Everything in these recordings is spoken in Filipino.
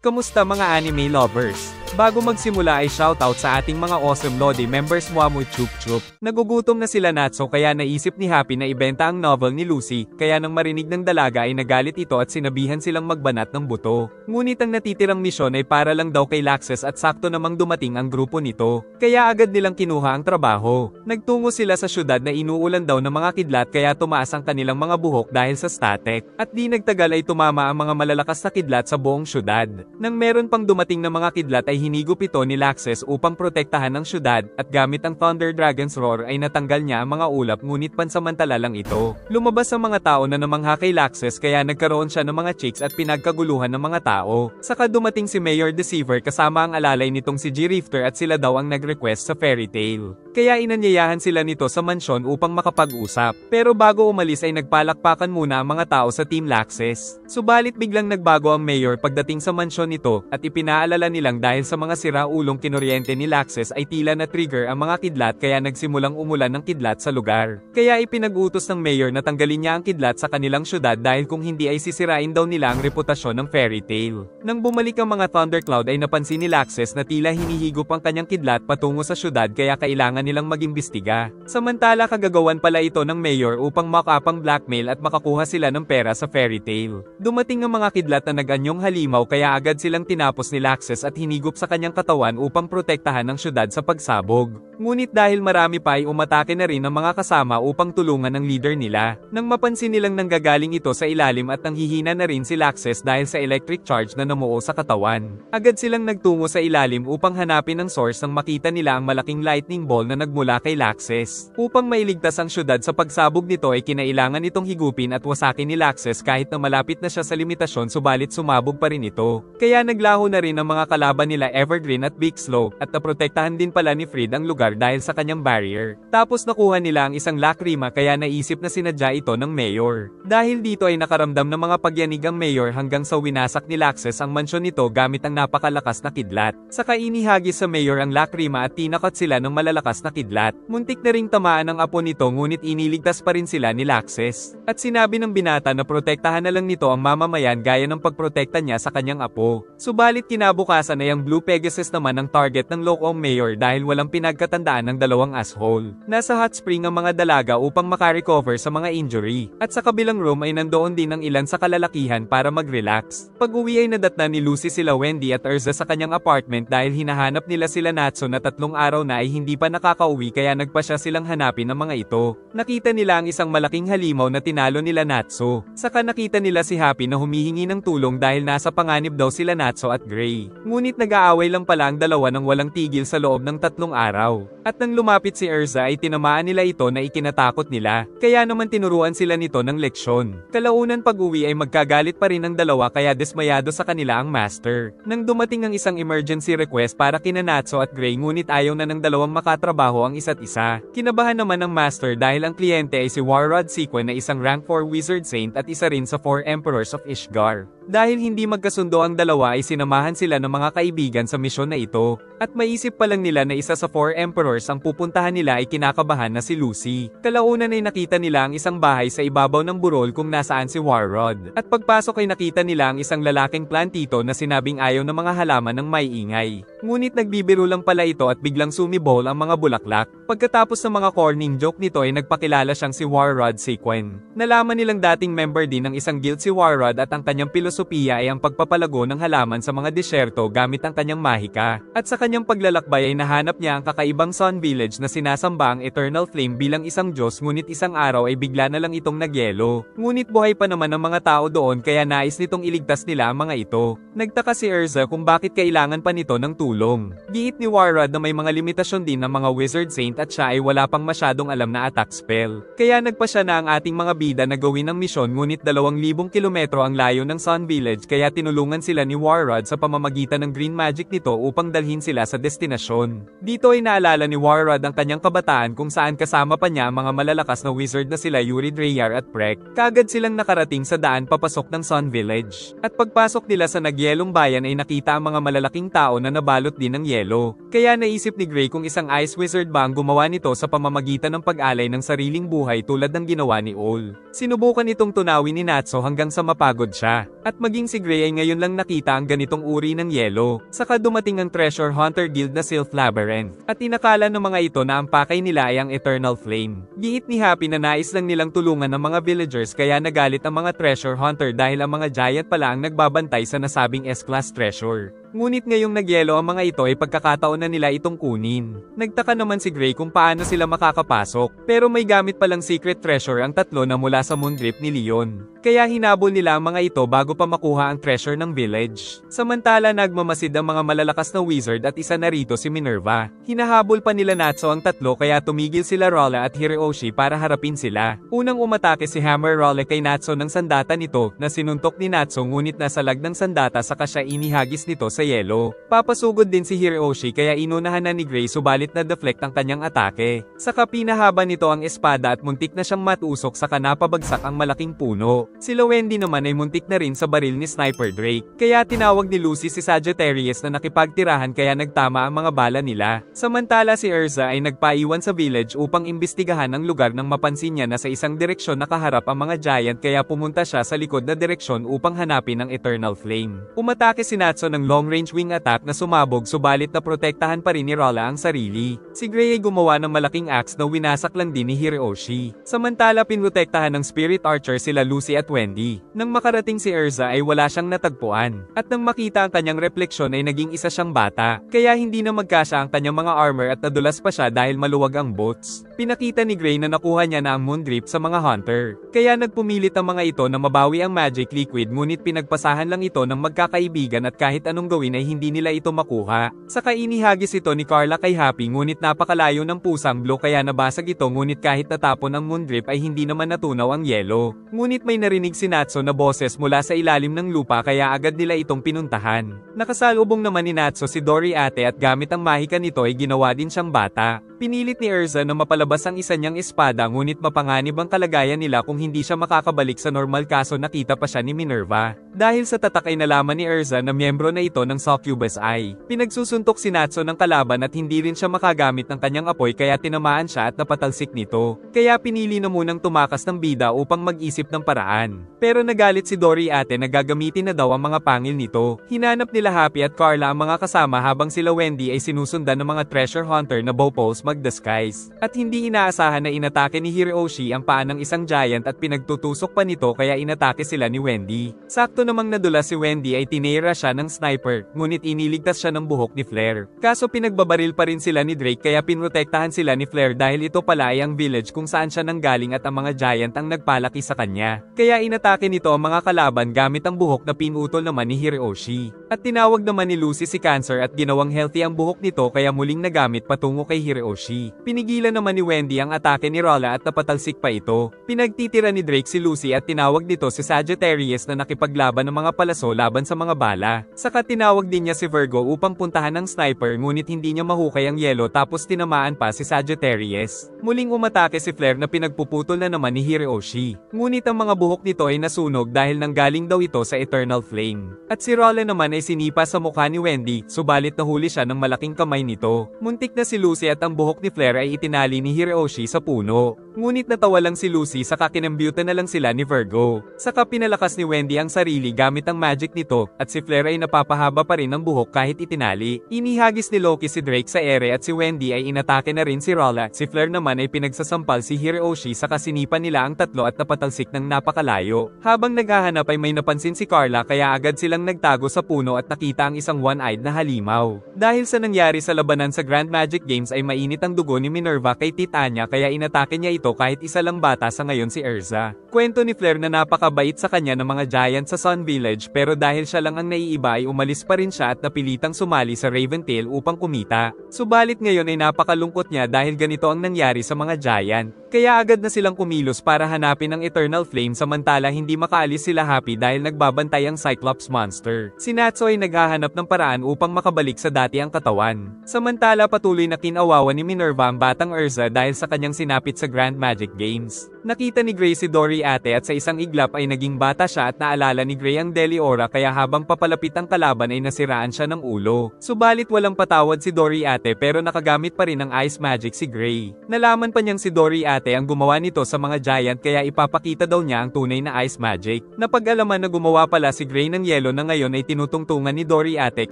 Kamusta mga anime lovers? Bago magsimula ay shoutout sa ating mga awesome Lodi members Mwamu Chup Chup. Nagugutom na sila Natso kaya naisip ni Happy na ibenta ang novel ni Lucy, kaya nang marinig ng dalaga ay nagalit ito at sinabihan silang magbanat ng buto. Ngunit ang natitirang misyon ay para lang daw kay Laxes at sakto namang dumating ang grupo nito, kaya agad nilang kinuha ang trabaho. Nagtungo sila sa syudad na inuulan daw ng mga kidlat kaya tumaas ang kanilang mga buhok dahil sa static, at di nagtagal ay tumama ang mga malalakas na kidlat sa buong syudad. Nang meron pang dumating na mga kidlat ay hinigop ito ni Laxes upang protektahan ang syudad, at gamit ang Thunder Dragon's Roar ay natanggal niya ang mga ulap ngunit pansamantala lang ito. Lumabas ang mga tao na namangha kay Laxes kaya nagkaroon siya ng mga chicks at pinagkaguluhan ng mga tao. Saka dumating si Mayor Deceiver kasama ang alalay nitong si G-Rifter at sila daw ang nag-request sa fairy tale. Kaya inanyayahan sila nito sa mansyon upang makapag-usap. Pero bago umalis ay nagpalakpakan muna ang mga tao sa Team Laxes. Subalit biglang nagbago ang mayor pagdating sa mansyon nito, at ipinaalala nilang dahil sa mga siraulong kinuryente ni Laxes ay tila na-trigger ang mga kidlat kaya nagsimulang umulan ng kidlat sa lugar. Kaya ipinag-utos ng mayor na tanggalin niya ang kidlat sa kanilang syudad dahil kung hindi ay sisirain daw nila ang reputasyon ng fairy tale. Nang bumalik ang mga thundercloud ay napansin ni Laxes na tila hinihigop ang kanyang kidlat patungo sa syudad kaya kailangan nilang mag-imbestiga. Samantala kagagawan pala ito ng mayor upang makapang blackmail at makakuha sila ng pera sa fairy tale. Dumating ang mga kidlat na nag-anyong halimaw kaya agad silang tinapos ni Laxes at hinigop sa kanyang katawan upang protektahan ang syudad sa pagsabog. Ngunit dahil marami pa ay umatake na rin ang mga kasama upang tulungan ang leader nila. Nang mapansin nilang nanggagaling ito sa ilalim at nanghihina na rin si Laxes dahil sa electric charge na namuo sa katawan, agad silang nagtungo sa ilalim upang hanapin ang source nang makita nila ang malaking lightning ball na nagmula kay Laxes. Upang mailigtas ang syudad sa pagsabog nito ay kinailangan itong higupin at wasakin ni Laxes kahit na malapit na siya sa limitasyon subalit sumabog pa rin ito. Kaya naglaho na rin ang mga kalaban nila Evergreen at Big Slope, at naprotektahan din pala ni Fred ang lugar dahil sa kanyang barrier. Tapos nakuha nila ang isang lakrima kaya naisip na sinadya ito ng mayor. Dahil dito ay nakaramdam ng mga pagyanig ang mayor hanggang sa winasak ni Laxes ang mansyon nito gamit ang napakalakas na kidlat. Saka inihagis sa mayor ang lakrima at tinakot sila ng malalakas na kidlat. Muntik na ring tamaan ang apo nito ngunit iniligtas pa rin sila ni Laxes. At sinabi ng binata na protektahan na lang nito ang mamamayan gaya ng pagprotekta niya sa kanyang apo. Subalit kinabukasan ay ang Blue Pegasus naman ang target ng Loko'ng mayor dahil walang pinagkatandaan ng dalawang asshole. Nasa hot spring ang mga dalaga upang makarecover sa mga injury. At sa kabilang room ay nandoon din ang ilan sa kalalakihan para mag-relax. Pag-uwi ay nadatna ni Lucy sila Wendy at Erza sa kanyang apartment dahil hinahanap nila sila Natso na 3 araw na ay hindi pa nakakauwi kaya nagpasya silang hanapin ang mga ito. Nakita nila ang isang malaking halimaw na tinalo nila Natso. Saka nakita nila si Happy na humihingi ng tulong dahil nasa panganib daw sila Natso at Gray. Ngunit nag-aaway lang pala ang dalawa ng walang tigil sa loob ng 3 araw. At nang lumapit si Erza ay tinamaan nila ito na ikinatakot nila. Kaya naman tinuruan sila nito ng leksyon. Kalaunan pag-uwi ay magkagalit pa rin ang dalawa kaya desmayado sa kanila ang master. Nang dumating ang isang emergency request para kina Natso at Gray ngunit ayaw na ng dalawang makatrabaho ang isa't isa. Kinabahan naman ng master dahil ang kliyente ay si Warrod Sequin na isang rank 4 wizard saint at isa rin sa 4 emperors of Ishgar. Dahil hindi magkasundo ang dalawa ay sinamahan sila ng mga kaibigan sa misyon na ito. At maisip pa lang nila na isa sa 4 emperors ang pupuntahan nila ay kinakabahan na si Lucy. Kalaunan ay nakita nila ang isang bahay sa ibabaw ng burol kung nasaan si Warrod. At pagpasok ay nakita nila ang isang lalaking plantito na sinabing ayaw ng mga halaman ng may ingay. Ngunit nagbibiro lang pala ito at biglang sumibol ang mga bulaklak. Pagkatapos ng mga corning joke nito ay nagpakilala siyang si Warrod Sequin. Nalaman nilang dating member din ng isang guild si Warrod at ang kanyang filosofiya ay ang pagpapalago ng halaman sa mga disyerto gamit ang kanyang mahika. At sa kanyang paglalakbay ay nahanap niya ang kakaibang Sun Village na sinasamba ang Eternal Flame bilang isang Diyos ngunit isang araw ay bigla na lang itong nagyelo. Ngunit buhay pa naman ang mga tao doon kaya nais nitong iligtas nila ang mga ito. Nagtaka si Erza kung bakit kailangan pa nito ng tulong. Giit ni Warrod na may mga limitasyon din ng mga wizard saint at siya ay wala pang masyadong alam na attack spell. Kaya nagpa siya na ang ating mga bida na gawin ang misyon ngunit 2,000 kilometro ang layo ng Sun Village kaya tinulungan sila ni Warrod sa pamamagitan ng green magic nito upang dalhin sila sa destinasyon. Dito ay naalala ni Warrod ang kanyang kabataan kung saan kasama pa niya ang mga malalakas na wizard na sila Yuri Dreyar at Prek. Kagad silang nakarating sa daan papasok ng Sun Village. At pagpasok nila sa nagyelong bayan ay nakita ang mga malalaking tao na nabalot balot din ng yelo. Kaya naisip ni Gray kung isang ice wizard ba ang gumawa nito sa pamamagitan ng pag-alay ng sariling buhay tulad ng ginawa ni Ol. Sinubukan itong tunawin ni Natsu hanggang sa mapagod siya. At maging si Gray ay ngayon lang nakita ang ganitong uri ng yelo. Saka dumating ang treasure hunter guild na Sylph Labyrinth. At inakala ng mga ito na ang pakay nila ay ang Eternal Flame. Giit ni Happy na nais lang nilang tulungan ng mga villagers kaya nagalit ang mga treasure hunter dahil ang mga giant pala ang nagbabantay sa nasabing S-class treasure. Ngunit ngayong nagyelo ang mga ito ay pagkakataon na nila itong kunin. Nagtaka naman si Gray kung paano sila makakapasok, pero may gamit palang secret treasure ang tatlo na mula sa moondrip ni Leon. Kaya hinabol nila ang mga ito bago pa makuha ang treasure ng village. Samantala nagmamasid ang mga malalakas na wizard at isa na rito si Minerva. Hinahabol pa nila Natsu ang tatlo kaya tumigil sila Rolla at Hiroshi para harapin sila. Unang umatake si Hammer Rolla kay Natsu ng sandata nito na sinuntok ni Natsu ngunit nasalag ng sandata saka siya inihagis nito sa yelo. Papasugod din si Hiroshi kaya inunahan na ni Gray subalit na deflect ang kanyang atake. Saka pinahaba nito ang espada at muntik na siyang matusok saka napabagsak ang malaking puno. Sila Wendy naman ay muntik na rin sa baril ni Sniper Drake. Kaya tinawag ni Lucy si Sagittarius na nakipagtirahan kaya nagtama ang mga bala nila. Samantala si Erza ay nagpaiwan sa village upang imbestigahan ang lugar nang mapansin niya na sa isang direksyon nakaharap ang mga giant kaya pumunta siya sa likod na direksyon upang hanapin ang Eternal Flame. Umatake si Natsu ng long-range wing attack na sumabog subalit na protektahan pa rin ni Rolla ang sarili. Si Gray ay gumawa ng malaking axe na winasak lang din ni Hiroshi. Samantala pinrotektahan ng Spirit Archer sila Lucy at Wendy. Nang makarating si Erza ay wala siyang natagpuan. At nang makita ang kanyang refleksyon ay naging isa siyang bata. Kaya hindi na magkasya ang kanyang mga armor at nadulas pa siya dahil maluwag ang boots. Pinakita ni Gray na nakuha niya na ang moondrip sa mga hunter. Kaya nagpumilit ang mga ito na mabawi ang magic liquid ngunit pinagpasahan lang ito ng magkakaibigan at kahit anong gawin ay hindi nila ito makuha. Saka inihagis ito ni Carla kay Happy ngunit napakalayo ng pusang blue kaya nabasag ito ngunit kahit natapon ang moondrip ay hindi naman natunaw ang yelo. Ngunit may narinig si Natsu na boses mula sa ilalim ng lupa kaya agad nila itong pinuntahan. Nakasalubong naman ni Natsu si Dory ate at gamit ang mahika nito ay ginawa din siyang bata. Pinilit ni Erza na mapalabas ang isa niyang espada ngunit mapanganib ang kalagayan nila kung hindi siya makakabalik sa normal kaso nakita pa siya ni Minerva. Dahil sa tatak ay nalaman ni Erza na miyembro na ito ng Succubus Eye. Pinagsusuntok si Natsu ng kalaban at hindi rin siya makagamit ng kanyang apoy kaya tinamaan siya at napatalsik nito. Kaya pinili na munang tumakas ng bida upang mag-isip ng paraan. Pero nagalit si Dory ate na gagamitin na daw ang mga pangil nito. Hinanap nila Happy at Carla ang mga kasama habang sila Wendy ay sinusundan ng mga treasure hunter na Bopals mag-disguise. At hindi inaasahan na inatake ni Hiroshi ang paa ng isang giant at pinagtutusok pa nito kaya inatake sila ni Wendy. Sakto namang nadulas si Wendy ay tinira siya ng sniper, ngunit iniligtas siya ng buhok ni Flare. Kaso pinagbabaril pa rin sila ni Drake kaya pinrotektahan sila ni Flare dahil ito pala ay ang village kung saan siya nanggaling at ang mga giant ang nagpalaki sa kanya. Kaya inatake nito ang mga kalaban gamit ang buhok na pinutol naman ni Hiroshi. At tinawag naman ni Lucy si Cancer at ginawang healthy ang buhok nito kaya muling nagamit patungo kay Hiroshi. Pinigilan naman ni Wendy ang atake ni Rolla at napatalsik pa ito. Pinagtitira ni Drake si Lucy at tinawag nito si Sagittarius na nakipaglaban ng mga palaso laban sa mga bala. Saka tinawag din niya si Virgo upang puntahan ng sniper ngunit hindi niya mahukay ang yelo tapos tinamaan pa si Sagittarius. Muling umatake si Flare na pinagpuputol na naman ni Hiroshi. Ngunit ang mga buhok nito ay nasunog dahil nanggaling daw ito sa Eternal Flame. At si Rolla naman ay sinipa sa mukha ni Wendy, subalit nahuli siya ng malaking kamay nito. Muntik na si Lucy at ang buhok ni Flare ay itinali ni Hiroshi sa puno. Ngunit natawa lang si Lucy saka kinambyutan na lang sila ni Virgo. Saka pinalakas ni Wendy ang sarili gamit ang magic nito at si Flare ay napapahaba pa rin ng buhok kahit itinali. Inihagis ni Loki si Drake sa ere at si Wendy ay inatake na rin si Rolla. Si Flare naman ay pinagsasampal si Hiroshi saka sinipan nila ang tatlo at napatalsik ng napakalayo. Habang naghahanap ay may napansin si Carla kaya agad silang nagtago sa puno at nakita ang isang one-eyed na halimaw. Dahil sa nangyari sa labanan sa Grand Magic Games ay mainit ang dugo ni Minerva kay Titania kaya inatake niya ito kahit isa lang bata sa ngayon si Erza. Kwento ni Flare na napakabait sa kanya ng mga giant sa Sun Village pero dahil siya lang ang naiiba ay umalis pa rin siya at napilitang sumali sa Raventail upang kumita. Subalit ngayon ay napakalungkot niya dahil ganito ang nangyari sa mga giant. Kaya agad na silang kumilos para hanapin ang Eternal Flame samantala samantala hindi makaalis sila Happy dahil nagbabantay ang Cyclops monster. Si Natsu ay naghahanap ng paraan upang makabalik sa dati ang katawan. Samantala patuloy na kinawawa ni Minerva ang batang Erza dahil sa kanyang sinapit sa Grand Magic Games. Nakita ni Gray si Doriate at sa isang iglap ay naging bata siya at naalala ni Gray ang Deliora kaya habang papalapit ang kalaban ay nasiraan siya ng ulo. Subalit walang patawad si Doriate pero nakagamit pa rin ng Ice Magic si Gray. Nalaman pa niyang si Doriate ang gumawa nito sa mga giant kaya ipapakita daw niya ang tunay na Ice Magic. Napag-alaman na gumawa pala si Gray ng yelo na ngayon ay tinutungtungan ni Doriate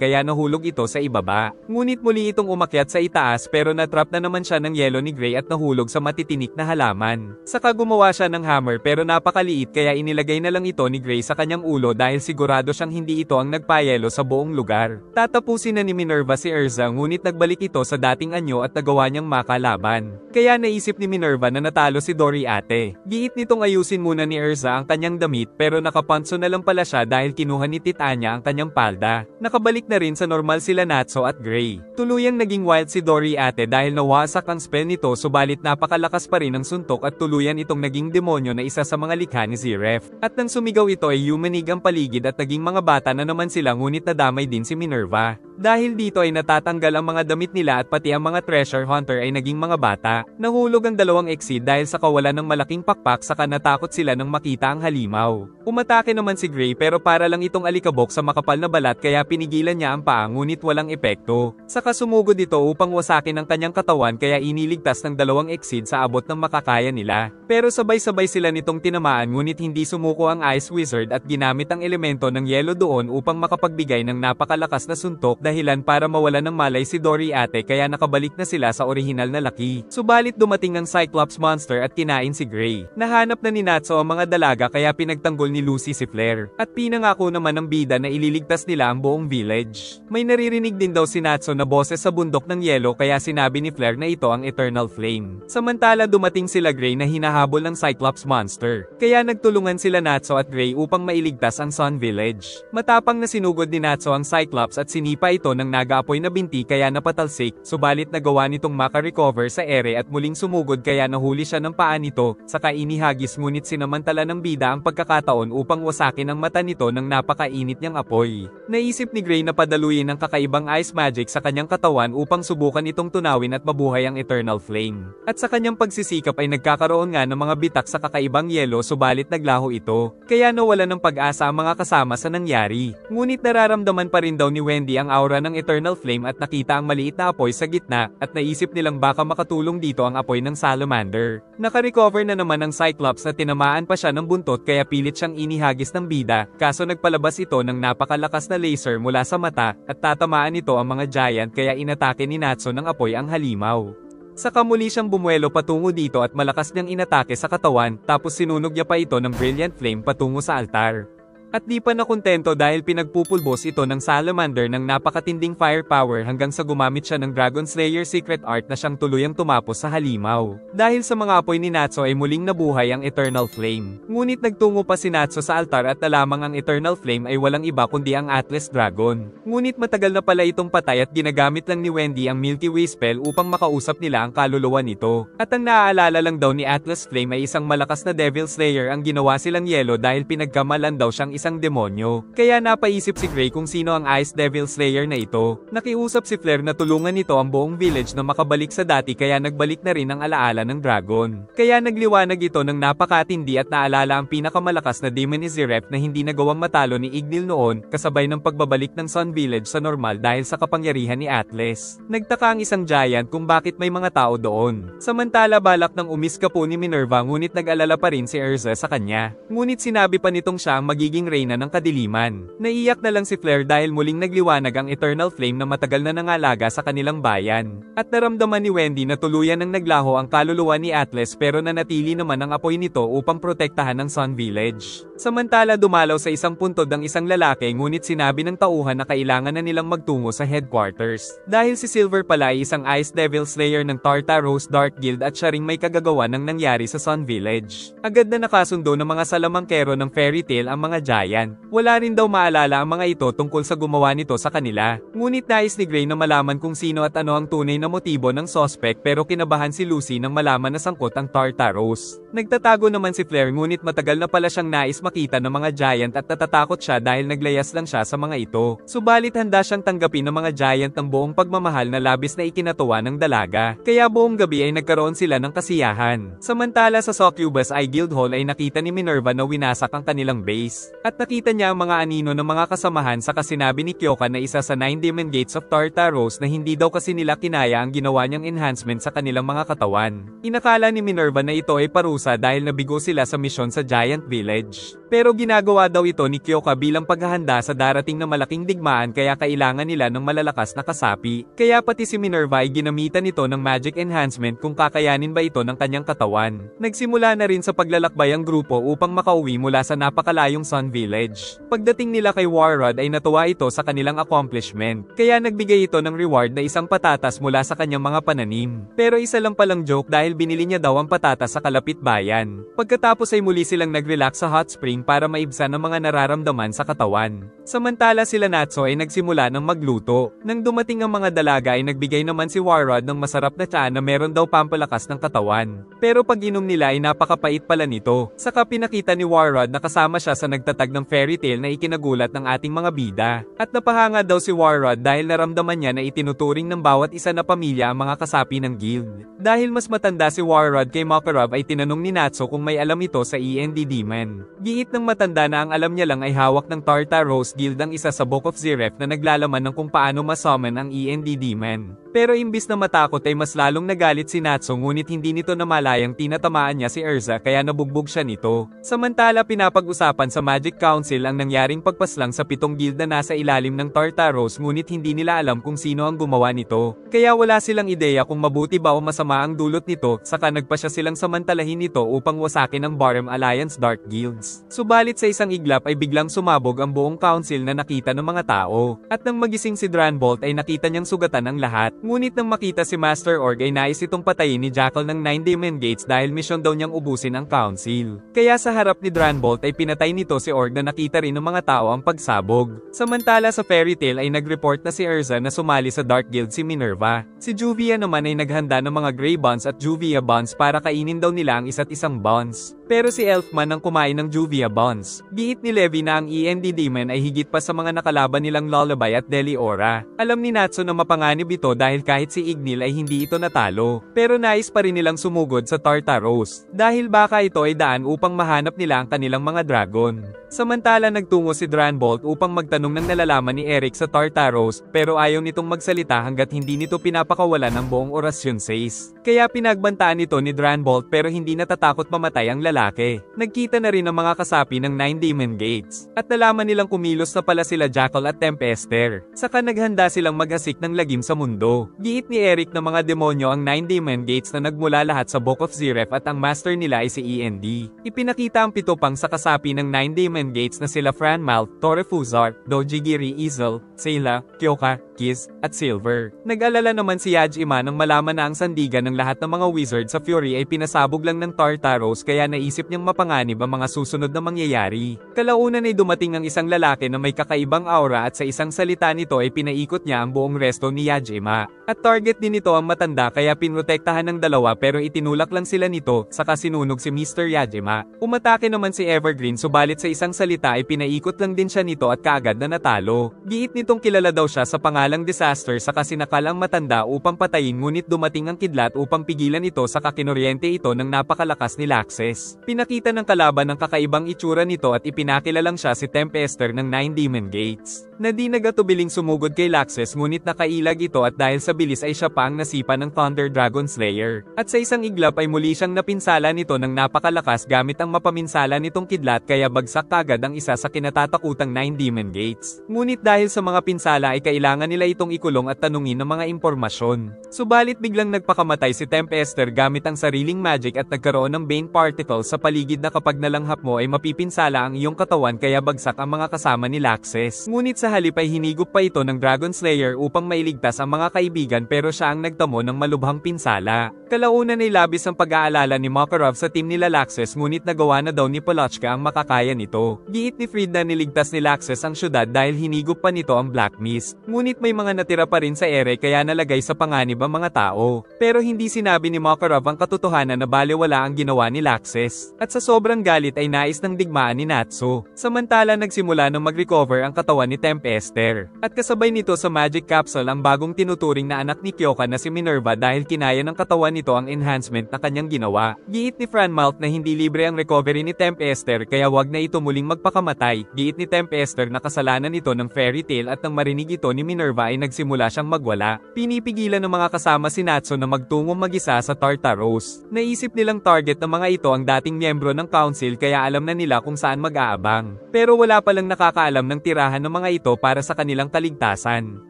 kaya nahulog ito sa ibaba. Ngunit muli itong umakyat sa itaas pero natrap na naman siya ng yelo ni Gray at nahulog sa matitinik na halaman. Saka gumawa siya ng hammer pero napakaliit kaya inilagay na lang ito ni Gray sa kanyang ulo dahil sigurado siyang hindi ito ang nagpayelo sa buong lugar. Tatapusin na ni Minerva si Erza ngunit nagbalik ito sa dating anyo at nagawa niyang makalaban. Kaya naisip ni Minerva na natalo si Doriate. Giit nitong ayusin muna ni Erza ang kanyang damit pero nakapanso na lang pala siya dahil kinuha ni Titania ang kanyang palda. Nakabalik na rin sa normal sila Natsu at Gray. Tuluyang naging wild si Doriate dahil nawasak ang spell nito subalit napakalakas pa rin ang suntok at tuluyan itong naging demonyo na isa sa mga likha ni Ziref. At nang sumigaw ito ay yumanig ang paligid at naging mga bata na naman sila ngunit nadamay din si Minerva. Dahil dito ay natatanggal ang mga damit nila at pati ang mga treasure hunter ay naging mga bata. Nahulog ang dalawang exceed dahil sa kawalan ng malaking pakpak saka natakot sila nang makita ang halimaw. Umatake naman si Gray pero para lang itong alikabok sa makapal na balat kaya pinigilan niya ang paa ngunit walang epekto. Saka sumugod ito upang wasakin ang kanyang katawan kaya iniligtas ng dalawang exceed sa abot ng makakaya nila. Pero sabay-sabay sila nitong tinamaan ngunit hindi sumuko ang Ice Wizard at ginamit ang elemento ng yelo doon upang makapagbigay ng napakalakas na suntok dahilan para mawala ng malay si Doriate kaya nakabalik na sila sa orihinal na laki. Subalit dumating ang Cyclops monster at kinain si Gray. Nahanap na ni Natsu ang mga dalaga kaya pinagtanggol ni Lucy si Flare. At pinangako naman ng bida na ililigtas nila ang buong village. May naririnig din daw si Natsu na boses sa bundok ng yelo kaya sinabi ni Flare na ito ang Eternal Flame. Samantala dumating sila Gray na hinahabol ng Cyclops monster. Kaya nagtulungan sila Natsu at Gray upang mailigtas ang Sun Village. Matapang na sinugod ni Natsu ang Cyclops at sinipa ito ng nagaapoy na binti kaya napatalsik, subalit nagawa nitong maka-recover sa ere at muling sumugod kaya nahuli siya ng paa nito, saka inihagis ngunit sinamantala ng bida ang pagkakataon upang wasakin ang mata nito ng napakainit niyang apoy. Naisip ni Gray na padaluyin ang kakaibang ice magic sa kanyang katawan upang subukan itong tunawin at mabuhay ang Eternal Flame. At sa kanyang pagsisikap ay nagkakaroon nga ng mga bitak sa kakaibang yelo subalit naglaho ito, kaya nawala ng pag-asa ang mga kasama sa nangyari. Ngunit nararamdaman pa rin daw ni Wendy ang aura ng Eternal Flame at nakita ang maliit na apoy sa gitna, at naisip nilang baka makatulong dito ang apoy ng Salamander. Naka-recover na naman ang Cyclops na tinamaan pa siya ng buntot kaya pilit siyang inihagis ng bida, kaso nagpalabas ito ng napakalakas na laser mula sa mata, at tatamaan ito ang mga giant kaya inatake ni Natsu ng apoy ang halimaw. Saka muli siyang bumuelo patungo dito at malakas niyang inatake sa katawan, tapos sinunog niya pa ito ng Brilliant Flame patungo sa altar. At di pa nakontento dahil pinagpupulbos ito ng Salamander ng napakatinding firepower hanggang sa gumamit siya ng Dragon Slayer secret art na siyang tuluyang tumapos sa halimaw. Dahil sa mga apoy ni Natsu ay muling nabuhay ang Eternal Flame. Ngunit nagtungo pa si Natsu sa altar at alamang ang Eternal Flame ay walang iba kundi ang Atlas Dragon. Ngunit matagal na pala itong patay at ginagamit lang ni Wendy ang Milky Way spell upang makausap nila ang kaluluwa nito. At ang naaalala lang daw ni Atlas Flame ay isang malakas na Devil Slayer ang ginawa silang yelo dahil pinagkamalan daw siyang isang demonyo. Kaya napaisip si Gray kung sino ang Ice Devil Slayer na ito. Nakiusap si Flare na tulungan nito ang buong village na makabalik sa dati kaya nagbalik na rin ang alaala ng dragon. Kaya nagliwanag ito ng napakatindi at naalala ang pinakamalakas na demon ni Ziref na hindi nagawang matalo ni Ignil noon, kasabay ng pagbabalik ng Sun Village sa normal dahil sa kapangyarihan ni Atlas. Nagtaka ang isang giant kung bakit may mga tao doon. Samantala balak ng umiska po ni Minerva ngunit nag-alala pa rin si Erza sa kanya. Ngunit sinabi pa nitong siya ang magiging reyna ng kadiliman. Naiyak na lang si Flare dahil muling nagliwanag ang Eternal Flame na matagal na nangalaga sa kanilang bayan. At naramdaman ni Wendy na tuluyan ng naglaho ang kaluluwa ni Atlas pero nanatili naman ang apoy nito upang protektahan ang Sun Village. Samantala dumalaw sa isang puntod ang isang lalaki ngunit sinabi ng tauhan na kailangan na nilang magtungo sa headquarters. Dahil si Silver pala ay isang Ice Devil Slayer ng Tartaros Dark Guild at siya ring may kagagawa ng nangyari sa Sun Village. Agad na nakasundo ng mga salamangkero ng Fairy Tail ang mga giant. Giant. Wala rin daw maalala ang mga ito tungkol sa gumawa nito sa kanila. Ngunit nais ni Gray na malaman kung sino at ano ang tunay na motibo ng suspect pero kinabahan si Lucy nang malaman na sangkot ang Tartaros. Nagtatago naman si Flair ngunit matagal na pala siyang nais makita ng mga Giant at natatakot siya dahil naglayas lang siya sa mga ito. Subalit handa siyang tanggapin ng mga Giant ang buong pagmamahal na labis na ikinatuwa ng dalaga. Kaya buong gabi ay nagkaroon sila ng kasiyahan. Samantala sa Succubus ay Guildhall ay nakita ni Minerva na winasak ang kanilang base. At nakita niya ang mga anino ng mga kasamahan saka sinabi ni Kyoka na isa sa 9 Demon Gates of Tartaros na hindi daw kasi nila kinaya ang ginawa niyang enhancement sa kanilang mga katawan. Inakala ni Minerva na ito ay parusa dahil nabigo sila sa misyon sa Giant Village. Pero ginagawa daw ito ni Kyoka bilang paghahanda sa darating na malaking digmaan kaya kailangan nila ng malalakas na kasapi. Kaya pati si Minerva ay ginamitan ito ng magic enhancement kung kakayanin ba ito ng kanyang katawan. Nagsimula na rin sa paglalakbay ang grupo upang makauwi mula sa napakalayong Sun Village. Pagdating nila kay Warrod ay natuwa ito sa kanilang accomplishment. Kaya nagbigay ito ng reward na isang patatas mula sa kanyang mga pananim. Pero isa lang palang joke dahil binili niya daw ang patatas sa kalapit bayan. Pagkatapos ay muli silang nag-relax sa hot spring para maibsan ang mga nararamdaman sa katawan. Samantala sila Natsu ay nagsimula ng magluto. Nang dumating ang mga dalaga ay nagbigay naman si Warrod ng masarap na tsaa na meron daw pampalakas ng katawan. Pero pag inom nila ay napakapait pala nito. Saka pinakita ni Warrod na kasama siya sa nagtatag ng fairy tale na ikinagulat ng ating mga bida. At napahanga daw si Warrod dahil naramdaman niya na itinuturing ng bawat isa na pamilya ang mga kasapi ng guild. Dahil mas matanda si Warrod kay Makarov ay tinanong ni Natsu kung may alam ito sa END Demon. Giit ng matanda na ang alam niya lang ay hawak ng Tartaros Guild ang isa sa Book of Ziref na naglalaman ng kung paano ma-summon ang END Demon. Pero imbis na matakot ay mas lalong nagalit si Natsu ngunit hindi nito namalayang tinatamaan niya si Erza kaya nabugbog siya nito. Samantala pinapag-usapan sa Magic Council ang nangyaring pagpaslang sa 7 guild na nasa ilalim ng Tartaros ngunit hindi nila alam kung sino ang gumawa nito. Kaya wala silang ideya kung mabuti ba o masama ang dulot nito saka nagpasya silang samantalahin nito upang wasakin ang Barham Alliance Dark Guilds. Subalit sa isang iglap ay biglang sumabog ang buong council na nakita ng mga tao. At nang magising si Dranbolt ay nakita niyang sugatan ang lahat. Ngunit nang makita si Master Org ay nais itong patayin ni Jackal ng 9 Demon Gates dahil misyon daw niyang ubusin ang council. Kaya sa harap ni Dranbolt ay pinatay nito si Org na nakita rin ng mga tao ang pagsabog. Samantala sa fairy tale ay nag-report na si Erza na sumali sa Dark Guild si Minerva. Si Juvia naman ay naghanda ng mga Grey Buns at Juvia Buns para kainin daw nila ang isa't isang buns. Pero si Elfman ang kumain ng Juvia Buns. Giit ni Levi na ang END Demon ay higit pa sa mga nakalaban nilang Lullaby at Deliora. Alam ni Natsu na mapanganib ito dahil kahit si Ignil ay hindi ito natalo. Pero nais pa rin nilang sumugod sa Tartaros. Dahil baka ito ay daan upang mahanap nila ang kanilang mga dragon. Samantala nagtungo si Dranbolt upang magtanong ng nalalaman ni Eric sa Tartaros pero ayaw nitong magsalita hanggat hindi nito pinapakawalan ng buong orasyon says. Kaya pinagbantaan nito ni Dranbolt pero hindi natatakot mamatay ang lalaki. Nagkita na rin ang mga kasapi ng 9 Demon Gates. At nalaman nilang kumilos na pala sila Jackal at Tempester. Saka naghanda silang maghasik ng lagim sa mundo. Giit ni Eric na mga demonyo ang 9 Demon Gates na nagmula lahat sa Book of Ziref at ang master nila ay si END. Ipinakita ang 7 pang sa kasapi ng 9 Demon Gates na sila Franmouth, Torefuzar, Dojigiri Easel, Sayla, Kyoka, Kiz, at Silver. Nag-alala naman si Yajima nang malaman na ang sandigan ng lahat ng mga wizard sa Fury ay pinasabog lang ng Tartaros kaya naisip niyang mapanganib ang mga susunod na mangyayari. Kalaunan ay dumating ang isang lalaki na may kakaibang aura at sa isang salita nito ay pinaikot niya ang buong resto ni Yajima. At target din nito ang matanda kaya pinrotektahan ng dalawa pero itinulak lang sila nito saka sinunog si Mr. Yajima. Umatake naman si Evergreen subalit sa isang salita ay pinaikot lang din siya nito at kaagad na natalo. Giit nitong kilala daw siya sa pangalang Disaster saka sinakal ang matanda upang patayin ngunit dumating ang kidlat upang pigilan ito saka kinuryente ito ng napakalakas ni Laxes. Pinakita ng kalaban ng kakaibang itsura nito at ipinakilalang siya si Tempester ng 9 Demon Gates. Na di nagatubiling sumugod kay Laxes ngunit nakailag ito at dahil sa bilis ay siya pa ang nasipa ng Thunder Dragon Slayer. At sa isang iglap ay muli siyang napinsala nito ng napakalakas gamit ang mapaminsala nitong kidlat kaya bagsak kagad ang isa sa kinatatakutang 9 Demon Gates. Ngunit dahil sa mga pinsala ay kailangan nila itong ikulong at tanungin ng mga impormasyon. Subalit biglang nagpakamatay si Tempester gamit ang sariling magic at nagkaroon ng Bane Particle sa paligid na kapag nalanghap mo ay mapipinsala ang iyong katawan kaya bagsak ang mga kasama ni Laxes. Ngunit sa halip ay hinigop pa ito ng Dragon Slayer upang mailigtas ang mga kaibigan pero siya ang nagtamo ng malubhang pinsala. Kalaunan ay labis ang pag-aalala ni Makarov sa team nila Laxes ngunit nagawa na daw ni Palochka ang makakaya nito. Giit ni Fried na niligtas ni Laxes ang syudad dahil hinigop pa nito ang Black Mist. Ngunit may mga natira pa rin sa ere kaya nalagay sa panganib ang mga tao. Pero hindi sinabi ni Makarov ang katotohanan na balewala ang ginawa ni Laxes. At sa sobrang galit ay nais ng digmaan ni Natsu. Samantala nagsimula nang mag-recover ang katawan ni Tempester. At kasabay nito sa Magic Capsule ang bagong tinuturing na anak ni Kyoka na si Minerva dahil kinaya ng katawan nito ang enhancement na kanyang ginawa. Giit ni Franmalt na hindi libre ang recovery ni Tempester kaya wag na ito muling magpakamatay. Giit ni Tempester na kasalanan ito ng fairy tale at nang marinig ito ni Minerva ay nagsimula siyang magwala. Pinipigilan ng mga kasama si Natsu na magtungong mag-isa sa Tartaros. Naisip nilang target ng mga ito ang dating miyembro ng council kaya alam na nila kung saan mag-aabang. Pero wala palang nakakaalam ng tirahan ng mga ito para sa kanilang kaligtasan.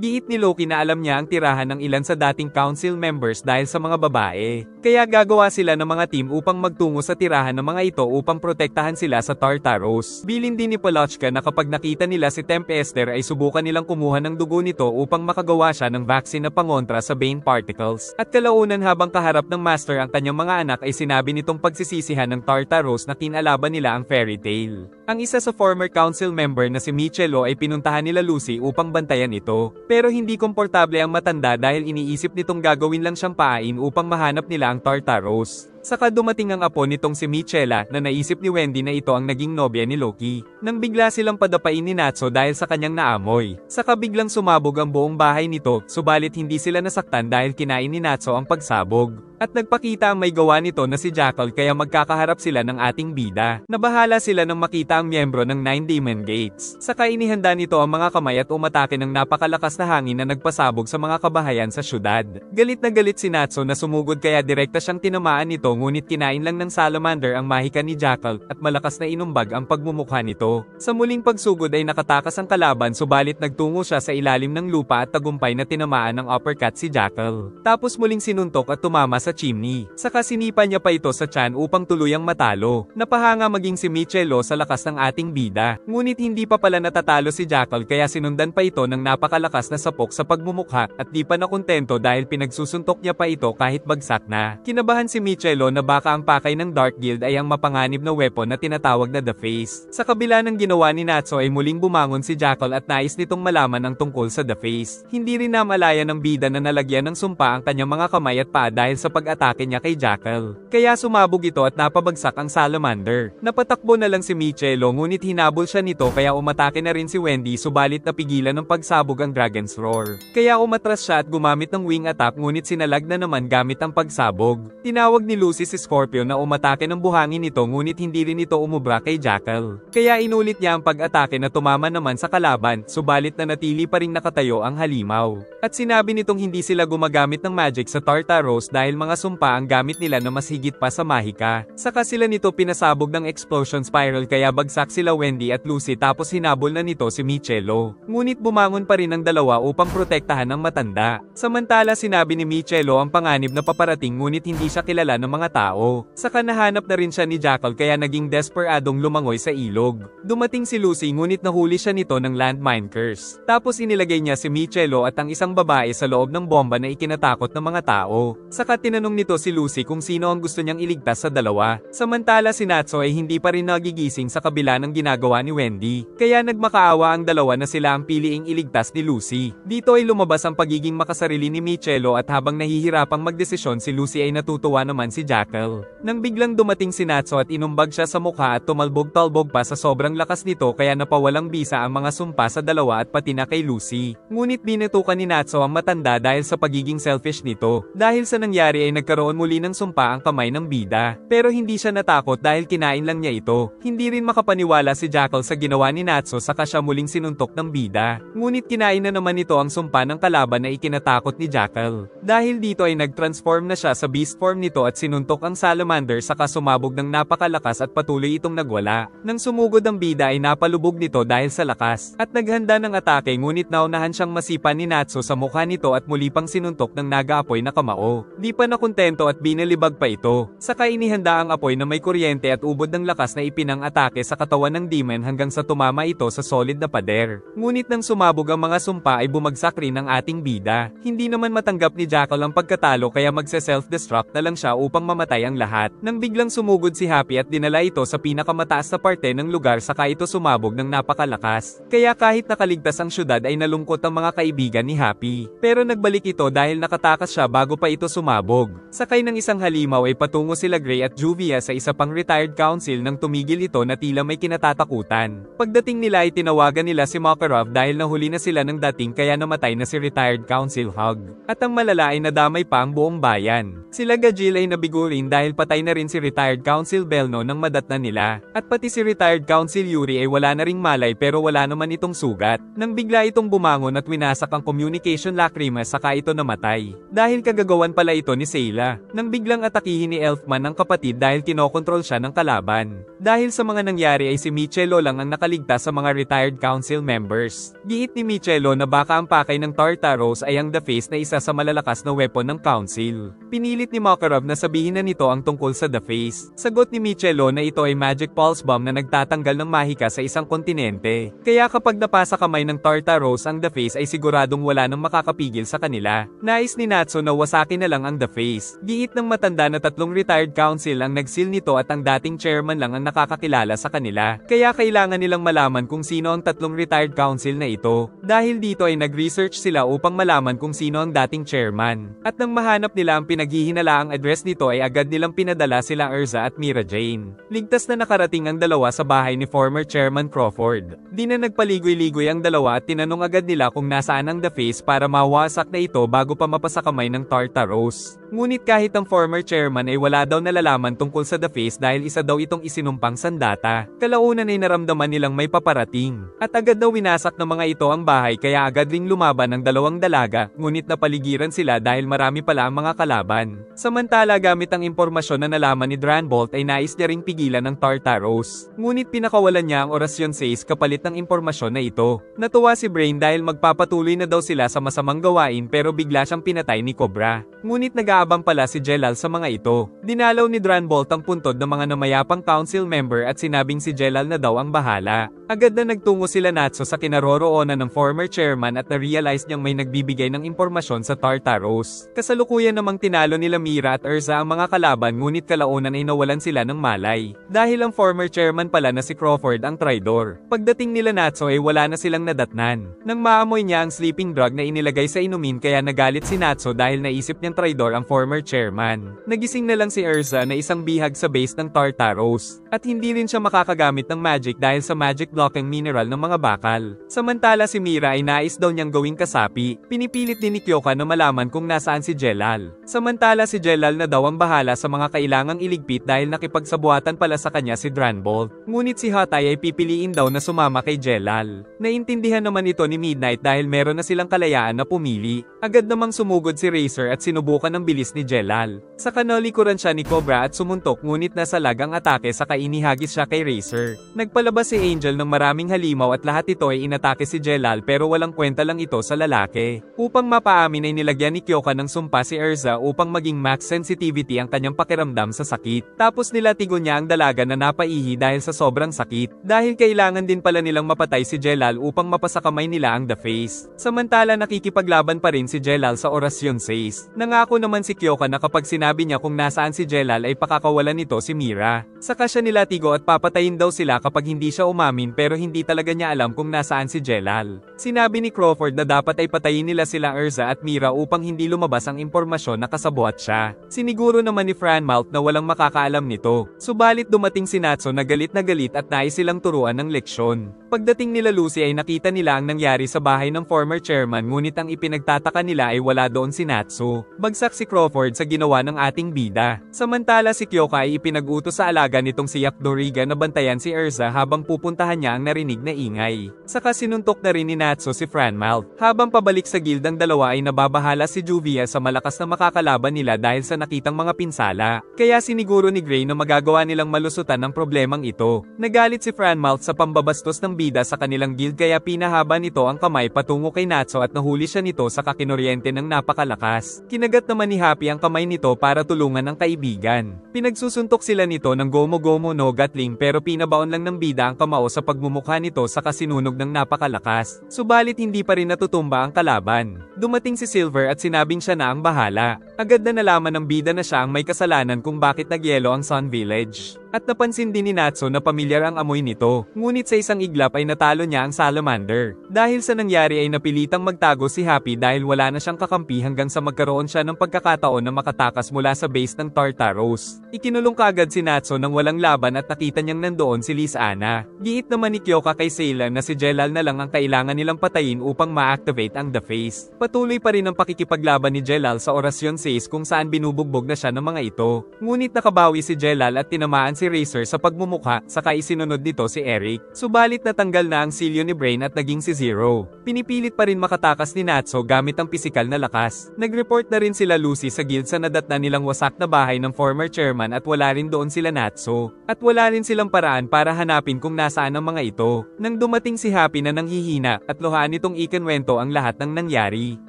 Giit ni Loki na alam niya ang tirahan ng ilan sa dating council members dahil sa mga babae. Kaya gagawa sila ng mga team upang magtungo sa tirahan ng mga ito upang protektahan sila sa Tartaros. Bilin din ni Palochka na kapag nakita nila si Tempester ay subukan nilang kumuha ng dugo nito upang makagawa siya ng vaccine na pangontra sa Bane Particles. At kalaunan habang kaharap ng Master ang kanyang mga anak ay sinabi nitong pagsisisihan ng Tartaros na kinalaban nila ang fairy tale. Ang isa sa former council member na si Michelo ay pinuntahan nila Lucy upang bantayan ito. Pero hindi komportable ang matanda dahil iniisip nitong gagawin lang siyang paain upang mahanap nila ang Tartaros. Saka dumating ang apo nitong si Michela na naisip ni Wendy na ito ang naging nobya ni Loki. Nang bigla silang padapain ni Natsu dahil sa kanyang naamoy. Saka biglang sumabog ang buong bahay nito, subalit hindi sila nasaktan dahil kinain ni Natsu ang pagsabog. At nagpakita ang may gawa nito na si Jackal kaya magkakaharap sila ng ating bida. Nabahala sila nang makita ang miyembro ng 9 Demon Gates. Saka inihanda nito ang mga kamay at umatake ng napakalakas na hangin na nagpasabog sa mga kabahayan sa syudad. Galit na galit si Natsu na sumugod kaya direkta siyang tinamaan nito ngunit kinain lang ng salamander ang mahika ni Jackal at malakas na inumbag ang pagmumukha nito. Sa muling pagsugod ay nakatakas ang kalaban subalit nagtungo siya sa ilalim ng lupa at tagumpay na tinamaan ng uppercut si Jackal. Tapos muling sinuntok at tumama sa chimney. Saka sinipa niya pa ito sa tiyan upang tuluyang matalo. Napahanga maging si Michelo sa lakas ng ating bida. Ngunit hindi pa pala natatalo si Jackal kaya sinundan pa ito ng napakalakas na sapok sa pagmumukha at di pa nakontento dahil pinagsusuntok niya pa ito kahit bagsak na. Kinabahan si Michelo na baka ang pakay ng Dark Guild ay ang mapanganib na weapon na tinatawag na The Face. Sa kabila ng ginawa ni Natsu ay muling bumangon si Jackal at nais nitong malaman ang tungkol sa The Face. Hindi rin namalaya ng bida na nalagyan ng sumpa ang kanyang mga kamay at paa dahil sa pag-atake niya kay Jackal. Kaya sumabog ito at napabagsak ang salamander. Napatakbo na lang si Michelo ngunit hinabol siya nito kaya umatake na rin si Wendy subalit napigilan ng pagsabog ang Dragon's Roar. Kaya umatras siya at gumamit ng wing attack ngunit sinalag na naman gamit ang pagsabog. Tinawag ni Lucy si Scorpio na umatake ng buhangin nito ngunit hindi rin ito umubra kay Jackal. Kaya inulit niya ang pag-atake na tumama naman sa kalaban subalit na natili pa ring nakatayo ang halimaw. At sinabi nitong hindi sila gumagamit ng magic sa Tartaros dahil mga sumpa ang gamit nila na mas higit pa sa mahika. Saka sila nito pinasabog ng explosion spiral kaya bagsak sila Wendy at Lucy tapos hinabol na nito si Michelo. Ngunit bumangon pa rin ang dalawa upang protektahan ang matanda. Samantala sinabi ni Michelo ang panganib na paparating ngunit hindi siya kilala ng mga tao. Saka nahanap na rin siya ni Jackal kaya naging desperadong lumangoy sa ilog. Dumating si Lucy ngunit nahuli siya nito ng landmine curse. Tapos inilagay niya si Michelo at ang isang babae sa loob ng bomba na ikinatakot ng mga tao. Saka tinanong nito si Lucy kung sino ang gusto niyang iligtas sa dalawa. Samantala si Natsu ay hindi pa rin nagigising sa kabila ng ginagawa ni Wendy. Kaya nagmakaawa ang dalawa na sila ang piliing iligtas ni Lucy. Dito ay lumabas ang pagiging makasarili ni Michelo at habang nahihirapang magdesisyon si Lucy ay natutuwa naman si Jackal. Nang biglang dumating si Natsu at inumbag siya sa mukha at tumalbog-talbog pa sa sobrang lakas nito kaya napawalang bisa ang mga sumpa sa dalawa at pati na kay Lucy. Ngunit binatukan ni Natsu ang matanda dahil sa pagiging selfish nito. Dahil sa nangyari ay nagkaroon muli ng sumpa ang kamay ng bida. Pero hindi siya natakot dahil kinain lang niya ito. Hindi rin makapaniwala si Jackal sa ginawa ni Natsu saka siya muling sinuntok ng bida. Ngunit kinain na naman ito ang sumpa ng kalaban na ikinatakot ni Jackal. Dahil dito ay nag-transform na siya sa beast form nito at sinuntok ang salamander saka sumabog ng napakalakas at patuloy itong nagwala. Nang sumugod ang bida ay napalubog nito dahil sa lakas. At naghanda ng atake ngunit naunahan siyang masipa ni Natsu sa mukha nito at muli pang sinuntok ng nag-aapoy na kamao. Di pa nakontento at binalibag pa ito. Saka inihanda ang apoy na may kuryente at ubod ng lakas na ipinang-atake sa katawan ng demon hanggang sa tumama ito sa solid na pader. Ngunit nang sumabog ang mga sumpa ay bumagsak rin ang ating bida. Hindi naman matanggap ni Jackal ang pagkatalo kaya magse-self-destruct na lang siya upang mamatay ang lahat. Nang biglang sumugod si Happy at dinala ito sa pinakamataas na parte ng lugar saka ito sumabog ng napakalakas. Kaya kahit nakaligtas ang syudad ay nalungkot ang mga kaibigan ni Happy. Pero nagbalik ito dahil nakatakas siya bago pa ito sumabog. Sakay ng isang halimaw ay patungo sila Gray at Juvia sa isa pang retired council nang tumigil ito na tila may kinatatakutan. Pagdating nila ay tinawagan nila si Makarov dahil nahuli na sila ng dating kaya namatay na si retired council Hug. At ang malala ay nadamay pa ang buong bayan. Sila Gajil ay nabigo rin dahil patay na rin si retired council Belno nang madatnan nila. At pati si retired council Yuri ay wala na ring malay pero wala naman itong sugat. Nang bigla itong bumangon at winasak ang communication lacrima saka ito namatay. Dahil kagagawan pala ito ni Sayla. Nang biglang atakihin ni Elfman ang kapatid dahil kinokontrol siya ng kalaban. Dahil sa mga nangyari ay si Michelo lang ang nakaligtas sa mga retired council members. Giit ni Michelo na baka ang pakay ng Tartaros ay ang The Face na isa sa malalakas na weapon ng council. Pinilit ni Makarov na sabihin na nito ang tungkol sa The Face. Sagot ni Michelo na ito ay magic pulse bomb na nagtatanggal ng mahika sa isang kontinente. Kaya kapag napasa kamay ng Tartaros ang The Face ay siguradong wala nang makakapigil sa kanila. Nais ni Natsu na wasakin na lang ang The Face. Giit ng matanda na 3 retired council ang nagsil nito at ang dating chairman lang ang nakakakilala sa kanila. Kaya kailangan nilang malaman kung sino ang 3 retired council na ito. Dahil dito ay nag-research sila upang malaman kung sino ang dating chairman. At nang mahanap nila ang pinaghihinalaang address nito ay agad nilang pinadala sila Erza at Mira Jane. Ligtas na nakarating ang dalawa sa bahay ni former chairman Crawford. Di na nagpaligoy-ligoy ang dalawa at tinanong agad nila kung nasaan ang The Face para mawasak na ito bago pa mapasa kamay ng Tartaros. Ngunit kahit ang former chairman ay wala daw nalalaman tungkol sa The Face dahil isa daw itong isinumpang sandata. Kalaunan ay naramdaman nilang may paparating. At agad daw winasak ng mga ito ang bahay kaya agad ring lumaban ang 2 dalaga, ngunit napaligiran sila dahil marami pala ang mga kalaban. Samantala gamit ang impormasyon na nalaman ni Dranbolt ay nais niya ring pigilan ng Tartaros. Ngunit pinakawalan niya ang orasyon 6 kapalit ng impormasyon na ito. Natuwa si Brain dahil magpapatuloy na daw sila sa masamang gawain pero bigla siyang pinatay ni Cobra. Ngunit nag-aabang pala si Jelal sa mga ito. Dinalaw ni Dranbolt ang puntod ng mga namayapang council member at sinabing si Jelal na daw ang bahala. Agad na nagtungo sila Natsu sa kinaroroonan ng former chairman at na-realize niyang may nagbibigay ng impormasyon sa Tartaros. Kasalukuyan namang tinalo nila Mira at Erza ang mga kalaban ngunit kalaunan ay nawalan sila ng malay. Dahil ang former chairman pala na si Crawford ang traidor. Pagdating nila Natsu ay wala na silang nadatnan. Nang maamoy niya ang sleeping drug na inilagay sa inumin kaya nagalit si Natsu dahil naisip niyang traidor ang former chairman. Nagising na lang si Erza na isang bihag sa base ng Tartaros. At hindi rin siya makakagamit ng magic dahil sa magic blocking mineral ng mga bakal. Samantala si Mira ay nais daw niyang gawing kasapi. Pinipilit din ni Kyoka na malaman kung nasaan si Jelal. Samantala si Jelal na daw ang bahala sa mga kailangang iligpit dahil nakipagsabuatan pala sa kanya si Dranbolt. Ngunit si Hatay ay pipiliin daw na sumama kay Jelal. Naintindihan naman ito ni Midnight dahil meron na silang kalayaan na pumili. Agad namang sumugod si Racer at sinubukan ng bilis ni Jelal. Sa kanalikuran siya ni Cobra at sumuntok ngunit nasa lag ang atake saka inihagis siya kay Racer. Nagpalabas si Angel ng maraming halimaw at lahat ito ay inatake si Jelal pero walang kwenta lang ito sa lalaki. Upang mapaamin ay nilagyan ni Kyoka ng sumpa si Erza upang maging max sensitivity ang kanyang pakiramdam sa sakit. Tapos nilatigo niya ang dalaga na napaihi dahil sa sobrang sakit. Dahil kailangan din pala nilang mapatay si Jelal upang mapasakamay nila ang The Face. Samantala nakikipaglaban pa rin si Jelal sa orasyon 6. Nangako naman si Kyoka na kapag sinabi niya kung nasaan si Jelal ay pakakawalan nito si Mira. Saka siya nilatigo at papatayin daw sila kapag hindi siya umamin pero hindi talaga niya alam kung nasaan si Jelal. Sinabi ni Crawford na dapat ay patayin nila sila Erza at Mira upang hindi lumabas ang impormasyon na kasabuat siya. Siniguro naman ni Franmouth na walang makakaalam nito. Subalit dumating si Natsu na galit at nais silang turuan ng leksyon. Pagdating nila Lucy ay nakita nila ang nangyari sa bahay ng former chairman ngunit ang ipinagtataka nila ay wala doon si Natsu. Bagsak si Crawford sa ginawa ng ating bida. Samantala si Kyoka ay ipinag-utos sa alaga nitong si Yakdoriga na bantayan si Erza habang pupuntahan niya ang narinig na ingay. Saka sinuntok na rin ni Natsu si Franmalt. Habang pabalik sa guild ang dalawa ay nababahala si Juvia sa malakas na makakalaban nila dahil sa nakitang mga pinsala. Kaya siniguro ni Gray na magagawa nilang malusutan ang problemang ito. Nagalit si Franmalt sa pambabastos ng bida sa kanilang guild kaya pinahaba nito ang kamay patungo kay Natsu at nahuli siya nito sa kakinuryente ng napakalakas. Kinagat naman ni Happy ang kamay nito para tulungan ang kaibigan. Pinagsusuntok sila nito ng Gomo-Gomo no Gatling pero pinabaon lang ng bida ang kamao sa pagmumukha nito sa kasinunog ng napakalakas. Subalit hindi pa rin natutumba ang kalaban. Dumating si Silver at sinabing siya na ang bahala. Agad na nalaman ng bida na siya ang may kasalanan kung bakit nagyelo ang Sun Village. At napansin din ni Natsu na pamilyar ang amoy nito. Ngunit sa isang iglap ay natalo niya ang salamander. Dahil sa nangyari ay napilitang magtago si Happy dahil wala na siyang kakampi hanggang sa magkaroon siya ng pagkakataon na makatakas mula sa base ng Tartaros. Ikinulong kaagad si Natsu nang walang laban at nakita niyang nandoon si Liz Anna. Giit naman ni Kyoka kay Sailor na si Jelal na lang ang kailangan nilang patayin upang ma-activate ang The Face. Patuloy pa rin ang pakikipaglaban ni Jelal sa orasyon 6 kung saan binubugbog na siya ng mga ito. Ngunit nakabawi si Jelal at tinamaan si Racer sa pagmumukha, saka isinunod nito si Eric. Subalit natanggal na ang silyo ni Brain at naging si Zero. Pinipilit pa rin makatakas ni Natsu gamit ang pisikal na lakas. Nag-report na rin sila Lucy sa guild sa nadatna nilang wasak na bahay ng former chairman at wala rin doon sila Natsu. At wala rin silang paraan para hanapin kung nasaan ang mga ito. Nang dumating si Happy na nanghihina at luhaan nitong ikinwento ang lahat ng nangyari.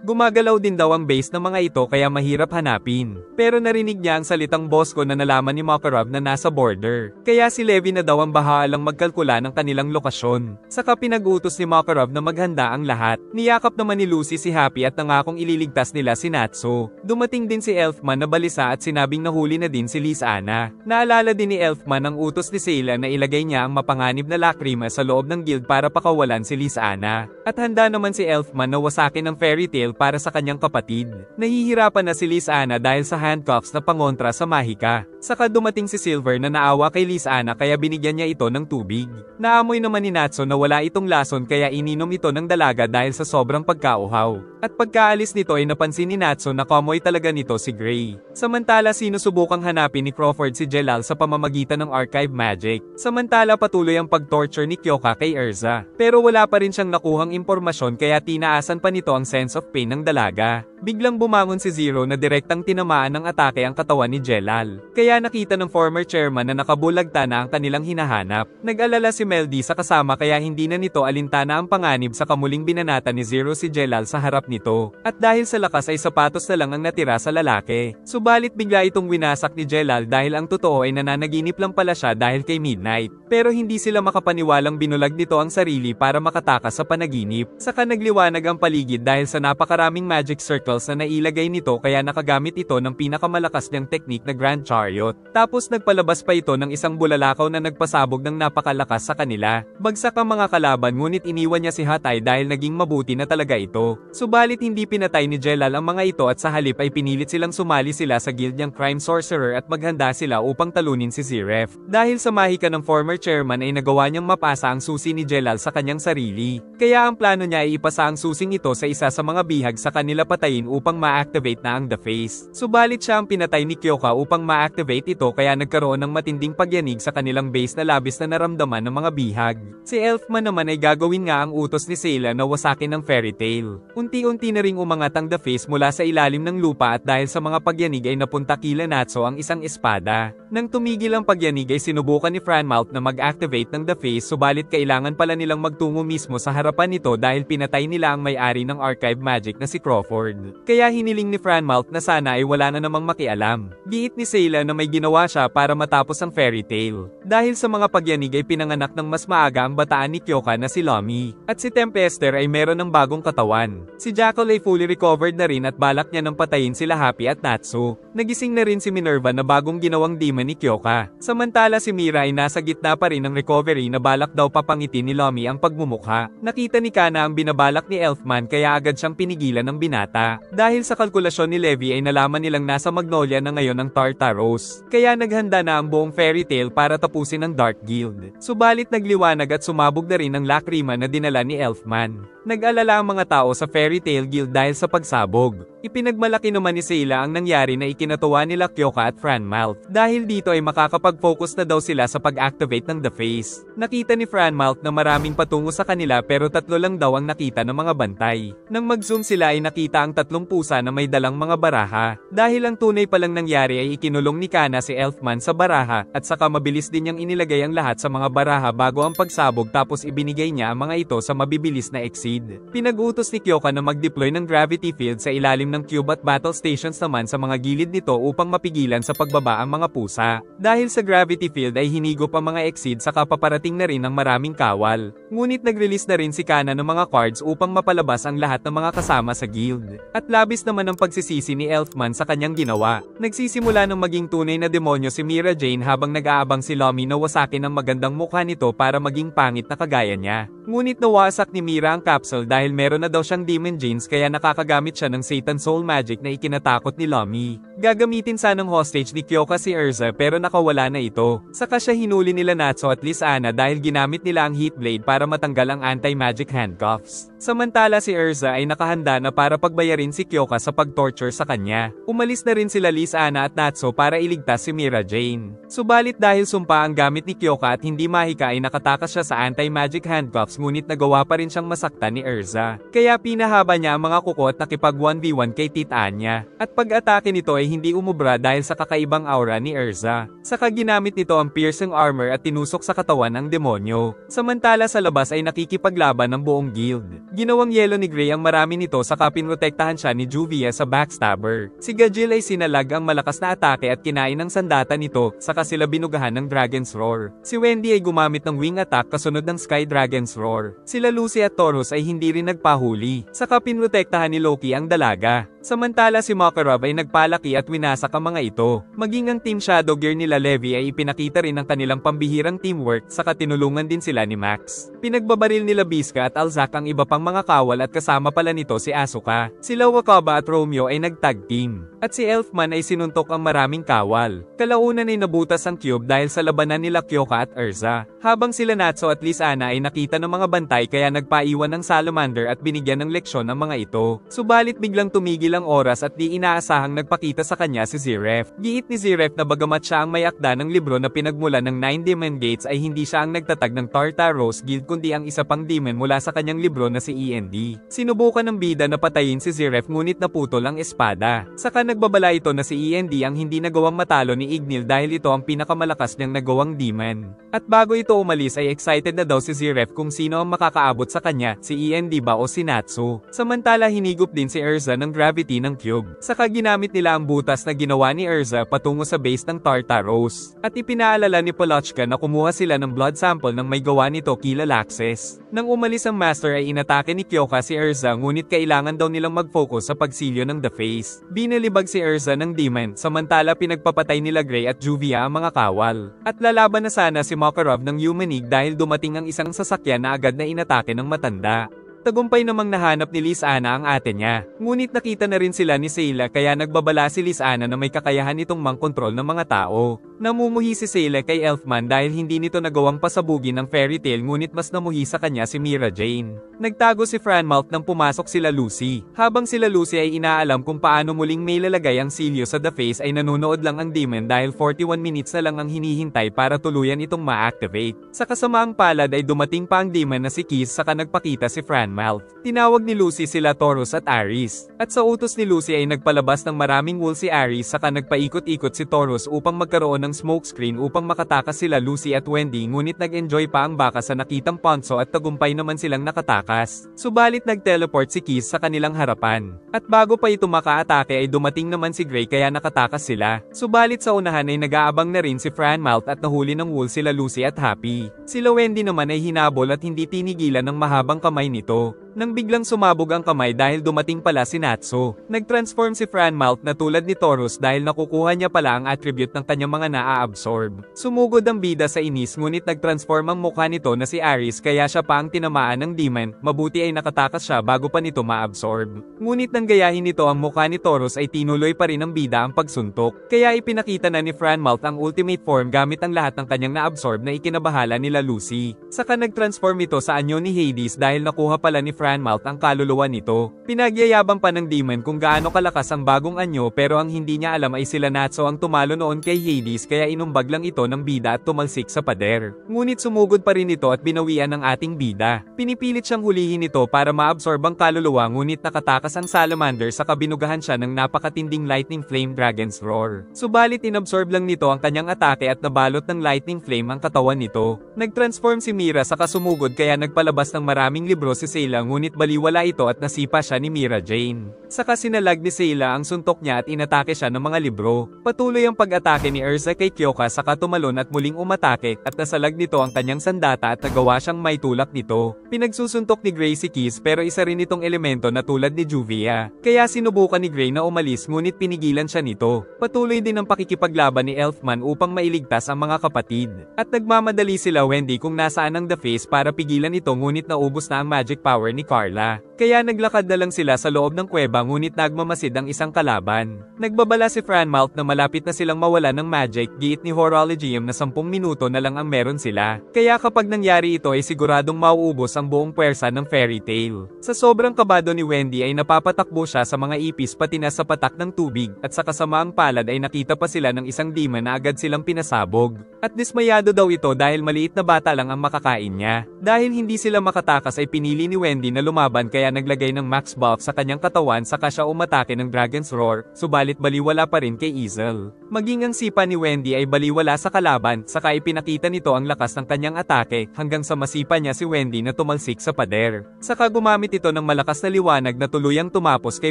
Gumagalaw din daw ang base ng mga ito kaya mahirap hanapin. Pero narinig niya ang salitang Bosco na nalaman ni Makarov na nasa border. Kaya si Levi na daw ang bahalang magkalkula ng kanilang lokasyon. Saka pinag-utos ni Makarov na maghanda ang lahat. Niyakap naman ni Lucy si Happy at nangakong ililigtas nila si Natsu. Dumating din si Elfman na balisa at sinabing nahuli na din si Liz Anna. Naalala din ni Elfman ang utos ni Sayla na ilagay niya ang mapanganib na lakrima sa loob ng guild para pakawalan si Liz Anna. At handa naman si Elfman na wasakin ang fairy tale para sa kanyang kapatid. Nahihirapan na si Liz Anna dahil sa handcuffs na pangontra sa Mahika. Saka dumating si Silver na naawa kay Liz Anna kaya binigyan niya ito ng tubig. Naamoy naman ni Natsu na wala itong lason kaya ininom ito ng dalaga dahil sa sobrang pagkauhaw. At pagkaalis nito ay napansin ni Natsu na kamoy talaga nito si Gray. Samantala sinusubukang hanapin ni Crawford si Jelal sa pamamagitan ng archive magic. Samantala patuloy ang pag-torture ni Kyoka kay Erza. Pero wala pa rin siyang nakuhang impormasyon kaya tinaasan pa nito ang sense of pain ng dalaga. Biglang bumangon si Zero na direktang tinamaan ng atake ang katawan ni Jelal. Kaya nakita ng former chairman na nakabulagta na ang kanilang hinahanap. Nag-alala si Meldy sa kasama kaya hindi na nito alintana ang panganib sa kamuling binanata ni Zero si Jelal sa harap nito. At dahil sa lakas ay sapatos na lang ang natira sa lalaki. Subalit bigla itong winasak ni Jelal dahil ang totoo ay nananaginip lang pala siya dahil kay Midnight. Pero hindi sila makapaniwalang binulag nito ang sarili para makatakas sa panaginip. Saka nagliwanag ang paligid dahil sa napakaraming magic circles na nailagay nito kaya nakagamit ito ng pinakamalakas niyang teknik na Grand Chariot. Tapos nagpalabas pa ito ng isang bulalakaw na nagpasabog ng napakalakas sa kanila. Bagsak ang mga kalaban ngunit iniwan niya si Hatay dahil naging mabuti na talaga ito. Subalit hindi pinatay ni Jelal ang mga ito at sa halip ay pinilit silang sumali sila sa guild niyang Crime Sorcerer at maghanda sila upang talunin si Ziref. Dahil sa mahika ng former chairman ay nagawa niyang mapasa ang susi ni Jelal sa kanyang sarili. Kaya ang plano niya ay ipasa ang susing ito sa isa sa mga bihag sa kanila patayin upang ma-activate na ang The Face. Subalit siya ang pinatay ni Kyoka upang ma-activate ito kaya nagkaroon ng matinding pagyanig sa kanilang base na labis na naramdaman ng mga bihag. Si Elfman naman ay gagawin nga ang utos ni Sayla na wasakin ng fairy tale. Unti-unti na ring umangat ang The Face mula sa ilalim ng lupa at dahil sa mga pagyanig ay napunta kila Natsu ang isang espada. Nang tumigil ang pagyanig ay sinubukan ni Franmalt na mag-activate ng The Face subalit kailangan pala nilang magtungo mismo sa harapan nito dahil pinatay nila ang may-ari ng archive magic na si Crawford. Kaya hiniling ni Franmalt na sana ay wala na namang makialam. Giit ni Sayla na may ginawa siya para matapos ang fairy tale. Dahil sa mga pagyanig ay pinanganak ng mas maaga ang bataan ni Kyoka na si Lomi. At si Tempester ay meron ng bagong katawan. Si Jackal ay fully recovered na rin at balak niya nang patayin sila Happy at Natsu. Nagising na rin si Minerva na bagong ginawang demon ni Kyoka. Samantala si Mira ay nasa gitna pa rin ng recovery na balak daw papangitin ni Lomi ang pagmumukha. Nakita ni Kana ang binabalak ni Elfman kaya agad siyang pinigilan ng binata. Dahil sa kalkulasyon ni Levi ay nalaman nilang nasa Magnolia na ngayon ang Tartaros. Kaya naghanda na ang buong fairy tale para tapusin ang Dark Guild. Subalit nagliwanag at sumabog na rin ang lakrima na dinala ni Elfman. Nag-alala ang mga tao sa Fairy Tail Guild dahil sa pagsabog. Ipinagmalaki naman ni Sayla ang nangyari na ikinatuwa nila Kyoka at Franmalt. Dahil dito ay makakapag-focus na daw sila sa pag-activate ng The Face. Nakita ni Franmalt na maraming patungo sa kanila pero 3 lang daw ang nakita ng mga bantay. Nang mag-zoom sila ay nakita ang 3 pusa na may dalang mga baraha. Dahil ang tunay palang nangyari ay ikinulong ni Kana si Elfman sa baraha at saka mabilis din niyang inilagay ang lahat sa mga baraha bago ang pagsabog tapos ibinigay niya ang mga ito sa mabibilis na exceed. Pinag-utos ni Kyoka na mag-deploy ng gravity field sa ilalim ng cube at battle stations naman sa mga gilid nito upang mapigilan sa pagbaba ang mga pusa. Dahil sa gravity field ay hinigop ang mga exceed saka paparating na rin ng maraming kawal. Ngunit nag-release na rin si Kana ng mga cards upang mapalabas ang lahat ng mga kasama sa guild. At labis naman ang pagsisisi ni Elfman sa kanyang ginawa. Nagsisimula ng maging tunay na demonyo si Mira Jane habang nag-aabang si Lomi na wasakin ang magandang mukha nito para maging pangit na kagaya niya. Ngunit nawasak ni Mira ang capsule dahil meron na daw siyang demon genes kaya nakakagamit siya ng Satan Soul Magic na ikinatakot ni Lomi. Gagamitin sanang hostage ni Kyoka si Erza pero nakawala na ito. Saka siya hinuli nila Natsu at Lysana dahil ginamit nila ang Heat Blade para matanggal ang anti-magic handcuffs. Samantala si Erza ay nakahanda na para pagbayarin si Kyoka sa pag-torture sa kanya. Umalis na rin sila Lysana at Natsu para iligtas si Mira Jane. Subalit dahil sumpa ang gamit ni Kyoka at hindi mahika ay nakatakas siya sa anti-magic handcuffs ngunit nagawa pa rin siyang masaktan ni Erza. Kaya pinahaba niya ang mga kuko at nakipag 1v1 kay Tita Anya. At pag-atake nito ay hindi umubra dahil sa kakaibang aura ni Erza. Saka ginamit nito ang piercing armor at tinusok sa katawan ng demonyo. Samantala sa labas ay nakikipaglaban ng buong guild. Ginawang yelo ni Gray ang marami nito saka pinrotektahan siya ni Juvia sa backstabber. Si Gajil ay sinalag ang malakas na atake at kinain ng sandata nito saka sila binugahan ng Dragon's Roar. Si Wendy ay gumamit ng wing attack kasunod ng Sky Dragon's Roar. Sila Lucy at Taurus ay hindi rin nagpahuli. Saka pinrotektahan ni Loki ang dalaga. Samantala si Makarov ay nagpalaki at winasak ang mga ito. Maging ang Team Shadow Gear nila Levi ay ipinakita rin ang kanilang pambihirang teamwork saka tinulungan din sila ni Max. Pinagbabaril nila Biska at Alzak ang iba pang mga kawal at kasama pala nito si Asuka. Sila Wakaba at Romeo ay nagtag team. At si Elfman ay sinuntok ang maraming kawal. Kalaunan ay nabutas ang cube dahil sa labanan nila Kyoka at Erza. Habang sila Natsu at Lysana ay nakita ng mga bantay kaya nagpaiwan ng Salamander at binigyan ng leksyon ang mga ito. Subalit biglang tumigil ang oras at di inaasahang nagpakita sa kanya si Ziref. Giit ni Ziref na bagamat siya ang may akda ng libro na pinagmula ng 9 Demon Gates ay hindi siya ang nagtatag ng Tartaros Guild kundi ang isa pang demon mula sa kanyang libro na si END. Sinubukan ng bida na patayin si Ziref ngunit naputol ang espada. Saka nagbabala ito na si END ang hindi nagawang matalo ni Ignil dahil ito ang pinakamalakas niyang nagawang demon. At bago ito umalis ay excited na daw si Ziref kung sino ang makakaabot sa kanya, si END ba o si Natsu. Samantala hinigop din si Erza ng gravity ng cube. Saka ginamit nila ang butas na ginawa ni Erza patungo sa base ng Tartaros. At ipinaalala ni Polochka na kumuha sila ng blood sample ng may gawa nito kila Laxes. Nang umalis ang master ay inatake ni Kyoka si Erza ngunit kailangan daw nilang mag-focus sa pagsilyo ng The Face. Binalibag si Erza ng demon samantala pinagpapatay nila Gray at Juvia ang mga kawal. At lalaban na sana si Makarov ng Humanig dahil dumating ang isang sasakyan na agad na inatake ng matanda. Tagumpay namang nahanap ni Lysana ang ate niya. Ngunit nakita na rin sila ni Sayla kaya nagbabala si Lysana na may kakayahan itong mang-control ng mga tao. Namumuhi si Sayla kay Elfman dahil hindi nito nagawang pasabugin ng fairy tale ngunit mas namuhi sa kanya si Mira Jane. Nagtago si Franmalt nang pumasok sila Lucy. Habang sila Lucy ay inaalam kung paano muling may lalagay ang silyo sa The Face ay nanonood lang ang demon dahil 41 minutes na lang ang hinihintay para tuluyan itong ma-activate. Sa kasamaang palad ay dumating pa ang demon na si Kiss saka nagpakita si Franmalt. Tinawag ni Lucy sila Taurus at Aries. At sa utos ni Lucy ay nagpalabas ng maraming wool si Aries saka nagpaikot-ikot si Taurus upang magkaroon ng smokescreen upang makatakas sila Lucy at Wendy ngunit nag-enjoy pa ang baka sa nakitang ponso at tagumpay naman silang nakatakas. Subalit nag-teleport si Kiss sa kanilang harapan. At bago pa ito maka-atake ay dumating naman si Gray kaya nakatakas sila. Subalit sa unahan ay nag-aabang na rin si Franmalt at nahuli ng wool sila Lucy at Happy. Sila Wendy naman ay hinabol at hindi tinigilan ng mahabang kamay nito. Nang biglang sumabog ang kamay dahil dumating pala si Natsu. Nag-transform si Franmalt na tulad ni Taurus dahil nakukuha niya pala ang attribute ng kanyang mga naa-absorb. Sumugod ang bida sa inis ngunit nag-transform ang mukha nito na si Aries kaya siya pa ang tinamaan ng demon, mabuti ay nakatakas siya bago pa nito ma-absorb. Ngunit nang gayahin nito ang mukha ni Taurus ay tinuloy pa rin ng bida ang pagsuntok. Kaya ipinakita na ni Franmalt ang ultimate form gamit ang lahat ng kanyang na-absorb na ikinabahala nila Lucy. Saka nag-transform ito sa anyo ni Hades dahil nakuha pala ni Franmalt ang kaluluwa nito. Pinagyayabang pa ng demon kung gaano kalakas ang bagong anyo pero ang hindi niya alam ay sila Natsu ang tumalo noon kay Hades kaya inumbag lang ito ng bida at tumalsik sa pader. Ngunit sumugod pa rin ito at binawian ng ating bida. Pinipilit siyang hulihin ito para maabsorb ang kaluluwa ngunit nakatakas ang salamander sa kabinugahan siya ng napakatinding lightning flame dragon's roar. Subalit inabsorb lang nito ang kanyang atake at nabalot ng lightning flame ang katawan nito. Nag-transform si Mira sa kasumugod kaya nagpalabas ng maraming libro si Sayla ngunit baliwala ito at nasipa siya ni Mira Jane. Saka sinalag ni Sayla ang suntok niya at inatake siya ng mga libro. Patuloy ang pag-atake ni Erza kay Kyoka saka tumalon at muling umatake at nasalag nito ang kanyang sandata at nagawa siyang may tulak nito. Pinagsusuntok ni Gray si Kiss pero isa rin itong elemento na tulad ni Juvia. Kaya sinubukan ni Gray na umalis ngunit pinigilan siya nito. Patuloy din ang pakikipaglaban ni Elfman upang mailigtas ang mga kapatid. At nagmamadali sila Wendy kung nasaan ang The Face para pigilan ito ngunit naubos na ang magic power ni Carla. Kaya naglakad na lang sila sa loob ng kuweba ngunit nagmamasid ang isang kalaban. Nagbabala si Franmalt na malapit na silang mawala ng magic, giit ni Horologium na 10 minuto na lang ang meron sila. Kaya kapag nangyari ito ay siguradong mauubos ang buong puwersa ng fairy tale. Sa sobrang kabado ni Wendy ay napapatakbo siya sa mga ipis pati na sa patak ng tubig at sa kasamaang palad ay nakita pa sila ng isang demon na agad silang pinasabog. At dismayado daw ito dahil maliit na bata lang ang makakain niya. Dahil hindi sila makatakas ay pinili ni Wendy na lumaban kaya naglagay ng max bulk sa kanyang katawan saka siya umatake ng Dragon's Roar, subalit baliwala pa rin kay Easel. Maging ang sipa ni Wendy ay baliwala sa kalaban saka ipinakita nito ang lakas ng kanyang atake hanggang sa masipa niya si Wendy na tumalsik sa pader. Saka gumamit ito ng malakas na liwanag na tuluyang tumapos kay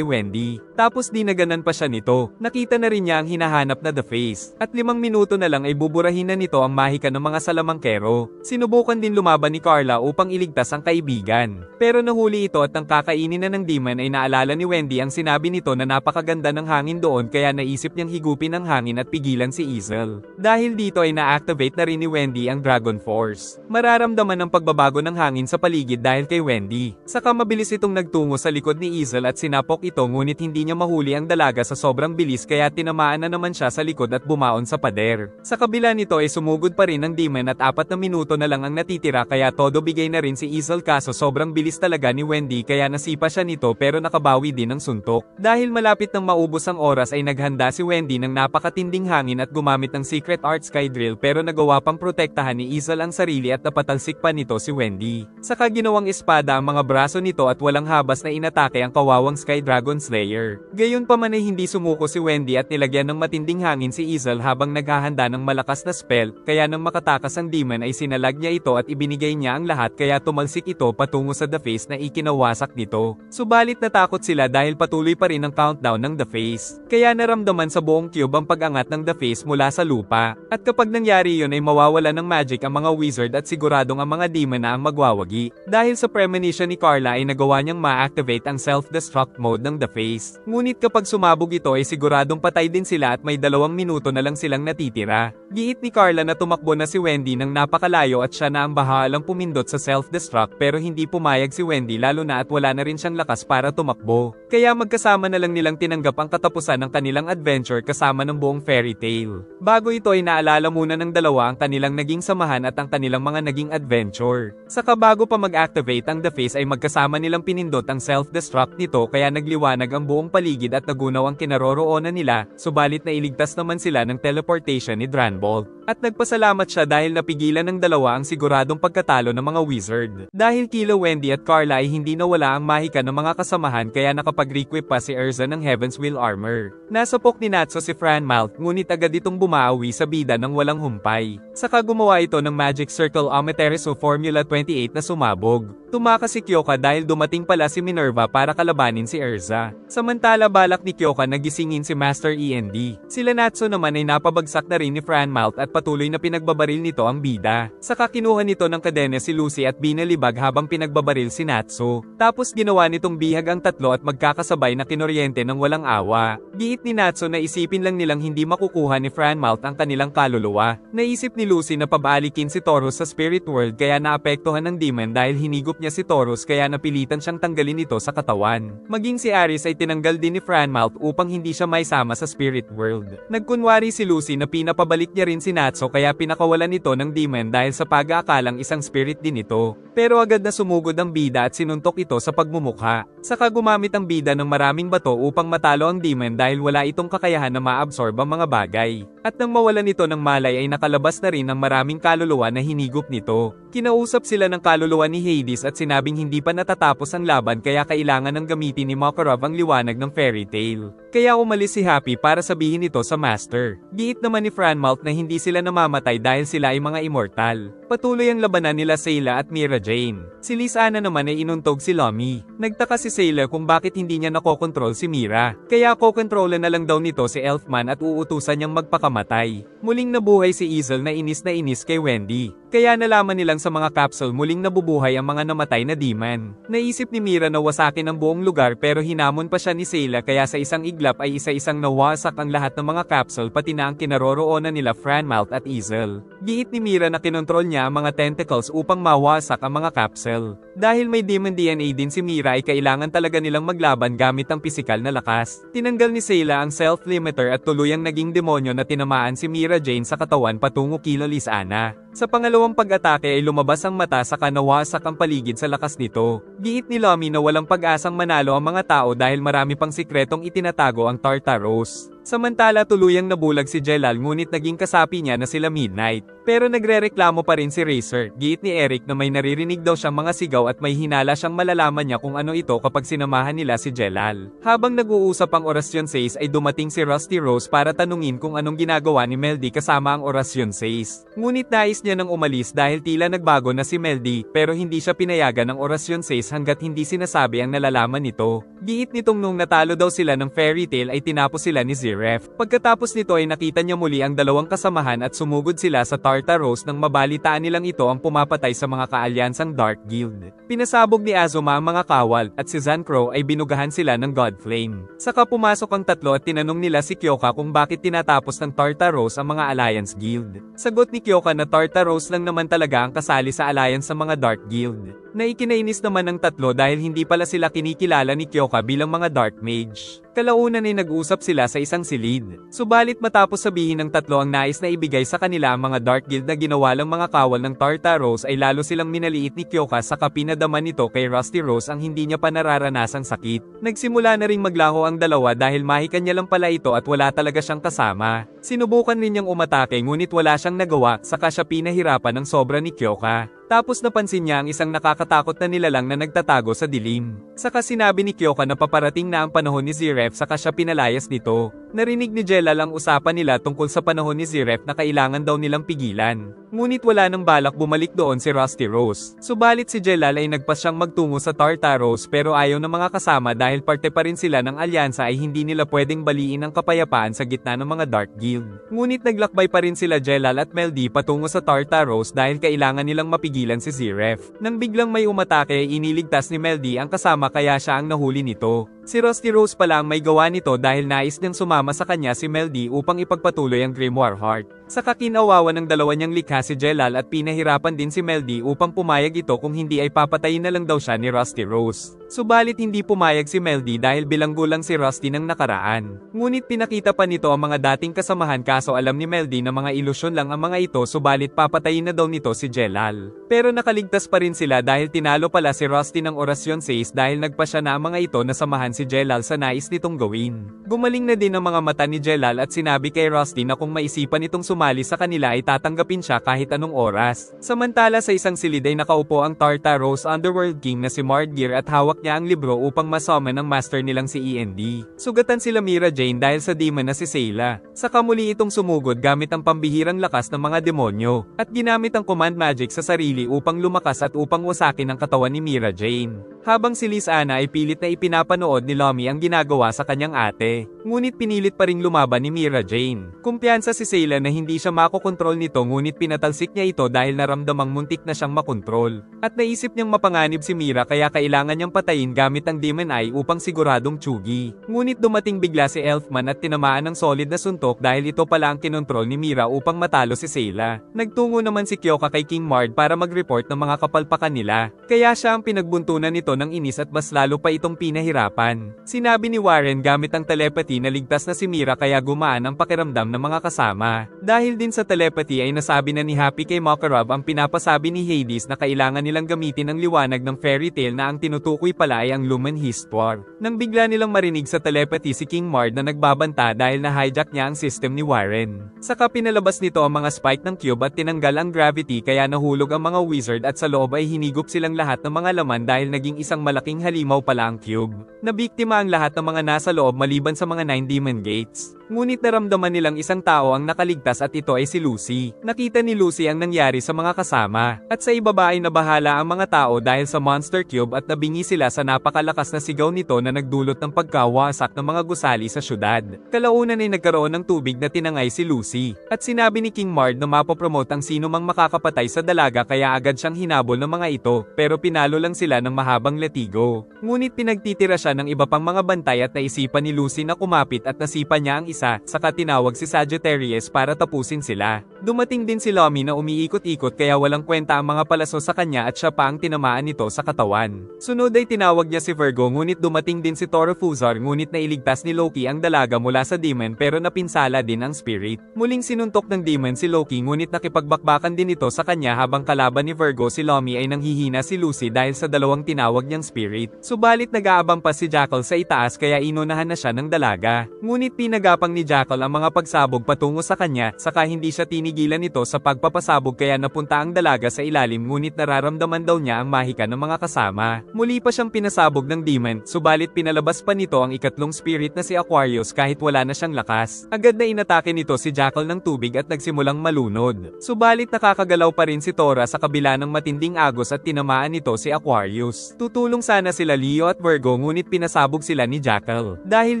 Wendy. Tapos dinaganan pa siya nito. Nakita na rin niya ang hinahanap na The Face. At 5 minuto na lang ay buburahin na nito ang mahika ng mga salamangkero. Sinubukan din lumaban ni Carla upang iligtas ang kaibigan. Pero nahuli ito at ang kakainin na ng demon ay naalala ni Wendy ang sinabi nito na napakaganda ng hangin doon kaya naisip niyang higupin ang hangin at pigilan si Easel. Dahil dito ay na-activate na rin ni Wendy ang Dragon Force. Mararamdaman ang pagbabago ng hangin sa paligid dahil kay Wendy. Saka mabilis itong nagtungo sa likod ni Easel at sinapok ito ngunit hindi niya mahuli ang dalaga sa sobrang bilis kaya tinamaan na naman siya sa likod at bumaon sa pader. Sa kabila nito ay sumugod pa rin ang demon at 4 na minuto na lang ang natitira kaya todo bigay na rin si Easel kaso sobrang bilis talaga ni Wendy kaya nasipa siya nito pero nakabawi din ng suntok. Dahil malapit nang maubos ang oras ay naghanda si Wendy ng napakatinding hangin at gumamit ng Secret Art Sky Drill pero nagawa pang protektahan ni Easel ang sarili at napatalsik pa nito si Wendy. Saka ginawang espada ang mga braso nito at walang habas na inatake ang kawawang Sky Dragon Slayer. Gayunpaman ay hindi sumuko si Wendy at nilagyan ng matinding hangin si Easel habang naghahanda ng malakas na spell kaya nang makatakas ang demon ay sinalag niya ito at ibinigay niya ang lahat kaya tumalsik ito patungo sa The Face na ikinawasak nito. Subalit natakot sila dahil patuloy pa rin ang countdown ng The Face. Kaya naramdaman sa buong cube ang pag-angat ng The Face mula sa lupa. At kapag nangyari yun ay mawawala ng magic ang mga wizard at siguradong ang mga demon na ang magwawagi. Dahil sa premonition ni Carla ay nagawa niyang ma-activate ang self-destruct mode ng The Face. Ngunit kapag sumabog ito ay siguradong patay din sila at may 2 minuto na lang silang natitira. Giit ni Carla na tumakbo na si Wendy ng napakalayo at siya na ang bahalang pumindot sa self-destruct pero hindi pumayag si Wendy lalo na at wala na rin siyang lakas para tumakbo. Kaya magkasama na lang nilang tinanggap ang katapusan ng kanilang adventure kasama ng buong fairy tale. Bago ito ay naalala muna ng dalawa ang kanilang naging samahan at ang kanilang mga naging adventure. Saka bago pa mag-activate ang The Face ay magkasama nilang pinindot ang self-destruct nito kaya nagliwanag ang buong paligid at nagunaw ang kinaroroonan nila, subalit nailigtas naman sila ng teleportation ni Dranbolt. At nagpasalamat siya dahil napigilan ng dalawa ang siguradong pagkatalo ng mga wizard. Dahil kila Wendy at Carla ay hindi nawala ang mahika ng mga kasamahan kaya nakapag-requip pa si Erza ng Heaven's Will Armor. Nasapok ni Natsu si Franmalt ngunit agad itong bumawi sa bida ng walang humpay. Saka gumawa ito ng Magic Circle Amaterasu Formula 28 na sumabog. Tumakas si Kyoka dahil dumating pala si Minerva para kalabanin si Erza. Samantala balak ni Kyoka na gisingin si Master END. Sila Natsu naman ay napabagsak na rin ni Franmalt at patuloy na pinagbabaril nito ang bida. Saka kinuha nito ng kadena si Lucy at binalibag habang pinagbabaril si Natsu. Tapos ginawa nitong bihag ang tatlo at magkakasabay na kinoryente ng walang awa. Giit ni Natsu na isipin lang nilang hindi makukuha ni Franmalt ang kanilang kaluluwa. Naisip ni Lucy na pabalikin si Taurus sa spirit world kaya naapektuhan ng demon dahil hinigop niya si Taurus kaya napilitan siyang tanggalin ito sa katawan. Maging si Aris ay tinanggal din ni Franmalt upang hindi siya maisama sa spirit world. Nagkunwari si Lucy na pinapabalik niya rin si Natsu kaya pinakawalan ito ng demon dahil sa pag-aakalang isang spirit din ito. Pero agad na sumugod ang bida at sinuntok ito sa pagmumukha. Saka gumamit ang bida ng maraming bato upang matalo ang demon dahil wala itong kakayahan na ma-absorb ang mga bagay. At nang mawalan ito ng malay ay nakalabas na rin ang maraming kaluluwa na hinigop nito. Kinausap sila ng kaluluwa ni Hades at sinabing hindi pa natatapos ang laban kaya kailangan ng gamitin ni Makarov ang liwanag ng fairy tale. Kaya umalis si Happy para sabihin ito sa Master. Giit naman ni Franmouth na hindi sila namamatay dahil sila ay mga immortal. Patuloy ang labanan nila Sayla at Mira Jane. Si Lysana naman ay inuntog si Lomi. Nagtaka si Sayla kung bakit hindi niya nakokontrol si Mira. Kaya kokontrolan na lang daw nito si Elfman at uutusan niyang magpakamatay. Muling nabuhay si Easel na inis kay Wendy. Kaya nalaman nilang sa mga capsule muling nabubuhay ang mga namatay na demon. Naisip ni Mira na wasakin ang buong lugar pero hinamon pa siya ni Sayla kaya sa isang iglap ay isa-isang nawasak ang lahat ng mga capsule pati na ang kinaroroonan nila Franmouth at Easel. Giit ni Mira na kinontrol niya ang mga tentacles upang mawasak ang mga capsule. Dahil may demon DNA din si Mira ay kailangan talaga nilang maglaban gamit ang pisikal na lakas. Tinanggal ni Sayla ang self-limiter at tuluyang naging demonyo na tinamaan si Mira Jane sa katawan patungo kila Lysana. Sa pangalawang pag-atake ay lumabas ang mata saka nawasak ang paligid sa lakas nito. Giit ni Lomi na walang pag-asang manalo ang mga tao dahil marami pang sikretong itinatago ang Tartaros. Samantala tuluyang nabulag si Jelal ngunit naging kasapi niya na sila Midnight. Pero nagrereklamo pa rin si Racer. Giit ni Eric na may naririnig daw siyang mga sigaw at may hinala siyang malalaman niya kung ano ito kapag sinamahan nila si Jelal. Habang nag-uusap ang Orasyon 6 ay dumating si Rusty Rose para tanungin kung anong ginagawa ni Meldy kasama ang Orasyon 6. Ngunit nais niya nang umalis dahil tila nagbago na si Meldy pero hindi siya pinayagan ng Orasyon 6 hanggat hindi sinasabi ang nalalaman nito. Giit nitong nung natalo daw sila ng fairy tale ay tinapos sila ni Ziref. Pagkatapos nito ay nakita niya muli ang dalawang kasamahan at sumugod sila sa Tartaros nang mabalitaan nilang ito ang pumapatay sa mga kaalyansang Dark Guild. Pinasabog ni Azuma ang mga kawal at si Zancro ay binugahan sila ng Godflame. Saka pumasok ang tatlo at tinanong nila si Kyoka kung bakit tinatapos ng Tartaros ang mga Alliance Guild. Sagot ni Kyoka na Tartaros lang naman talaga ang kasali sa alliance sa mga Dark Guild. Naikinainis naman ng tatlo dahil hindi pala sila kinikilala ni Kyoka bilang mga Dark Mage. Kalaunan ay nag-usap sila sa isang silid. Subalit matapos sabihin ng tatlo ang nais na ibigay sa kanila ang mga Dark Guild na ginawa lang mga kawal ng Tartaros ay lalo silang minaliit ni Kyoka saka pinadama nito kay Rusty Rose ang hindi niya pa nararanasang sakit. Nagsimula na ring maglaho ang dalawa dahil mahikan niya lang pala ito at wala talaga siyang kasama. Sinubukan rin niyang umatake ngunit wala siyang nagawa saka siya pinahirapan ng sobra ni Kyoka. Tapos napansin niya ang isang nakakatakot na nilalang na nagtatago sa dilim. Saka sinabi ni Kyoka na paparating na ang panahon ni Ziref saka siya pinalayas nito. Narinig ni Jelal ang usapan nila tungkol sa panahon ni Ziref na kailangan daw nilang pigilan. Ngunit wala nang balak bumalik doon si Rusty Rose. Subalit si Jelal ay nagpasyang magtungo sa Tartaros pero ayaw ng mga kasama dahil parte pa rin sila ng alyansa ay hindi nila pwedeng baliin ang kapayapaan sa gitna ng mga Dark Guild. Ngunit naglakbay pa rin sila Jelal at Meldy patungo sa Tartaros dahil kailangan nilang mapigilan si Ziref. Nang biglang may umatake ay iniligtas ni Meldy ang kasama kaya siya ang nahuli nito. Si Rusty Rose pala ang may gawa nito dahil nais niyang sumama sa kanya si Meldy upang ipagpatuloy ang Grimoire Heart. Sa kakinawawan ng dalawa niyang likha si Jelal at pinahirapan din si Meldy upang pumayag ito kung hindi ay papatayin na lang daw siya ni Rusty Rose. Subalit hindi pumayag si Meldy dahil bilanggo lang si Rusty ng nakaraan. Ngunit pinakita pa nito ang mga dating kasamahan kaso alam ni Meldy na mga ilusyon lang ang mga ito subalit papatayin na daw nito si Jelal. Pero nakaligtas pa rin sila dahil tinalo pala si Rusty ng Orasyon 6 dahil nagpa siya na ang mga ito na samahan si Jelal sa nais nitong gawin. Gumaling na din ang mga mata ni Jelal at sinabi kay Rusty na kung maisipan itong sumali sa kanila ay tatanggapin siya kahit anong oras. Samantala sa isang silid ay nakaupo ang Tartaros Underworld King na si Mardgear at hawak niya ang libro upang masummon ang master nilang si END. Sugatan sila Mira Jane dahil sa demon na si Sayla. Saka muli itong sumugod gamit ang pambihirang lakas ng mga demonyo at ginamit ang command magic sa sarili upang lumakas at upang wasakin ang katawan ni Mira Jane. Habang si Lysana ay pilit na ipinapanood ni Lomi ang ginagawa sa kanyang ate. Ngunit pinilit pa ring lumaban ni Mira Jane. Kumpiyansa si Sayla na hindi siya makokontrol nito ngunit pinatalsik niya ito dahil naramdamang muntik na siyang makontrol. At naisip niyang mapanganib si Mira kaya kailangan niyang patayin gamit ang Demon Eye upang siguradong tsugi. Ngunit dumating bigla si Elfman at tinamaan ng solid na suntok dahil ito pala ang kinontrol ni Mira upang matalo si Sayla. Nagtungo naman si Kyoka kay King Mard para mag-report ng mga kapalpakan nila. Kaya siya ang pinagbuntunan nito ng inis at mas lalo pa itong pinahirapan. katawan. Sinabi ni Warren gamit ang telepathy na ligtas na si Mira kaya gumaan ang pakiramdam ng mga kasama. Dahil din sa telepathy ay nasabi na ni Happy kay Makarov ang pinapasabi ni Hades na kailangan nilang gamitin ang liwanag ng fairy tale na ang tinutukoy pala ay ang Lumen Histoire. Nang bigla nilang marinig sa telepathy si King Mard na nagbabanta dahil na-hijack niya ang system ni Warren. Saka pinalabas nito ang mga spike ng cube at tinanggal ang gravity kaya nahulog ang mga wizard at sa loob ay hinigop silang lahat ng mga laman dahil naging isang malaking halimaw pala ang cube. Nabiktima ang lahat ng mga nasa loob maliban sa mga 9 demon gates. Ngunit naramdaman nilang isang tao ang nakaligtas at ito ay si Lucy. Nakita ni Lucy ang nangyari sa mga kasama. At sa ibaba ay nabahala ang mga tao dahil sa Monster Cube at nabingi sila sa napakalakas na sigaw nito na nagdulot ng pagkawasak ng mga gusali sa syudad. Kalaunan ay nagkaroon ng tubig na tinangay si Lucy. At sinabi ni King Mard na mapopromote ang sino mang makakapatay sa dalaga kaya agad siyang hinabol ng mga ito, pero pinalo lang sila ng mahabang latigo. Ngunit pinagtitira siya ng iba pang mga bantay at naisipan ni Lucy na kumapit at nasipa niya ang isa, saka tinawag si Sagittarius para tapusin sila. Dumating din si Lomi na umiikot-ikot kaya walang kwenta ang mga palaso sa kanya at siya pa ang tinamaan nito sa katawan. Sunod ay tinawag niya si Virgo ngunit dumating din si Torofuzar ngunit nailigtas ni Loki ang dalaga mula sa demon pero napinsala din ang spirit. Muling sinuntok ng demon si Loki ngunit nakipagbakbakan din ito sa kanya habang kalaban ni Virgo si Lomi ay nanghihina si Lucy dahil sa dalawang tinawag niyang spirit. Subalit nag-aabang pa si Jackal sa itaas kaya inunahan na siya ng dalaga. Ngunit pinagapang ni Jackal ang mga pagsabog patungo sa kanya, saka hindi siya tinigilan nito sa pagpapasabog kaya napunta ang dalaga sa ilalim ngunit nararamdaman daw niya ang mahika ng mga kasama. Muli pa siyang pinasabog ng demon, subalit pinalabas pa nito ang ikatlong spirit na si Aquarius kahit wala na siyang lakas. Agad na inatake nito si Jackal ng tubig at nagsimulang malunod. Subalit nakakagalaw pa rin si Tora sa kabila ng matinding agos at tinamaan nito si Aquarius. Tutulong sana sila Leo at Virgo ngunit pinasabog sila ni Jackal. Dahil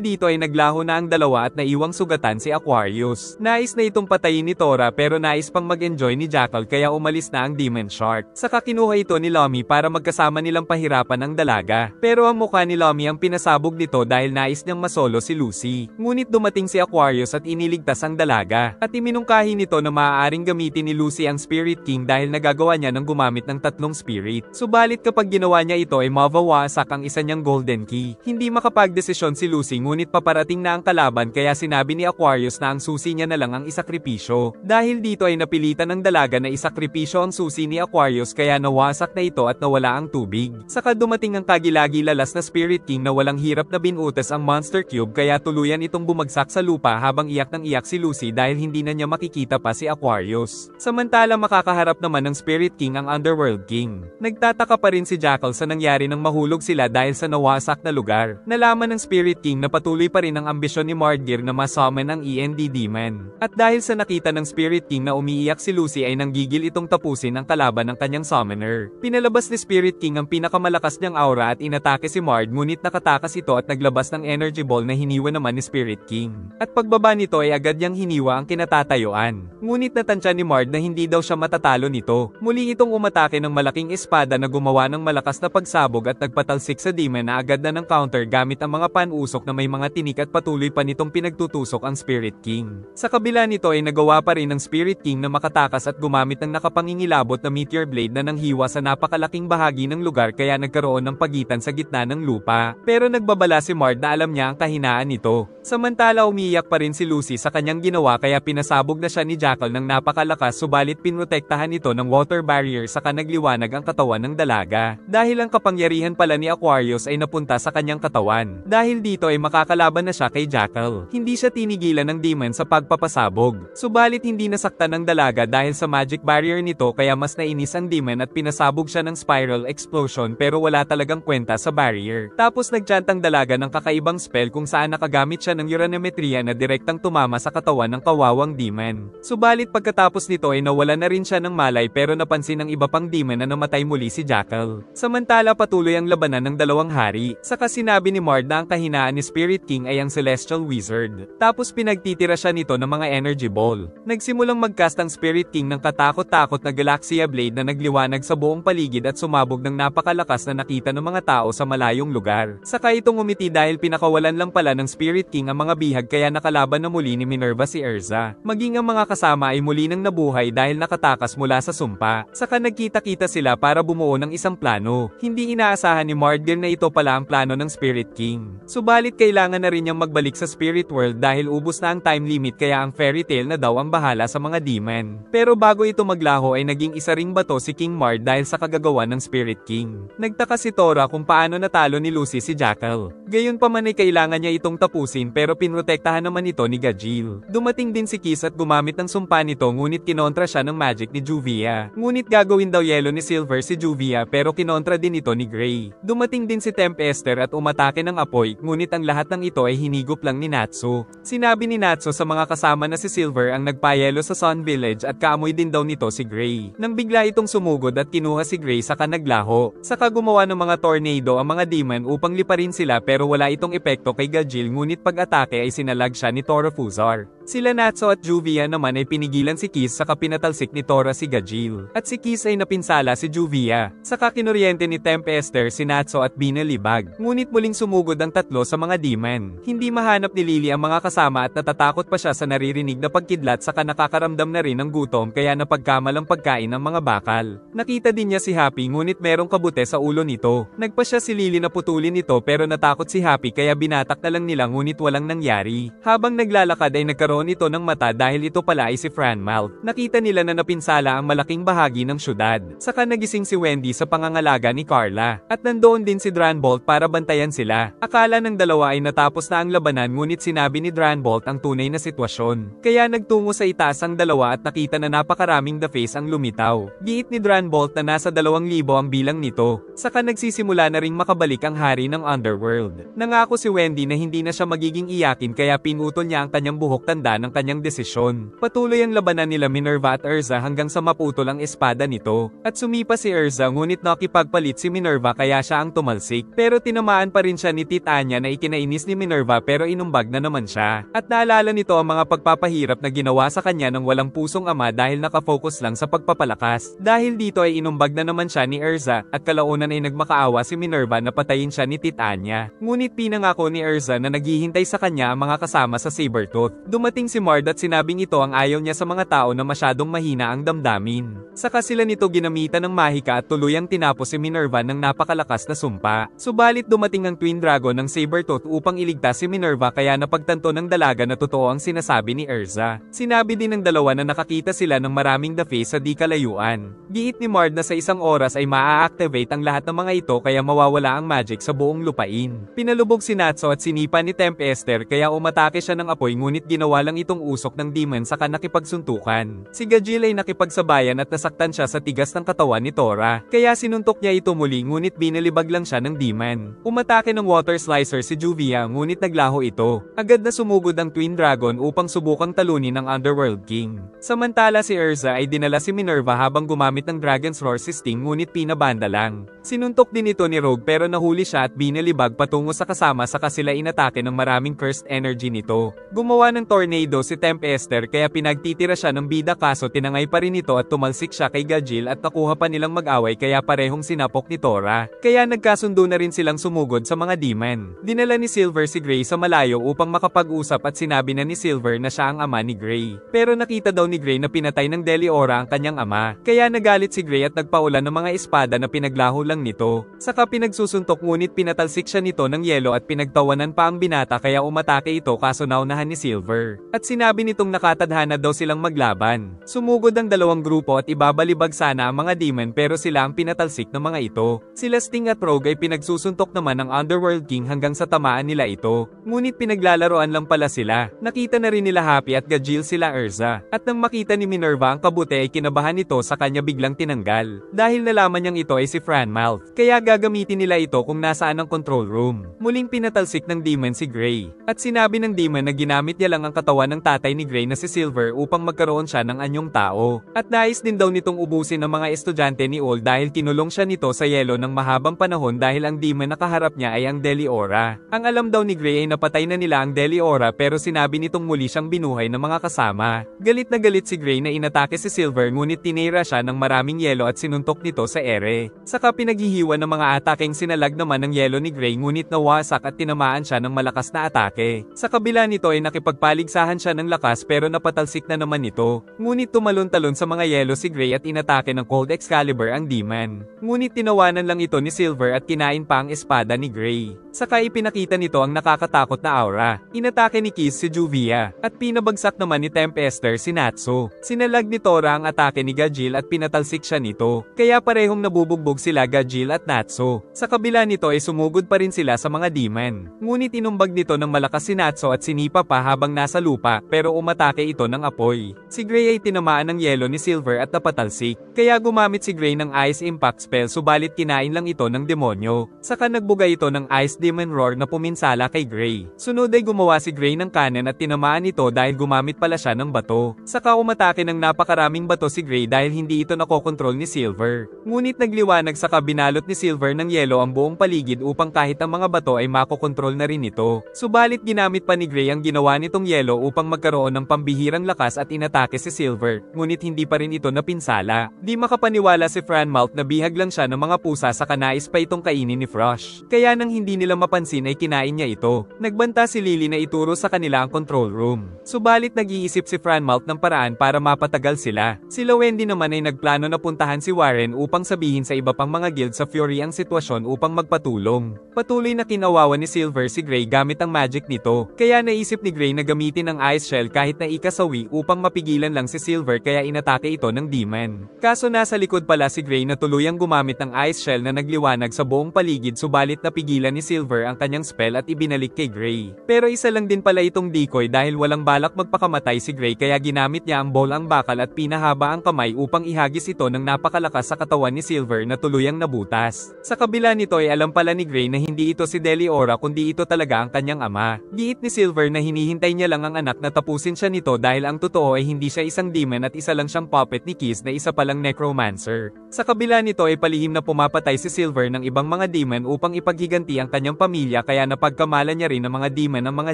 dito ay naglaho na ang dalawa at naiwang sugatan si Aquarius. Nais na itong patayin ni Tora pero nais pang mag-enjoy ni Jackal kaya umalis na ang Demon Shark. Saka kinuha ito ni Lomi para magkasama nilang pahirapan ang dalaga. Pero ang mukha ni Lomi ang pinasabog nito dahil nais niyang masolo si Lucy. Ngunit dumating si Aquarius at iniligtas ang dalaga. At iminungkahi nito na maaaring gamitin ni Lucy ang Spirit King dahil nagagawa niya ng gumamit ng tatlong spirit. Subalit kapag ginawa niya ito ay mawawasak ang isa niyang golden key. Hindi makapagdesisyon si Lucy ngunit paparating na ang kalaban kaya sinabi ni Aquarius na ang susi niya na lang ang isakripisyo. Dahil dito ay napilitan ng dalaga na isakripisyo ang susi ni Aquarius kaya nawasak na ito at nawala ang tubig. Saka dumating ang kagilagi-lalas na Spirit King na walang hirap na binutas ang Monster Cube kaya tuluyan itong bumagsak sa lupa habang iyak ng iyak si Lucy dahil hindi na niya makikita pa si Aquarius. Samantala makakaharap naman ng Spirit King ang Underworld King. Nagtataka pa rin si Jackal sa nangyari nang mahulog sila dahil sa nawasak na lugar. Nalaman ng Spirit King na patuloy pa rin ang ambisyon ni Mardgeir na ma-summon ang END Demon. At dahil sa nakita ng Spirit King na umiiyak si Lucy ay nanggigil itong tapusin ang kalaban ng kanyang summoner. Pinalabas ni Spirit King ang pinakamalakas niyang aura at inatake si Mard ngunit nakatakas ito at naglabas ng energy ball na hiniwa naman ni Spirit King. At pagbaba nito ay agad niyang hiniwa ang kinatatayuan. Ngunit natansya ni Mard na hindi daw siya matatalo nito. Muli itong umatake ng malaking espada na gumawa ng malakas na pagsabog at nagpatalsik sa demon na agad na ng counter gamit ang mga panusok na may mga tinik at patuloy pa nitong pinagtutusok ang Spirit King. Sa kabila nito ay nagawa pa rin ng Spirit King na makatakas at gumamit ng nakapangingilabot na meteor blade na nanghiwa sa napakalaking bahagi ng lugar kaya nagkaroon ng pagitan sa gitna ng lupa. Pero nagbabala si Mard na alam niya ang kahinaan nito. Samantala umiiyak pa rin si Lucy sa kanyang ginawa kaya pinasabog na siya ni Jackal ng napakalakas subalit pinrotektahan ito ng water barrier saka nagliwanag ang katawan ng dalaga. Dahil ang kapangyarihan pala ni Aquarius ay napunta sa kanyang katawan. Dahil dito ay makakalaban na siya kay Jackal. Hindi siya tinigilan ng demon sa pagpapasabog. Subalit hindi nasaktan ng dalaga dahil sa magic barrier nito kaya mas nainis ang demon at pinasabog siya ng spiral explosion pero wala talagang kwenta sa barrier. Tapos nagchantang dalaga ng kakaibang spell kung saan nakagamit siya ng uranometria na direktang tumama sa katawan ng kawawang demon. Subalit pagkatapos nito ay nawala na rin siya ng malay pero napansin ng iba pang demon na namatay muli si Jackal. Samantala patuloy ang labanan ng dalawang hari. Saka sinabi ni Mard na ang kahinaan ni Spirit King ay ang Celestial Wizard. Tapos pinagtitira siya nito ng mga energy ball. Nagsimulang magcast ang Spirit King ng katakot-takot na Galaxia Blade na nagliwanag sa buong paligid at sumabog ng napakalakas na nakita ng mga tao sa malayong lugar. Saka itong umiti dahil pinakawalan lang pala ng Spirit King ang mga bihag kaya nakalaban na muli ni Minerva si Erza. Maging ang mga kasama ay muli nang nabuhay dahil nakatakas mula sa sumpa. Saka nagkita-kita sila para bumuo ng isang plano. Hindi inaasahan ni Mardin na ito pala ang plano ng Spirit King. Subalit kailangan na rin niyang magbalik sa Spirit World dahil ubos na ang time limit kaya ang Fairy Tail na daw ang bahala sa mga demon. Pero bago ito maglaho ay naging isa ring bato si King Mard dahil sa kagagawa ng Spirit King. Nagtaka si Tora kung paano natalo ni Lucy si Jackal. Gayunpaman ay kailangan niya itong tapusin pero pinrotektahan naman ito ni Gajeel. Dumating din si Kiss at gumamit ng sumpa nito ngunit kinontra siya ng magic ni Juvia. Ngunit gagawin daw yelo ni Silver si Juvia pero kinontra din ito ni Gray. Dumating din si Tempester at umatake ng apoy ngunit ang lahat ng ito ay hinigop lang ni Natsu. Sinabi ni Natsu sa mga kasama na si Silver ang nagpayelo sa Sun Village at kaamoy din daw nito si Gray. Nang bigla itong sumugod at kinuha si Gray saka naglaho. Saka gumawa ng mga tornado ang mga demon upang liparin sila pero wala itong epekto kay Gajeel ngunit pag-atake ay sinalag siya ni Tora Fuzar. Sila Natsu at Juvia naman ay pinigilan si Kiss saka pinatalsik ni Tora si Gajeel. At si Kiss ay napinsala si Juvia. Saka kinuryente ni Tempester si Natsu at binalibag. Ngunit muling sumugod ang tatlo sa mga demon. Hindi mahanap ni Lily ang mga kasama at natatakot pa siya sa naririnig na pagkidlat saka nakakaramdam na rin ng gutom kaya napagkamalang pagkain ng mga bakal. Nakita din niya si Happy ngunit merong kabute sa ulo nito. Nagpa siya si Lily na putulin ito pero natakot si Happy kaya binatak na lang nila ngunit walang nangyari. Habang naglalakad ay nagkaroon ito ng mata dahil ito pala ay si Franmouth. Nakita nila na napinsala ang malaking bahagi ng syudad. Saka nagising si Wendy sa pangangalaga ni Carla. At nandoon din si Dranbolt para bantayan sila. Akala ng dalawa ay natapos na ang labanan ngunit sinabi ni Dranbolt ang tunay na sitwasyon. Kaya nagtungo sa itaas ang dalawa at nakita na napakaraming The Face ang lumitaw. Giit ni Dranbolt na nasa 2,000 ang bilang nito. Saka nagsisimula na ring makabalik ang hari ng Underworld. Nangako si Wendy na hindi na siya magiging iyakin kaya pinutol niya ang kanyang buhok tanda ng kanyang desisyon. Patuloy ang labanan nila Minerva at Erza hanggang sa maputol ang espada nito. At sumipa si Erza ngunit nakipagpalit si Minerva kaya siya ang tumalsik. Pero tinamaan pa rin siya ni Titania na ikinainis ni Minerva pero inumbag na naman siya. At naalala nito ang mga pagpapahirap na ginawa sa kanya ng walang pusong ama dahil nakafocus lang sa pagpapalakas. Dahil dito ay inumbag na naman siya ni Erza at kalaunan ay nagmakaawa si Minerva na patayin siya ni Titania. Ngunit pinangako ni Erza na naghihintay sa kanya ang mga kasama sa Sabertooth. Dumating si Mard at sinabing ito ang ayaw niya sa mga tao na masyadong mahina ang damdamin. Saka sila nito ginamitan ng mahika at tuluyang tinapos si Minerva ng napakalakas na sumpa. Subalit dumating ang Twin Dragon ng Sabertooth upang iligtas si Minerva kaya napagtanto ng dalaga na totoo ang sinasabi ni Erza. Sinabi din ng dalawa na nakakita sila ng maraming The Face sa di kalayuan. Giit ni Mard na sa isang oras ay maa-activate ang lahat ng mga ito kaya mawawala ang magic sa buong lupain. Pinalubog si Natsu at sinipa ni Tempester kaya umatake siya ng apoy ngunit ginawa lang itong usok ng demon saka nakipagsuntukan. Si Gajeel ay nakipagsabayan at nasaktan siya sa tigas ng katawan ni Tora. Kaya sinuntok niya ito muli ngunit binalibag lang siya ng demon. Umatake ng water slicer si Juvia ngunit naglaho ito. Agad na sumugod ang Twin Dragon upang subukang talunin ang Underworld King. Samantala si Erza ay dinala si Minerva habang gumamit ng Dragon's Roar si Sting ngunit pinabanda lang. Sinuntok din ito ni Rogue pero nahuli siya at binalibag patungo sa kasama saka sila inatake ng maraming cursed energy nito. Gumawa ng tornado si Tempester kaya pinagtitira siya ng bida kaso tinangay pa rin ito at tumalsik siya kay Gajeel at nakuha pa nilang mag-away kaya parehong sinapok ni Tora. Kaya nagkasundo na rin silang sumugod sa mga demon. Dinala ni Silver si Gray sa malayo upang makapag-usap at sinabi na ni Silver na siya ang ama ni Gray. Pero nakita daw ni Gray na pinatay ng Deliora ang kanyang ama. Kaya nagalit si Gray at nagpaulan ng mga espada na pinaglaho lang nito. Saka pinagsusuntok ngunit pinatalsik siya nito ng yelo at pinagtawanan pa ang binata kaya umatake ito kaso naunahan ni Silver. At sinabi nitong nakatadhana daw silang maglaban. Sumugod ang dalawang grupo at ibabalibag sana ang mga demon pero sila ang pinatalsik ng mga ito. Sila Sting at Rogue ay pinagsusuntok naman ng Underworld King hanggang sa tamaan nila ito. Ngunit pinaglalaroan lang pala sila. Nakita na rin nila Happy at Gajeel sila Erza. At nang makita ni Minerva ang kabute ay kinabahan nito sa kanya biglang tinanggal. Dahil nalaman niyang ito ay si Franmouth. Mouth. Kaya gagamitin nila ito kung nasaan ang control room. Muling pinatalsik ng Demon si Gray. At sinabi ng Demon na ginamit niya lang ang katawan ng tatay ni Gray na si Silver upang magkaroon siya ng anyong tao. At nais din daw nitong ubusin ng mga estudyante ni All dahil kinulong siya nito sa yelo ng mahabang panahon dahil ang Demon na kaharap niya ay ang Deliora. Ang alam daw ni Gray ay napatay na nila ang Deliora pero sinabi nitong muli siyang binuhay ng mga kasama. Galit na galit si Gray na inatake si Silver ngunit tinira siya ng maraming yelo at sinuntok nito sa ere. Saka pinaghihiwa ng mga atakeng sinalag naman ng yelo ni Gray ngunit nawasak at tinamaan siya ng malakas na atake. Sa kabila nito ay nakipagpaligsahan siya ng lakas pero napatalsik na naman nito. Ngunit tumalon-talon sa mga yelo si Gray at inatake ng Cold Excalibur ang Demon. Ngunit tinawanan lang ito ni Silver at kinain pa ang espada ni Gray. Saka ipinakita nito ang nakakatakot na aura. Inatake ni Kiss si Juvia, at pinabagsak naman ni Tempester si Natsu. Sinalag ni Tora ang atake ni Gajil at pinatalsik siya nito. Kaya parehong nabubugbog sila Gajil at Natsu. Sa kabila nito ay sumugod pa rin sila sa mga Demon. Ngunit inumbag nito ng malakas si Natsu at sinipa pa habang nasa lupa pero umatake ito ng apoy. Si Gray ay tinamaan ng yelo ni Silver at napatalsik. Kaya gumamit si Gray ng Ice Impact spell subalit kinain lang ito ng demonyo. Saka nagbugay ito ng Ice Demon Roar na puminsala kay Gray. Sunod ay gumawa si Gray ng cannon at tinamaan ito dahil gumamit pala siya ng bato. Saka umatake ng napakaraming bato si Gray dahil hindi ito nakokontrol ni Silver. Ngunit nagliwanag saka binalot ni Silver ng yelo ang buong paligid upang kahit ang mga bato ay makokontrol na rin ito. Subalit ginamit pa ni Gray ang ginawa nitong yelo upang magkaroon ng pambihirang lakas at inatake si Silver. Ngunit hindi pa rin ito napinsala. Di makapaniwala si Franmouth na bihag lang siya ng mga pusa sa kanais pa itong kainin ni Frosh. Kaya nang hindi nila mapansin ay kinain niya ito. Nagbanta si Lily na ituro sa kanila ang control room. Subalit nag-iisip si Franmouth ng paraan para mapatagal sila. Sila Wendy naman ay nagplano na puntahan si Warren upang sabihin sa iba pang mga guild sa Fury ang sitwasyon upang magpatulong. Patuloy na kinawawa ni Silver si Gray gamit ang magic nito. Kaya naisip ni Gray na gamitin ang Ice Shell kahit na ikasawi upang mapigilan lang si Silver kaya inatake ito ng Demon. Kaso nasa likod pala si Gray na tuluyang gumamit ng Ice Shell na nagliwanag sa buong paligid subalit napigilan ni Silver ang kanyang spell at ibinalik kay Gray. Pero isa lang din pala itong decoy dahil walang balak magpakamatay si Gray kaya ginamit niya ang bolang bakal at pinahaba ang kamay upang ihagis ito ng napakalakas sa katawan ni Silver na tuluyang nabutas. Sa kabila nito ay alam pala ni Gray na hindi ito si Deliora kundi ito talaga ang kanyang ama. Giit ni Silver na hinihintay niya lang ang anak na tapusin siya nito dahil ang totoo ay hindi siya isang demon at isa lang siyang puppet ni Kiss na isa palang necromancer. Sa kabila nito ay palihim na pumapatay si Silver ng ibang mga demon upang ipaghiganti ang kanyang pamilya kaya napagkamalan niya rin ng mga demon ng mga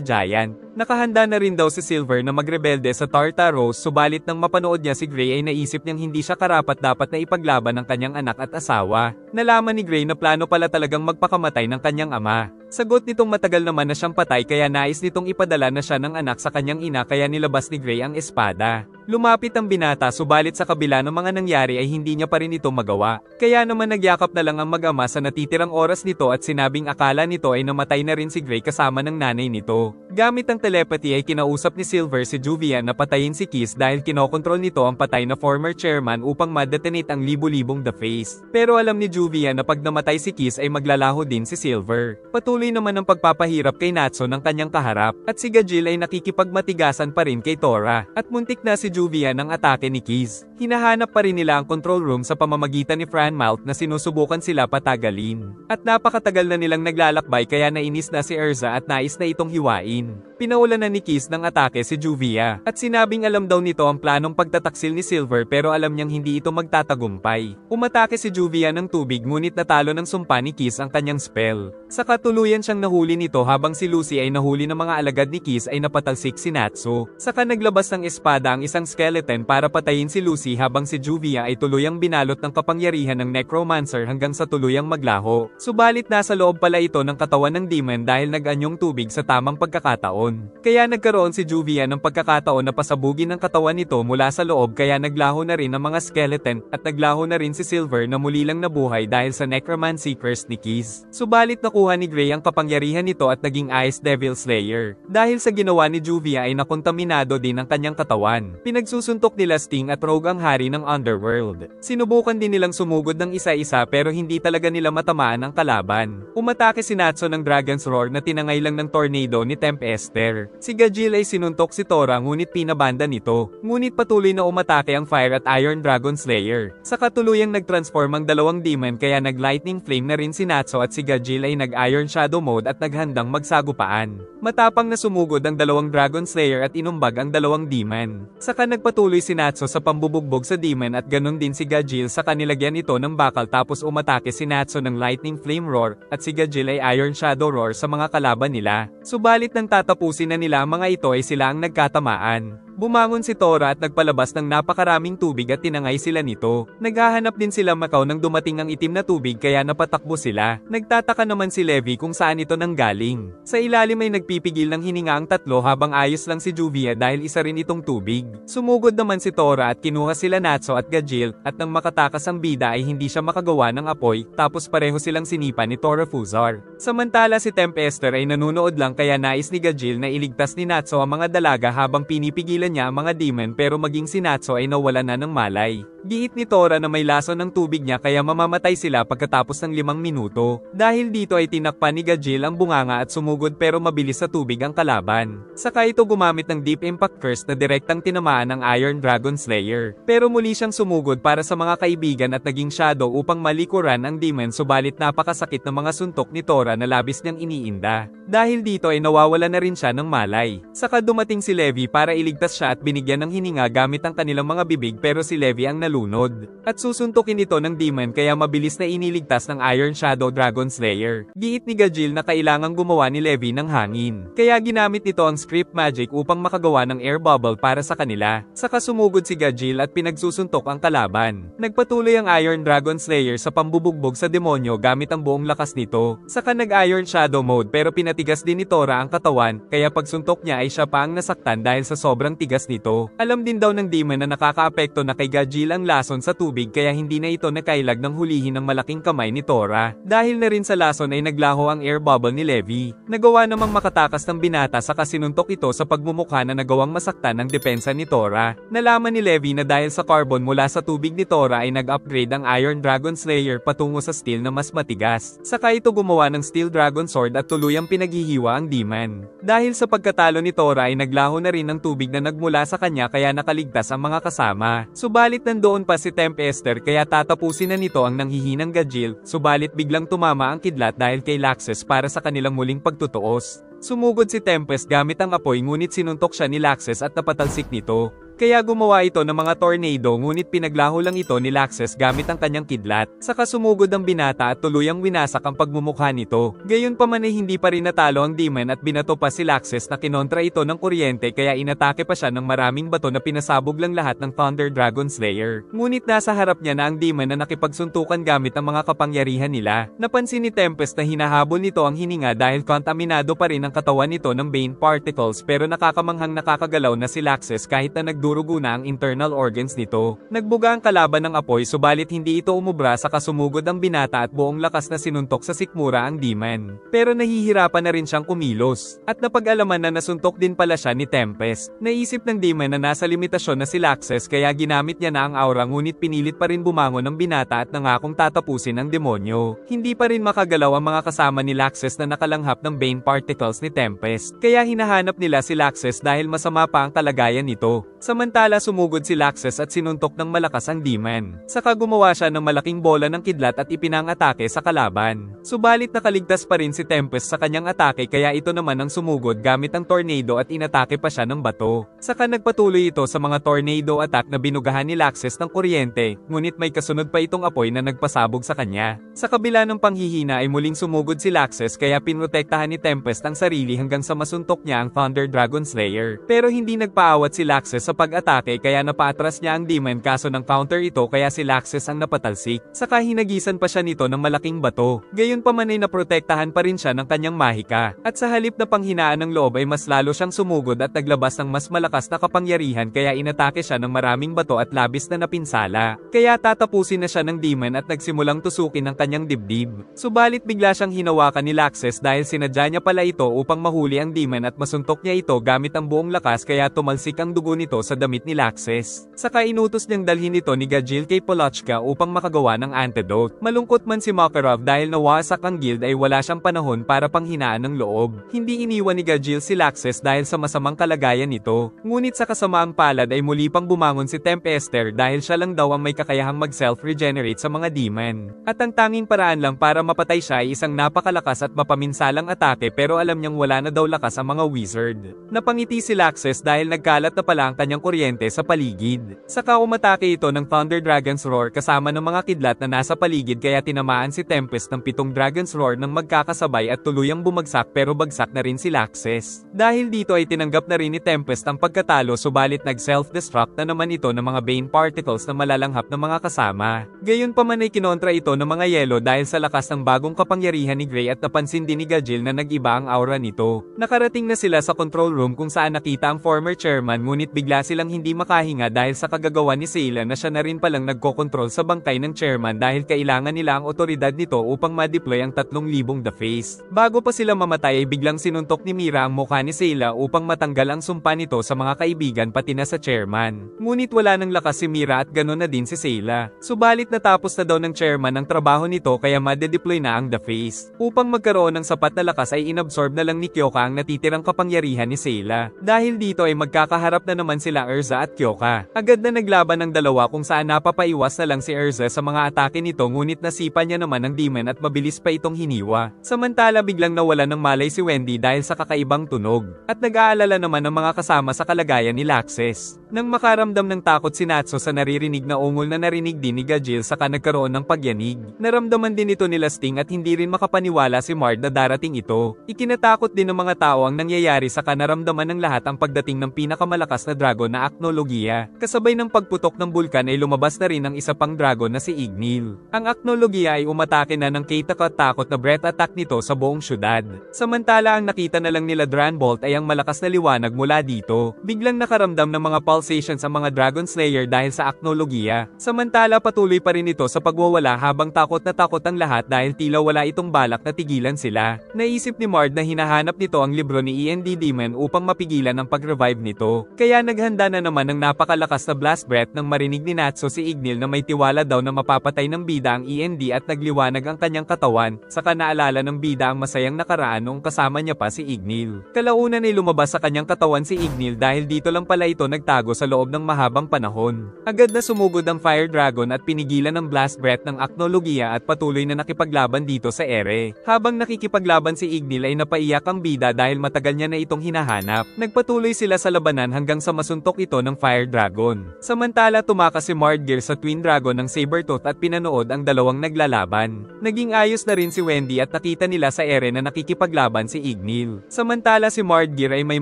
giant. Nakahanda na rin daw si Silver na magrebelde sa Tartaros subalit nang mapanood niya si Gray ay naisip niyang hindi siya karapat-dapat na ipaglaban ng kanyang anak at asawa. Nalaman ni Gray na plano pala talagang magpakamatay ng kanyang ama. Sagot nitong matagal naman na siyang patay kaya nais nitong ipadala na siya ng anak sa kanyang ina kaya nilabas ni Gray ang espada. Lumapit ang binata subalit sa kabila ng mga nangyari ay hindi niya pa rin ito magawa. Kaya naman nagyakap na lang ang mag-ama sa natitirang oras nito at sinabing akala nito ay namatay na rin si Gray kasama ng nanay nito. Gamit ang telepathy ay kinausap ni Silver si Juvia na patayin si Kiss dahil kinokontrol nito ang patay na former chairman upang ma-detonate ang libu-libong The Face. Pero alam ni Juvia na pag namatay si Kiss ay maglalaho din si Silver. Patuloy naman ang pagpapahirap kay Natsu ng kanyang kaharap at si Gajil ay nakikipagmatigasan pa rin kay Tora at muntik na si Juvia ng atake ni Kiss. Hinahanap pa rin nila ang control room sa pamamagitan ni Franmouth na sinusubukan sila patagalin. At napakatagal na nilang naglalakbay kaya nainis na si Erza at nais na itong hiwain. Pinaulan na ni Kiss ng atake si Juvia at sinabing alam daw nito ang planong pagtataksil ni Silver pero alam niyang hindi ito magtatagumpay. Umatake si Juvia ng tubig ngunit natalo ng sumpa ni Kiss ang kanyang spell. Sa katuluyan siyang nahuli nito habang si Lucy ay nahuli ng mga alagad ni Kiss ay napatalsik si Natsu. Saka naglabas ng espada ang isang skeleton para patayin si Lucy habang si Juvia ay tuluyang binalot ng kapangyarihan ng necromancer hanggang sa tuluyang maglaho. Subalit nasa loob pala ito ng katawan ng demon dahil nag-anyong tubig sa tamang pagkakataon. Kaya nagkaroon si Juvia ng pagkakataon na pasabugin ang katawan nito mula sa loob kaya naglaho na rin ang mga skeleton at naglaho na rin si Silver na muli lang nabuhay dahil sa necromancy curse ni Kiss. Subalit nakuha ni Gray ang kapangyarihan nito at naging Ice Devil Slayer. Dahil sa ginawa ni Juvia ay nakontaminado din ang kanyang katawan. Pinagsusuntok nila Sting at Rogue ang hari ng Underworld. Sinubukan din nilang sumugod ng isa-isa pero hindi talaga nila matamaan ang kalaban. Umatake si Natsu ng Dragon's Roar na tinangay lang ng tornado ni Tempester. Si Gajil ay sinuntok si Tora ngunit pinabanda nito. Ngunit patuloy na umatake ang Fire at Iron Dragon Slayer. Sa katuluyang nag-transform ang dalawang demon kaya nag-lightning flame na rin si Natsu at si Gajil ay nag-Iron Shadow mode at naghandang magsagupaan. Matapang na sumugod ang dalawang Dragon Slayer at inumbag ang dalawang demon. Saka nagpatuloy si Natsu sa pambubugbog sa demon at ganun din si Gajil sa kanilagyan ito ng bakal tapos umatake si Natsu ng Lightning Flame Roar at si Gajil ay Iron Shadow Roar sa mga kalaban nila. Subalit nang tatapusin na nila ang mga ito ay sila ang nagkatamaan. Bumangon si Tora at nagpalabas ng napakaraming tubig at tinangay sila nito. Naghahanap din sila Macau nang dumating ang itim na tubig kaya napatakbo sila. Nagtataka naman si Levi kung saan ito nanggaling. Sa ilalim ay nagpipigil ng hininga ang tatlo habang ayos lang si Juvia dahil isa rin itong tubig. Sumugod naman si Tora at kinuha sila Natsu at Gajil at nang makatakas ang bida ay hindi siya makagawa ng apoy tapos pareho silang sinipa ni Tora Fuzar. Samantala si Tempester ay nanunood lang kaya nais ni Gajil na iligtas ni Natsu ang mga dalaga habang pinipigilan niya ang mga demon pero maging si Natsu ay nawala na ng malay. Giit ni Tora na may lason ng tubig niya kaya mamamatay sila pagkatapos ng 5 minuto. Dahil dito ay tinakpan ni Gajil ang bunganga at sumugod pero mabilis sa tubig ang kalaban. Saka ito gumamit ng Deep Impact Curse na direktang tinamaan ng Iron Dragon Slayer. Pero muli siyang sumugod para sa mga kaibigan at naging shadow upang malikuran ang demon subalit napakasakit ng mga suntok ni Tora na labis niyang iniinda. Dahil dito ay nawawala na rin siya ng malay. Saka dumating si Levi para iligtas siya at binigyan ng hininga gamit ang kanilang mga bibig pero si Levi ang nalunod. At susuntukin ito ng demon kaya mabilis na iniligtas ng Iron Shadow Dragon Slayer. Giit ni Gajil na kailangang gumawa ni Levi ng hangin. Kaya ginamit nito ang script magic upang makagawa ng air bubble para sa kanila. Saka sumugod si Gajil at pinagsusuntok ang kalaban. Nagpatuloy ang Iron Dragon Slayer sa pambubugbog sa demonyo gamit ang buong lakas nito. Saka nag-Iron Shadow mode pero pinatigas din ni Tora ang katawan kaya pagsuntok niya ay siya pa ang nasaktan dahil sa sobrang tigas nito. Alam din daw ng demon na nakakaapekto na kay Gajil ang lason sa tubig kaya hindi na ito nakailag ng hulihin ng malaking kamay ni Tora. Dahil na rin sa lason ay naglaho ang air bubble ni Levi. Nagawa namang makatakas ng binata saka sinuntok ito sa pagmumukha na nagawang masaktan ng depensa ni Tora. Nalaman ni Levi na dahil sa carbon mula sa tubig ni Tora ay nag-upgrade ang Iron Dragon Slayer patungo sa steel na mas matigas. Saka ito gumawa ng Steel Dragon Sword at tuluyang pinaghihiwa ang demon. Dahil sa pagkatalo ni Tora ay naglaho na rin ng tubig na nagmula sa kanya kaya nakaligtas ang mga kasama. Subalit nandoon pa si Tempester kaya tatapusin na nito ang nanghihinang Gajil, subalit biglang tumama ang kidlat dahil kay Laxus para sa kanilang muling pagtutuos. Sumugod si Tempest gamit ang apoy ngunit sinuntok siya ni Laxus at napatalsik nito. Kaya gumawa ito ng mga tornado ngunit pinaglaho lang ito ni Laxus gamit ang kanyang kidlat. Saka sumugod ang binata at tuluyang winasak ang pagmumukha nito. Gayunpaman ay hindi pa rin natalo ang demon at binato pa si Laxus na kinontra ito ng kuryente kaya inatake pa siya ng maraming bato na pinasabog lang lahat ng Thunder Dragon Slayer. Ngunit nasa harap niya na ang demon na nakipagsuntukan gamit ang mga kapangyarihan nila. Napansin ni Tempest na hinahabol nito ang hininga dahil kontaminado pa rin ang katawan nito ng Bane Particles pero nakakamanghang nakakagalaw na si Laxus kahit na nagdurugo na ang internal organs nito. Nagbuga ang kalaban ng apoy subalit hindi ito umubra sa kasumugod ang binata at buong lakas na sinuntok sa sikmura ang demon. Pero nahihirapan na rin siyang kumilos. At napag-alaman na nasuntok din pala siya ni Tempest. Naisip ng demon na nasa limitasyon na si Laxus kaya ginamit niya na ang aura ngunit pinilit pa rin bumangon ng binata at nangakong tatapusin ang demonyo. Hindi pa rin makagalaw ang mga kasama ni Laxus na nakalanghap ng Bane Particles ni Tempest. Kaya hinahanap nila si Laxus dahil masama pa ang kalagayan nito. Samantala sumugod si Laxus at sinuntok ng malakas ang demon. Saka gumawa siya ng malaking bola ng kidlat at ipinangatake sa kalaban. Subalit nakaligtas pa rin si Tempest sa kanyang atake kaya ito naman ang sumugod gamit ang tornado at inatake pa siya ng bato. Saka nagpatuloy ito sa mga tornado attack na binugahan ni Laxus ng kuryente, ngunit may kasunod pa itong apoy na nagpasabog sa kanya. Sa kabila ng panghihina ay muling sumugod si Laxus kaya pinrotektahan ni Tempest ang sarili hanggang sa masuntok niya ang Thunder Dragon Slayer. Pero hindi nagpaawat si Laxus sa pag-atake kaya napaatras niya ang demon kaso ng counter ito kaya si Laxus ang napatalsik. Saka hinagisan pa siya nito ng malaking bato. Gayunpaman ay naprotektahan pa rin siya ng kanyang mahika. At sa halip na panghinaan ng loob ay mas lalo siyang sumugod at naglabas ng mas malakas na kapangyarihan kaya inatake siya ng maraming bato at labis na napinsala. Kaya tatapusin na siya ng demon at nagsimulang tusukin ang kanyang dibdib. Subalit bigla siyang hinawakan ni Laxus dahil sinadya niya pala ito upang mahuli ang demon at masuntok niya ito gamit ang buong lakas kaya tumalsik ang dugo nito sa sa damit ni Laxes. Saka inutos niyang dalhin ito ni Gajil kay Polochka upang makagawa ng antidote. Malungkot man si Makarov dahil nawasak ang guild ay wala siyang panahon para panghinaan ng loob. Hindi iniwan ni Gajil si Laxes dahil sa masamang kalagayan nito. Ngunit sa kasamaang palad ay muli pang bumangon si Tempester dahil siya lang daw ang may kakayahang mag-self-regenerate sa mga demon. At ang tanging paraan lang para mapatay siya ay isang napakalakas at mapaminsalang atake pero alam niyang wala na daw lakas ang mga wizard. Napangiti si Laxes dahil nagkalat na pala ang kanyang kuryente sa paligid. Saka umatake ito ng Thunder Dragon's Roar kasama ng mga kidlat na nasa paligid kaya tinamaan si Tempest ng 7 Dragon's Roar nang magkakasabay at tuluyang bumagsak pero bagsak na rin si Laxes. Dahil dito ay tinanggap na rin ni Tempest ang pagkatalo subalit nag-self-destruct na naman ito ng mga Bane Particles na malalanghap ng mga kasama. Gayunpaman ay kinontra ito ng mga yelo dahil sa lakas ng bagong kapangyarihan ni Grey at napansin din ni Gajil na nag-iba ang aura nito. Nakarating na sila sa control room kung saan nakita ang former chairman ngunit bigla silang hindi makahinga dahil sa kagagawa ni Sayla na siya na rin palang nagkokontrol sa bangkay ng chairman dahil kailangan nila ang otoridad nito upang ma-deploy ang 3,000 The Face. Bago pa sila mamatay ay biglang sinuntok ni Mira ang mukha ni Sayla upang matanggal ang sumpa nito sa mga kaibigan pati na sa chairman. Ngunit wala nang lakas si Mira at ganoon na din si Sayla. Subalit natapos na daw ng chairman ang trabaho nito kaya ma-deploy na ang The Face. Upang magkaroon ng sapat na lakas ay inabsorb na lang ni Kyoka ang natitirang kapangyarihan ni Sayla. Dahil dito ay magkakaharap na naman sila Erza at Kyoka. Agad na naglaban ng dalawa kung saan napapaiwas na lang si Erza sa mga atake nito ngunit nasipa niya naman ang demon at mabilis pa itong hiniwa. Samantala biglang nawala ng malay si Wendy dahil sa kakaibang tunog. At nag-aalala naman ang mga kasama sa kalagayan ni Laxes. Nang makaramdam ng takot si Natsu sa naririnig na ungol na narinig din ni Gajil saka nagkaroon ng pagyanig. Naramdaman din ito ni Sting at hindi rin makapaniwala si Mard na darating ito. Ikinatakot din ng mga tao ang nangyayari saka naramdaman ng lahat ang pagdating ng pinakamalakas na dragon na Acnologia. Kasabay ng pagputok ng bulkan ay lumabas na rin ang isa pang dragon na si Ignil. Ang Acnologia ay umatake na ng katakot-takot na breath attack nito sa buong syudad. Samantala ang nakita na lang nila Dranbolt ay ang malakas na liwanag mula dito. Biglang nakaramdam ng mga pulsations ang mga Dragon Slayer dahil sa Acnologia. Samantala patuloy pa rin ito sa pagwawala habang takot na takot ang lahat dahil tila wala itong balak na tigilan sila. Naisip ni Mard na hinahanap nito ang libro ni END Demon upang mapigilan ang pag-revive nito. Kaya naghanda na naman ng napakalakas na blast breath nang marinig ni Natsu si Ignil na may tiwala daw na mapapatay ng bida ang END at nagliwanag ang kanyang katawan, saka naalala ng bida ang masayang nakaraan noong kasama niya pa si Ignil. Kalaunan ay lumabas sa kanyang katawan si Ignil dahil dito lang pala ito nagtago sa loob ng mahabang panahon. Agad na sumugod ang Fire Dragon at pinigilan ng blast breath ng Acnologia at patuloy na nakipaglaban dito sa ere. Habang nakikipaglaban si Ignil ay napaiyak ang bida dahil matagal niya na itong hinahanap. Nagpatuloy sila sa labanan hanggang sa masuntok ito ng Fire Dragon. Samantala tumakas si Mardgear sa Twin Dragon ng Sabertooth at pinanood ang dalawang naglalaban. Naging ayos na rin si Wendy at nakita nila sa ere na nakikipaglaban si Ignil. Samantala si Mardgear ay may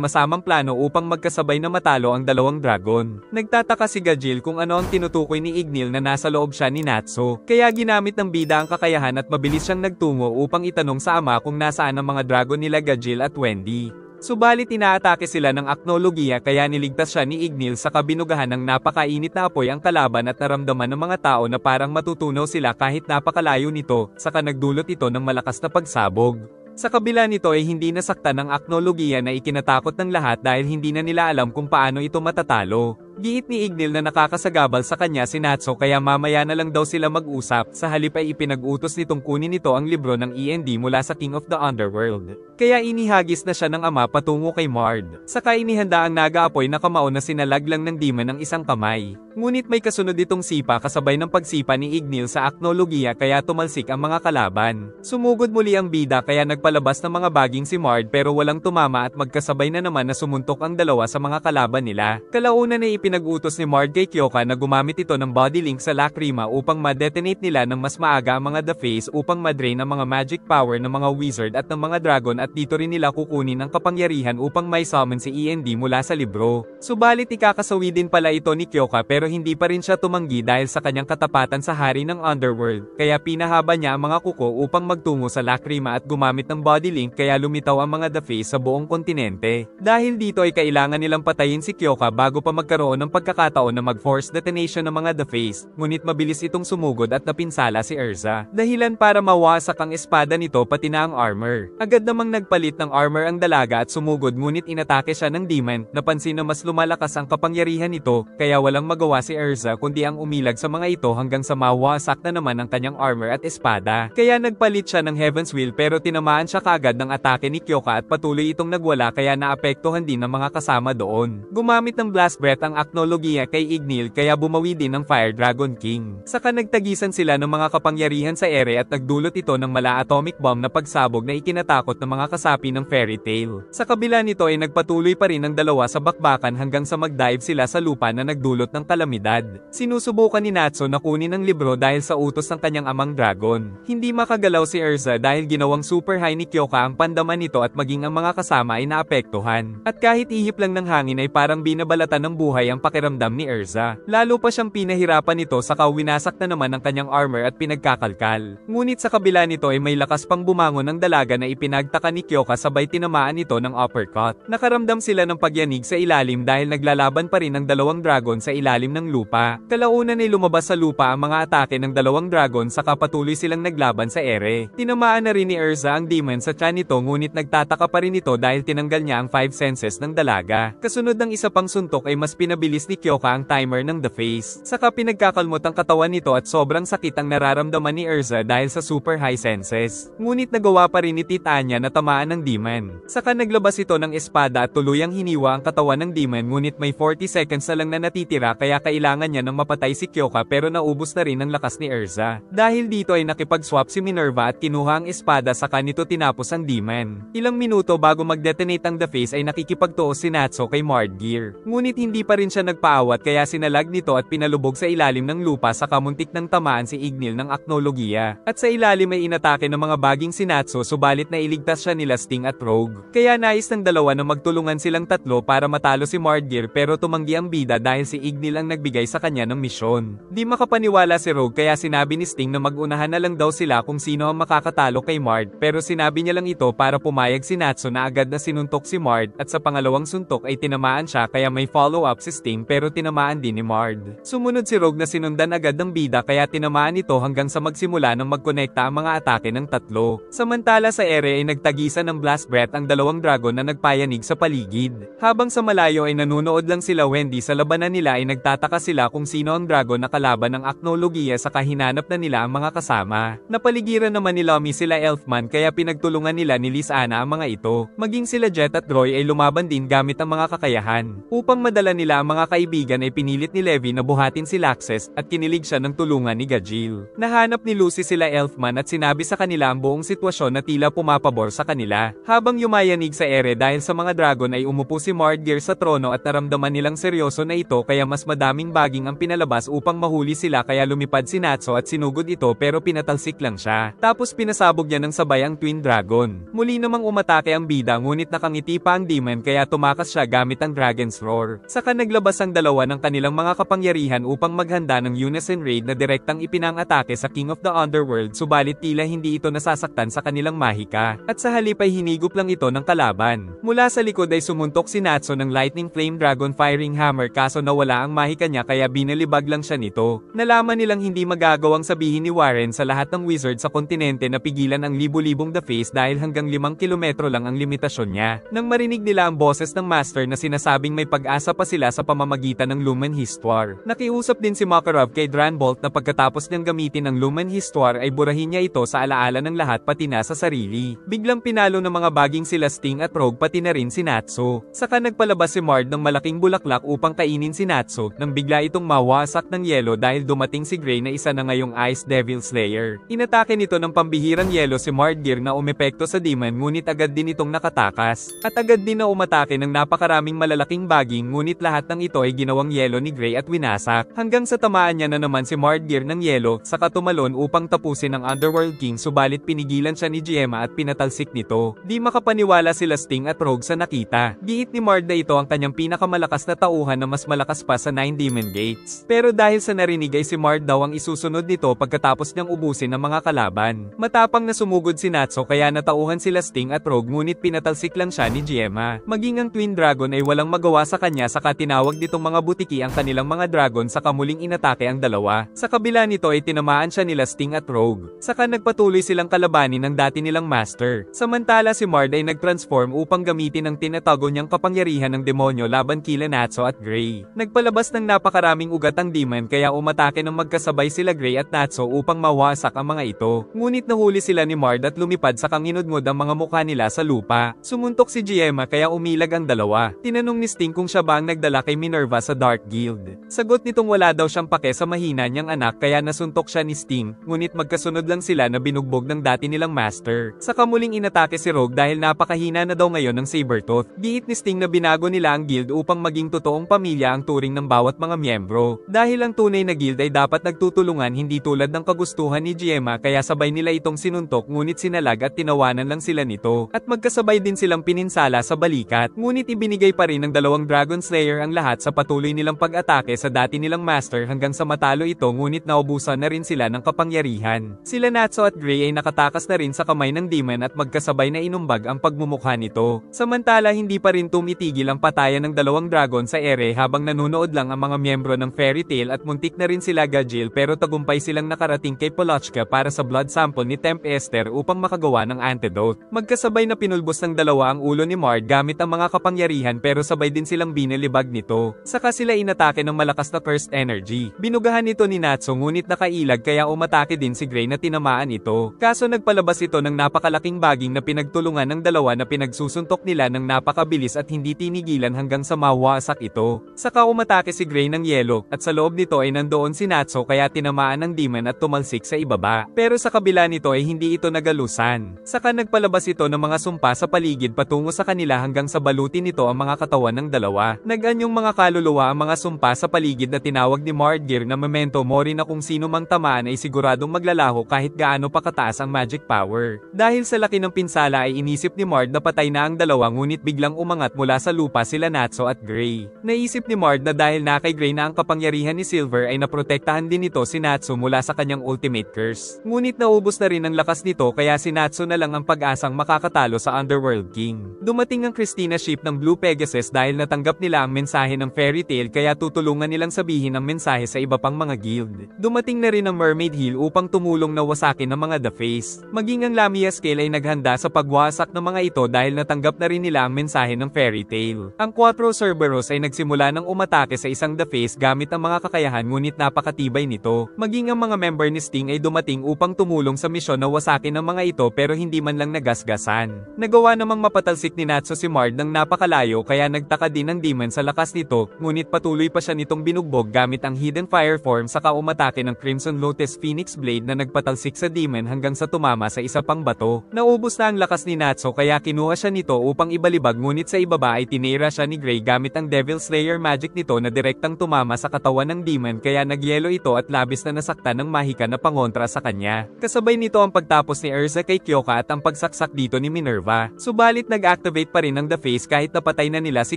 masamang plano upang magkasabay na matalo ang dalawang dragon. Nagtataka si Gajil kung ano ang tinutukoy ni Ignil na nasa loob siya ni Natsu. Kaya ginamit ng bida ang kakayahan at mabilis siyang nagtungo upang itanong sa ama kung nasaan ang mga dragon nila Gajil at Wendy. Subalit inaatake sila ng Acnologia kaya niligtas siya ni Ignil sa kabinugahan ng napakainit na apoy ang kalaban at naramdaman ng mga tao na parang matutunaw sila kahit napakalayo nito, saka nagdulot ito ng malakas na pagsabog. Sa kabila nito ay hindi nasaktan ng Acnologia na ikinatakot ng lahat dahil hindi na nila alam kung paano ito matatalo. Giit ni Ignil na nakakasagabal sa kanya si Natsu kaya mamaya na lang daw sila mag-usap, sa halip ay ipinag-utos nitong kunin nito ang libro ng END mula sa King of the Underworld. Kaya inihagis na siya ng ama patungo kay Mard. Saka inihanda ang naga-apoy na kamao na sinalaglang ng demon ng isang kamay. Ngunit may kasunod itong sipa kasabay ng pagsipa ni Ignil sa Acnologia kaya tumalsik ang mga kalaban. Sumugod muli ang bida kaya nagpalabas ng mga baging si Mard pero walang tumama at magkasabay na naman na sumuntok ang dalawa sa mga kalaban nila. Kalaunan ay pinag-utos ni Mard kay Kyoka na gumamit ito ng body link sa Lacrima upang ma-detonate nila ng mas maaga ang mga The Face upang ma-drain ang mga magic power ng mga wizard at ng mga dragon at dito rin nila kukunin ang kapangyarihan upang may summon si END mula sa libro. Subalit ikakasawi din pala ito ni Kyoka pero hindi pa rin siya tumanggi dahil sa kanyang katapatan sa hari ng Underworld, kaya pinahaba niya ang mga kuko upang magtungo sa Lacrima at gumamit ng body link kaya lumitaw ang mga The Face sa buong kontinente. Dahil dito ay kailangan nilang patayin si Kyoka bago pa magkaroon nagkaroon ng pagkakataon na mag-force detonation ng mga The Face, ngunit mabilis itong sumugod at napinsala si Erza. Dahilan para mawasak ang espada nito pati na ang armor. Agad namang nagpalit ng armor ang dalaga at sumugod ngunit inatake siya ng demon, napansin na mas lumalakas ang kapangyarihan nito, kaya walang magawa si Erza kundi ang umilag sa mga ito hanggang sa mawasak na naman ang kanyang armor at espada. Kaya nagpalit siya ng Heaven's Will pero tinamaan siya kaagad ng atake ni Kyoka at patuloy itong nagwala kaya naapektuhan din ng mga kasama doon. Gumamit ng Blast Breath ang Acnologia kay Ignil kaya bumawi din ng Fire Dragon King. Saka nagtagisan sila ng mga kapangyarihan sa ere at nagdulot ito ng mala atomic bomb na pagsabog na ikinatakot ng mga kasapi ng Fairy Tail. Sa kabila nito ay nagpatuloy pa rin ang dalawa sa bakbakan hanggang sa mag-dive sila sa lupa na nagdulot ng kalamidad. Sinusubukan ni Natsu na kunin ang libro dahil sa utos ng kanyang amang dragon. Hindi makagalaw si Erza dahil ginawang super high ni Kyoka ang pandaman nito at maging ang mga kasama ay naapektuhan. At kahit ihip lang ng hangin ay parang binabalatan ng buhay ang pakiramdam ni Erza. Lalo pa siyang pinahirapan nito sa winasak na naman ang kanyang armor at pinagkakalkal. Ngunit sa kabila nito ay may lakas pang bumangon ng dalaga na ipinagtaka ni Kyoka sabay tinamaan ito ng uppercut. Nakaramdam sila ng pagyanig sa ilalim dahil naglalaban pa rin ang dalawang dragon sa ilalim ng lupa. Kalaunan ay lumabas sa lupa ang mga atake ng dalawang dragon saka patuloy silang naglaban sa ere. Tinamaan na rin ni Erza ang demon sa tiyan nito ngunit nagtataka pa rin ito dahil tinanggal niya ang 5 senses ng dalaga. Kasunod ng isa pang suntok ay mas pinabilis ni Kyoka ang timer ng The Face. Saka pinagkakalmot ang katawan nito at sobrang sakit ang nararamdaman ni Erza dahil sa super high senses. Ngunit nagawa pa rin ni Titania na tamaan ng demon. Saka naglabas ito ng espada at tuluyang hiniwa ang katawan ng demon ngunit may 40 seconds na lang na natitira kaya kailangan niya ng mapatay si Kyoka pero naubos na rin ang lakas ni Erza. Dahil dito ay nakipag-swap si Minerva at kinuha ang espada saka nito tinapos ang demon. Ilang minuto bago mag-detonate ang The Face ay nakikipagtuos si Natsu kay Mardgear. Ngunit hindi pa rin siya nagpaawat kaya sinalag nito at pinalubog sa ilalim ng lupa saka muntik ng tamaan si Ignil ng Acnologia. At sa ilalim ay inatake ng mga baging si Natsu subalit na iligtas siya nila Sting at Rogue. Kaya nais ng dalawa na magtulungan silang tatlo para matalo si Mardgear pero tumanggi ang bida dahil si Ignil ang nagbigay sa kanya ng misyon. Di makapaniwala si Rogue kaya sinabi ni Sting na mag-unahan na lang daw sila kung sino ang makakatalo kay Mard pero sinabi niya lang ito para pumayag si Natsu na agad na sinuntok si Mard at sa pangalawang suntok ay tinamaan siya kaya may follow-up si Sting pero tinamaan din ni Mard. Sumunod si Rogue na sinundan agad ng bida kaya tinamaan ito hanggang sa magsimula ng magkonekta ang mga atake ng tatlo. Samantala sa ere ay nagtagisan ng Blast Breath ang dalawang dragon na nagpayanig sa paligid. Habang sa malayo ay nanunood lang sila Wendy sa labanan nila ay nagtataka sila kung sino ang dragon na kalaban ng Acnologia sa kahinanap na nila ang mga kasama. Napaligiran naman ni Lummy sila Elfman kaya pinagtulungan nila ni Lysana ang mga ito. Maging sila Jet at Roy ay lumaban din gamit ang mga kakayahan. Upang madala nila ang mga kaibigan ay pinilit ni Levi na buhatin si Laxes at kinilig siya ng tulungan ni Gajil. Nahanap ni Lucy sila Elfman at sinabi sa kanila ang buong sitwasyon na tila pumapabor sa kanila. Habang yumayanig sa ere dahil sa mga dragon ay umupo si Mardgear sa trono at naramdaman nilang seryoso na ito kaya mas madaming baging ang pinalabas upang mahuli sila kaya lumipad si Natsu at sinugod ito pero pinatalsik lang siya. Tapos pinasabog niya ng sabay ang Twin Dragon. Muli namang umatake ang bida ngunit nakangiti pa ang demon kaya tumakas siya gamit ang Dragon's Roar. Saka naglabas ang dalawa ng kanilang mga kapangyarihan upang maghanda ng Unison Raid na direktang ipinang-atake sa King of the Underworld subalit tila hindi ito nasasaktan sa kanilang mahika. At sa halip ay hinigop lang ito ng kalaban. Mula sa likod ay sumuntok si Natsu ng Lightning Flame Dragon Firing Hammer kaso nawala ang mahika niya kaya binalibag lang siya nito. Nalaman nilang hindi magagawang sabihin ni Warren sa lahat ng wizard sa kontinente na pigilan ang libu-libong The Face dahil hanggang 5 kilometro lang ang limitasyon niya. Nang marinig nila ang boses ng Master na sinasabing may pag-asa pa sila sa pamamagitan ng Lumen Histoire. Nakiusap din si Makarov kay Dranbolt na pagkatapos niyang gamitin ang Lumen Histoire ay burahin niya ito sa alaala ng lahat pati na sa sarili. Biglang pinalo ng mga baging sila Sting at Rogue pati na rin si Natsu. Saka nagpalabas si Mard ng malaking bulaklak upang kainin si Natsu nang bigla itong mawasak ng yelo dahil dumating si Gray na isa na ngayong Ice Devil Slayer. Inatake nito ng pambihirang yelo si Mardgear na umepekto sa demon ngunit agad din itong nakatakas. At agad din na umatake ng napakaraming malalaking baging ngunit lahat ng ito ay ginawang yelo ni Gray at winasak. Hanggang sa tamaan niya na naman si Mardgear ng yelo saka tumalon upang tapusin ang Underworld King subalit pinigilan siya ni Gemma at pinatalsik nito. Di makapaniwala sila Sting at Rogue sa nakita. Giit ni Mard na ito ang kanyang pinakamalakas na tauhan na mas malakas pa sa 9 Demon Gates. Pero dahil sa narinig ay si Mard daw ang isusunod nito pagkatapos niyang ubusin ang mga kalaban. Matapang na sumugod si Natsu kaya natauhan sila Sting at Rogue ngunit pinatalsik lang siya ni Gemma. Maging ang Twin Dragon ay walang magawa sa kanya saka tinawag tinawag nitong mga butiki ang kanilang mga dragon saka muling inatake ang dalawa. Sa kabila nito ay tinamaan siya nila Sting at Rogue. Saka nagpatuloy silang kalabanin ng dati nilang master. Samantala si Mard ay nag-transform upang gamitin ang tinatago niyang kapangyarihan ng demonyo laban kila Natsu at Gray. Nagpalabas ng napakaraming ugat ang demon kaya umatake ng magkasabay sila Gray at Natsu upang mawasak ang mga ito. Ngunit nahuli sila ni Mard at lumipad sa kanginudngod ang mga mukha nila sa lupa. Sumuntok si Giemma kaya umilag ang dalawa. Tinanong ni Sting kung siya ba ang nagdala kay Minerva sa Dark Guild. Sagot nitong wala daw siyang pake sa mahina niyang anak kaya nasuntok siya ni Sting, ngunit magkasunod lang sila na binugbog ng dati nilang master. Saka muling inatake si Rogue dahil napakahina na daw ngayon ng Sabertooth. Giit ni Sting na binago nila ang guild upang maging totoong pamilya ang turing ng bawat mga miyembro. Dahil ang tunay na guild ay dapat nagtutulungan hindi tulad ng kagustuhan ni Giemma kaya sabay nila itong sinuntok ngunit sinalag at tinawanan lang sila nito. At magkasabay din silang pininsala sa balikat. Ngunit ibinigay pa rin ng dalawang Dragon Slayer ang lahat sa patuloy nilang pag-atake sa dati nilang master hanggang sa matalo ito ngunit naubusan na rin sila ng kapangyarihan. Sila Natsu at Gray ay nakatakas na rin sa kamay ng demon at magkasabay na inumbag ang pagmumukha nito. Samantala hindi pa rin tumitigil ang patayan ng dalawang dragon sa ere habang nanunood lang ang mga miyembro ng Fairy Tail at muntik na rin sila gagil pero tagumpay silang nakarating kay Polochka para sa blood sample ni Temp Esther upang makagawa ng antidote. Magkasabay na pinulbos ng dalawa ang ulo ni Mard gamit ang mga kapangyarihan pero sabay din silang binilibag nito. Saka sila inatake ng malakas na cursed energy. Binugahan nito ni Natsu ngunit nakailag kaya umatake din si Gray na tinamaan ito. Kaso nagpalabas ito ng napakalaking baging na pinagtulungan ng dalawa na pinagsusuntok nila ng napakabilis at hindi tinigilan hanggang sa mawasak ito. Saka umatake si Gray ng yelo at sa loob nito ay nandoon si Natsu kaya tinamaan ng demon at tumalsik sa ibaba. Pero sa kabila nito ay hindi ito nagalusan. Saka nagpalabas ito ng mga sumpa sa paligid patungo sa kanila hanggang sa balutin nito ang mga katawan ng dalawa. Nag-anyong mga kaluluwa ang mga sumpa sa paligid na tinawag ni Mardgear na memento mori na kung sino mang tamaan ay siguradong maglalaho kahit gaano pa kataas ang magic power. Dahil sa laki ng pinsala ay inisip ni Mard na patay na ang dalawa ngunit biglang umangat mula sa lupa sila Natsu at Gray. Naisip ni Mard na dahil na kay Gray na ang kapangyarihan ni Silver ay naprotektahan din nito si Natsu mula sa kanyang ultimate curse. Ngunit naubos na rin ang lakas nito kaya si Natsu na lang ang pag-asang makakatalo sa Underworld King. Dumating ang Christina ship ng Blue Pegasus dahil natanggap nila ang mensahe ng Fairy Tail kaya tutulungan nilang sabihin ang mensahe sa iba pang mga guild. Dumating na rin ang Mermaid Hill upang tumulong na wasakin ng mga The Face. Maging ang Lamia Scale ay naghanda sa pagwasak ng mga ito dahil natanggap na rin nila ang mensahe ng Fairy Tail. Ang Quattro Cerberus ay nagsimula ng umatake sa isang The Face gamit ang mga kakayahan ngunit napakatibay nito. Maging ang mga member ni Sting ay dumating upang tumulong sa misyon na wasakin ng mga ito pero hindi man lang nagasgasan. Nagawa namang mapatalsik ni Natsu si Mard ng napakalayo kaya nagtaka din ang demon sa lakas nito ngunit patuloy pa siya nitong binugbog gamit ang Hidden Fire Form saka umatake ng Crimson Lotus Phoenix Blade na nagpatalsik sa demon hanggang sa tumama sa isa pang bato. Naubos na ang lakas ni Natsu kaya kinuha siya nito upang ibalibag ngunit sa ibaba ay tinira siya ni Gray gamit ang Devil Slayer magic nito na direktang tumama sa katawan ng demon kaya nagyelo ito at labis na nasaktan ng mahika na pangontra sa kanya. Kasabay nito ang pagtapos ni Erza kay Kyoka at ang pagsaksak dito ni Minerva. Subalit nag-activate pa rin ng The Face kahit napatay na nila si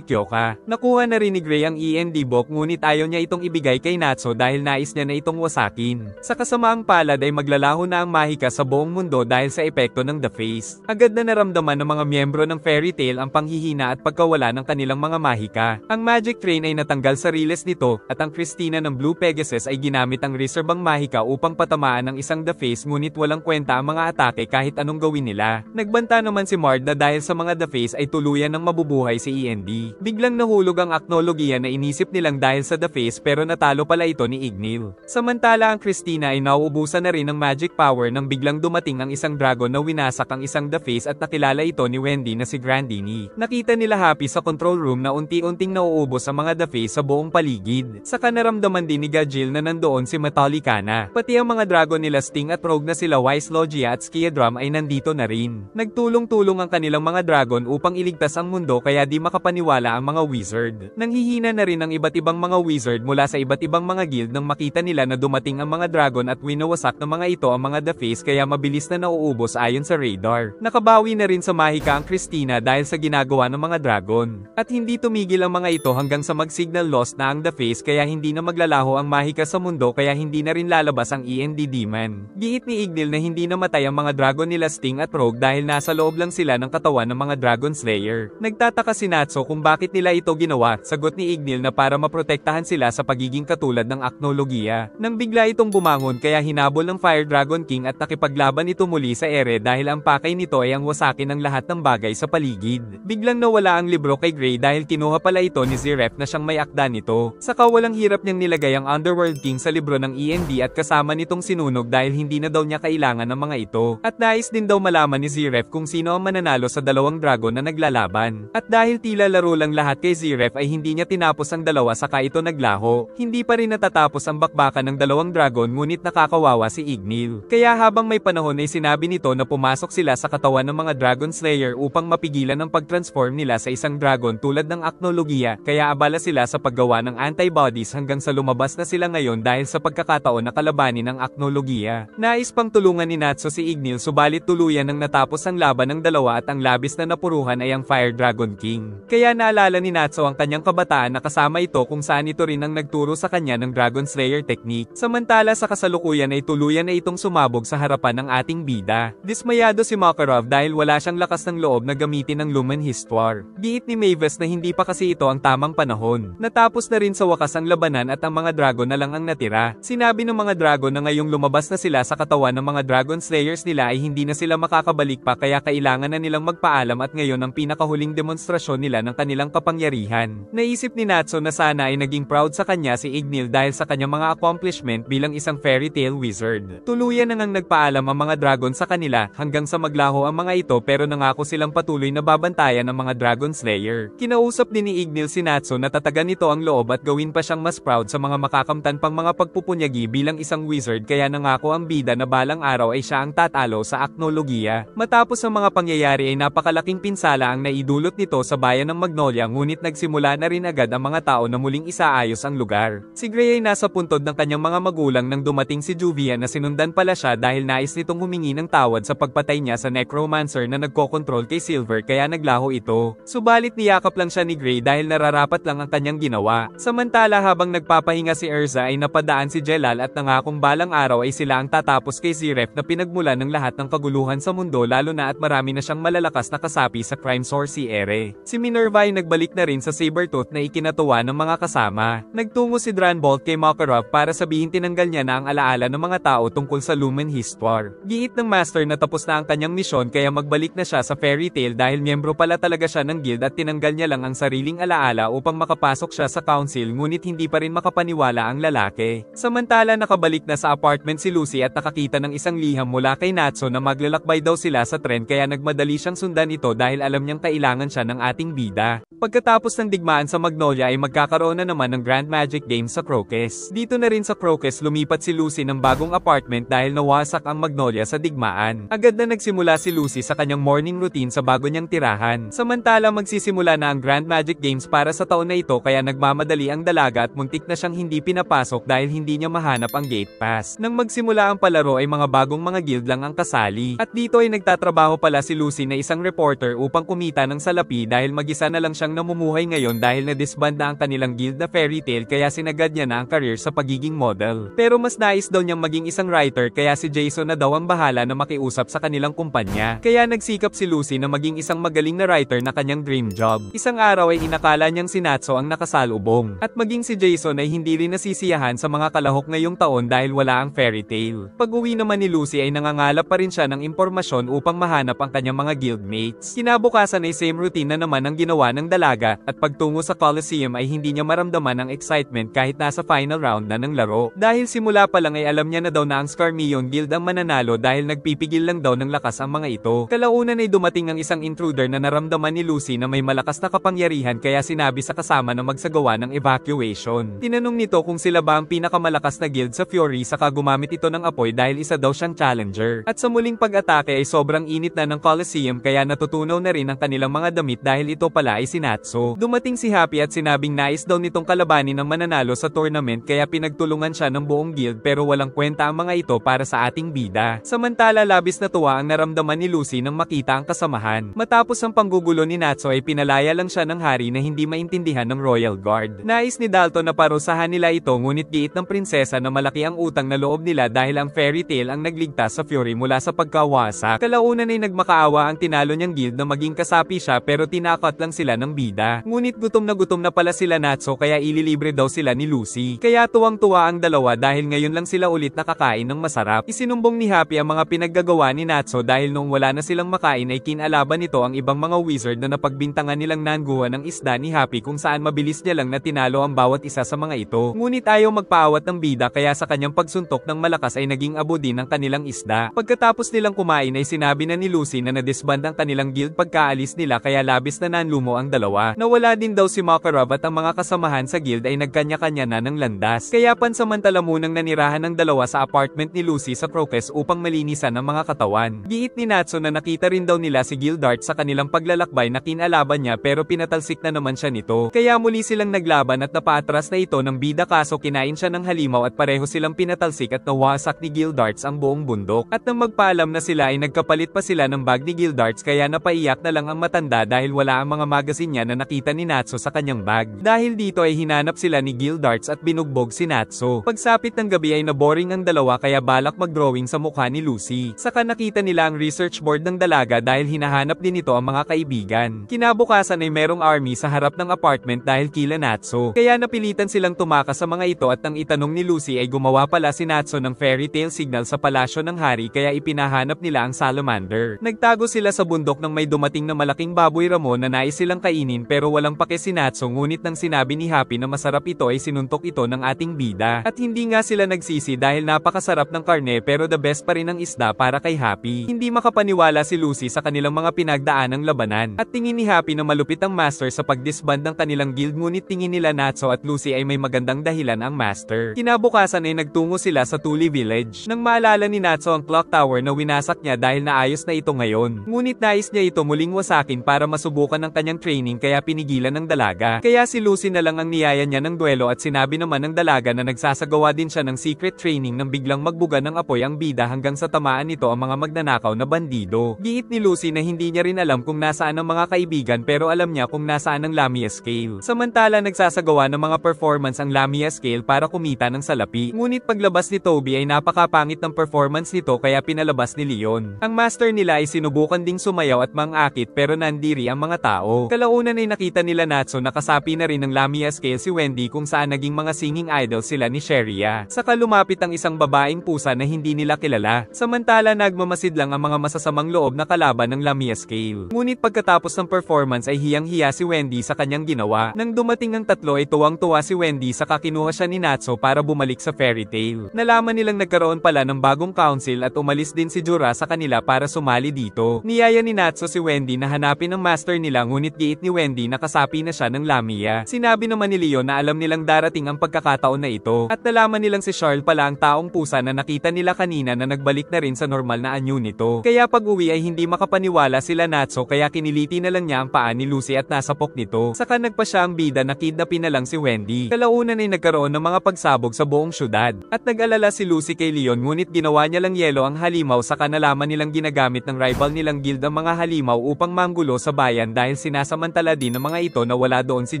Kyoka. Nakuha na rin ni Gray ang END book ngunit ayaw niya itong ibigay kay Natsu dahil nais niya na itong wasakin. Sa kasamaang palad ay maglalaho na ang mahika sa buong mundo dahil sa epekto ng The Face. Agad na naramdaman ng mga miyembro ng Fairy Tail ang panghihina at pagkawala ng kanilang mga mahika. Ang Magic Train ay natanggal sa riles nito at ang Christina ng Blue Pegasus ay ginamit ang reserbang mahika upang patamaan ng isang The Face ngunit walang kwenta ang mga atake kahit anong gawin nila. Nagbanta naman si Mard na dahil sa mga The Face ay tuluyan ng mabubuhay si END. Biglang nahulog ang aknologiya na inisip nilang dahil sa The Face pero natalo pala ito ni Ignil. Samantala ang Christina ay nauubusan na rin ng magic power nang biglang dumating ang isang dragon na winasak ang isang The Face at nakilala ito ni Wendy na si Grandini. Nakita nila Happy sa control room na unti-unting nauubos ang mga The Face sa buong paligid. Saka naramdaman din ni Gajil na nandoon si Metallicana. Pati ang mga dragon nila Sting at Rogue na sila Wise Logia at Skiadrum ay nandito na rin. Nagtulong-tulong ang kanilang mga dragon upang iligtas ang mundo kaya di makapaniwala ang mga wizard. Nanghihina na rin ang iba't ibang mga wizard mula sa iba't ibang mga guild nang makita nila na dumating ang mga dragon at winawasak ng mga ito ang mga The Face kaya mabilis na nauubos ayon sa radar. Nakabawi na rin sa mahika ang Christina dahil sa ginagawa ng mga dragon. At hindi tumigil ang mga ito hanggang sa mag-signal lost na ang The Face kaya hindi na maglalaho ang mahika sa mundo kaya hindi na rin lalabas ang END Demon. Giit ni Ignil na hindi namatay ang mga dragon nila Sting at Rogue dahil nasa loob lang sila ng katawan ng mga Dragon Slayer. Nagtataka si Natsu kung bakit nila ito ginawa sagot ni Ignil na para maprotektahan sila sa pagiging katulad ng aknologiya. Nang bigla itong bumangon kaya hinabol ng Fire Dragon King at nakipaglaban ito muli sa ere dahil ang pakay nito ay ang wasakin ng lahat ng bagay sa paligid. Biglang nawala ang libro kay Gray dahil kinuha pala ito ni Zeref na siyang may akda nito. Saka walang hirap niyang nilagay ang Underworld King sa libro ng END at kasama nitong sinunog dahil hindi na daw niya kailangan ng mga ito. At nais din daw malaman ni Zeref kung sino ang mananalo sa dalawang dragon na naglalaban. At dahil tila laro lang lahat kay Zeref ay hindi niya tinapos ang dalawa saka ito naglaho. Hindi pa rin natatapos ang bakbakan ng dalawang dragon ngunit nakakawawa si Ignil. Kaya habang may panahon ay sinabi nito na pumasok sila sa katawan ng mga Dragon Slayer upang mapigilan ang pag-transform nila sa isang dragon tulad ng aknologiya, kaya abala sila sa paggawa ng antibodies hanggang sa lumabas na sila ngayon dahil sa pagkakataon na kalabanin ng aknologiya. Nais pang tulungan ni Natsu si Ignil subalit tuluyan nang natapos ang laban ng dalawa at ang labis na napuruhan ay ang Fire Dragon King. Kaya naalala ni Natsu ang kanyang kabataan na kasama ito kung saan ito rin ang nagturo sa kanya ng Dragon Slayer technique. Samantala sa kasalukuyan ay tuluyan na itong sumabog sa harapan ng ating bida. Dismayado si Makarov dahil wala siyang lakas ng loob na gamitin ang Lumen Histoire. Giit ni Mavis na hindi pa kasi ito ang tamang panahon. Natapos na rin sa wakas ang labanan at ang mga dragon na lang ang natira. Sinabi ng mga dragon na ngayong lumabas na sila sa katawan ng mga Dragon Slayers nila ay hindi na sila makakabalik pa kaya kailangan na nilang magpaalam at ngayon ang pinakahuling demonstrasyon nila ng kanilang kapangyarihan. Naisip ni Natsu na sana ay naging proud sa kanya si Ignil dahil sa kanyang mga accomplishment bilang isang fairy tale wizard. Tuluyan na ngang nagpaalam ang mga dragon sa kanila hanggang sa maglaho ang mga ito pero nangako silang patuloy na babantayan ang mga Dragon Slayer. Kinausap din ni Ignil si Natsu na tatagan nito ang loob at gawin pa siyang mas proud sa mga makakamtan pang mga pagpupunyagi bilang isang wizard kaya nangako ang bida na balang araw ay siya ang tatalo sa aknologiya. Matapos ang mga pangyayari ay napakalaking pinsala ang naidulot nito sa bayan ng Magnolia ngunit nagsimula na rin agad ang mga tao na muling isaayos ang lugar. Si Gray ay nasa puntod ng kanyang mga magulang nang dumating si Juvia na sinundan pala siya dahil nais nitong humingi ng tawad sa pagpatay niya sa necromancer na nagkokontrol kay Silver kaya naglaho ito. Subalit niyakap lang siya ni Gray dahil nararapat lang ang kanyang ginawa. Samantala habang nagpapahinga si Erza ay napadaan si Jelal at nangakong balang araw ay sila ang tatapos kay Zeref na pinagmulan ng lahat ng kaguluhan sa mundo lalo na at marami na siyang malalakas na kasapi sa crime source si Ere. Si Minerva ay nagbalik na rin sa Sabertooth na ikinatuwa ng mga kasama. Nagtungo si Dranbolt kay Makarov para sabihin tinanggal niya na ang alaala ng mga tao tungkol sa Lumen Histoire. Giit ng Master na tapos na ang kanyang misyon kaya magbalik na siya sa fairy tale dahil miyembro pala talaga siya ng guild at tinanggal niya lang ang sariling alaala upang makapasok siya sa council ngunit hindi pa rin makapaniwala ang lalaki. Samantala nakabalik na sa apartment si Lucy at nakakita ng isang liham mula kay Natsu na maglalakbay daw sila sa tren kaya nagmadali siyang sundan ito dahil alam niyang kailangan siya ng ating bida. Pagkatapos ng digmaan sa Magnolia ay magkakaroon na naman ng Grand Magic Games sa Crocus. Dito na rin sa Crocus lumipat si Lucy ng bagong apartment dahil nawasak ang Magnolia sa digmaan. Agad na nagsimula si Lucy sa kanyang morning routine sa bago niyang tirahan. Samantala magsisimula na ang Grand Magic Games para sa taon na ito kaya nagmamadali ang dalaga at muntik na siyang hindi pinapasok dahil hindi niya mahanap ang gate pass. Nang magsimula ang palaro ay mga bagong mga guild lang ang kasali. At dito ay nagtatrabaho pala si Lucy na isang reporter upang kumita ng salapi dahil mag-isa na lang siyang namumuhay ngayon dahil na-disband na ang kanilang guild na fairy tale kaya sinagad niya na ang career sa pagiging model. Pero mas nais daw niyang maging isang writer kaya si Jason na daw ang bahala na makiusap sa kanilang kumpanya. Kaya nagsikap si Lucy na maging isang magaling na writer na kanyang dream job. Isang araw ay inakala niyang si Natsu ang nakasalubong. At maging si Jason ay hindi rin nasisiyahan sa mga kalahok ngayong taon dahil wala ang fairy tale. Pag-uwi naman ni Lucy ay nangangalap pa rin siya ng impormasyon upang mahanap ang kanyang mga guildmates. Kinabukasan ay same routine na naman ang ginawa ng dalaga at pagtungo sa Coliseum ay hindi niya maramdaman ang excitement kahit nasa final round na ng laro. Dahil simula pa lang ay alam niya na daw na ang Skarmion Guild ang mananalo dahil nagpipigil lang daw ng lakas ang mga ito. Kalaunan ay dumating ang isang intruder na naramdaman ni Lucy na may malakas na kapangyarihan kaya sinabi sa kasama na magsagawa ng evacuation. Tinanong nito kung sila ba ang pinakamalakas na guild sa Fury saka gumamit ito ng apoy dahil isa daw siyang challenger. At sa muling pag-atake ay sobrang init na ng Coliseum kaya natutunaw na rin ang kanilang mga damit dahil ito pala ay si Natsu. Dumating si Happy at sinabing nais daw nitong kalabanin ng mananalo sa tournament kaya pinagtulungan siya ng buong guild pero walang kwenta ang mga ito para sa ating bida. Samantala labis na tuwa ang naramdaman ni Lucy nang makita ang kasamahan. Matapos ang panggugulo ni Natsu ay pinalaya lang siya ng hari na hindi maintindihan ng Royal Guard. Nais ni Dalton na parusahan nila ito ngunit giit ng prinsesa na malaki ang utang na loob nila dahil ang fairy tale ang nagligtas sa Fury mula sa pagkawasak. Kalaunan ay nagmakaawa ang tinalo niyang guild na maging kasapi siya pero tinakot lang sila ng bida. Ngunit gutom gutom na pala sila Natsu kaya ililibre daw sila ni Lucy. Kaya tuwang-tuwa ang dalawa dahil ngayon lang sila ulit nakakain ng masarap. Isinumbong ni Happy ang mga pinaggagawa ni Natsu dahil noong wala na silang makain ay kinalaban nito ang ibang mga wizard na napagbintangan nilang nanguha ng isda ni Happy kung saan mabilis niya lang na tinalo ang bawat isa sa mga ito. Ngunit ayaw magpaawat ng bida kaya sa kanyang pagsuntok ng malakas ay naging abo din ang kanilang isda. Pagkatapos nilang kumain ay sinabi na ni Lucy na nadisband ang kanilang guild pagkaalis nila kaya labis na nanlumo ang dalawa. Nawala din daw si Makarov at ang mga kasamahan sa guild ay nagkanya-kanya na ng landas. Kaya pansamantala munang nanirahan ng dalawa sa apartment ni Lucy sa Crocus upang malinisan ang mga katawan. Giit ni Natsu na nakita rin daw nila si Gildart sa kanilang paglalakbay na kinalaban niya pero pinatalsik na naman siya nito. Kaya muli silang naglaban at napaatras na ito ng bida kaso kinain siya ng halimaw at pareho silang pinatalsik at nawasak ni Gildarts ang buong bundok. At nang magpaalam na sila ay nagkapalit pa sila ng bag ni Gildarts kaya napaiyak na lang ang matanda dahil wala ang mga magazine niya na nakita ni Natsu sa kanyang bag. Dahil dito ay hinanap sila ni Gildarts at binugbog si Natsu. Pagsapit ng gabi ay naboring ang dalawa kaya balak mag-drawing sa mukha ni Lucy. Saka nakita nila ang research board ng dalaga dahil hinahanap din ito ang mga kaibigan. Kinabukasan ay merong army sa harap ng apartment dahil kila Natsu. Kaya napilitan silang tumakas sa mga ito at nang itanong ni Lucy ay gumawa pala si Natsu ng fairy tale signal sa palasyo ng hari kaya ipinahanap nila ang salamander. Nagtago sila sa bundok nang may dumating na malaking baboy ramo na nais silang kainin pero walang pake si Natsu ngunit nang sinabi ni Happy na masarap ito ay sinuntok ito ng ating bida. At hindi nga sila nagsisi dahil napakasarap ng karne pero the best pa rin ang isda para kay Happy. Hindi makapaniwala si Lucy sa kanilang mga pinagdaanang labanan. At tingin ni Happy na malupit ang master sa pagdisband ng kanilang guild ngunit tingin nila Natsu at Lucy ay may magandang dahilan ang master. Kinabukasan ay nagtungo sila sa Tuli Village. Nang maalala ni Natsu ang clock tower na winasak niya dahil naayos na ito ngayon. Ngunit nais niya ito muling wasakin para masubukan ang kanyang training kaya pinigilan ng dalaga. Kaya si Lucy na lang ang niyaya niya ng duelo at sinabi naman ng dalaga na nagsasagawa din siya ng secret training nang biglang magbuga ng apoy ang bida hanggang sa tamaan nito ang mga magnanakaw na bandido. Giit ni Lucy na hindi niya rin alam kung nasaan ang mga kaibigan pero alam niya kung nasaan ang Lamia Scale. Samantala nagsasagawa ng mga performance ang Lamia Scale para kumita ng salapi. Ngunit paglabas ni Toby ay napakapangit ng performance nito kaya pinalabas ni Leon. Ang master nila ay sinubukan ding sumayaw at mangakit pero nandiri ang mga tao. Kalaunan ay nakita nila Natsu na kasapi na rin ng Lamia Scale si Wendy kung saan naging mga singing idol sila ni Sheria. Saka lumapit ang isang babaeng pusa na hindi nila kilala. Samantala nagmamasid lang ang mga masasamang loob na kalaban ng Lamia Scale. Ngunit pagkatapos ng performance ay hiyang-hiya si Wendy sa kanyang ginawa. Nang dumating ang tatlo ay tuwang-tuwa si Wendy saka kinuha siya ni Natsu para bumalik sa fairy tale. Nalaman nilang nagkaroon pala ng bagong council at umalis din si Jura sa kanila para sumali dito. Niyaya ni Natsu si Wendy na hanapin ang master nila ngunit giit ni Wendy na kasapi na siya ng Lamia. Sinabi naman ni Leon na alam nilang darating ang pagkakataon na ito at nalaman nilang si Charles pala ang taong pusa na nakita nila kanina na nagbalik na rin sa normal na anyo nito. Kaya pag-uwi ay hindi makapaniwala sila Natsu kaya kiniliti na lang niya ang paa ni Lucy at nasapok nito. Saka nagpa siya ang bida na kidnapin na lang si Wendy. Kalaunan ay nagkaroon ng mga pagsabog sa buong syudad. At nag-alala si Lucy kay Leon ngunit ginawa niya lang yelo ang halimaw saka nalaman nilang ginagamit ng rival nilang guild ang mga halimaw upang manggulo sa bayan dahil sinasamantala din ng mga ito na wala doon si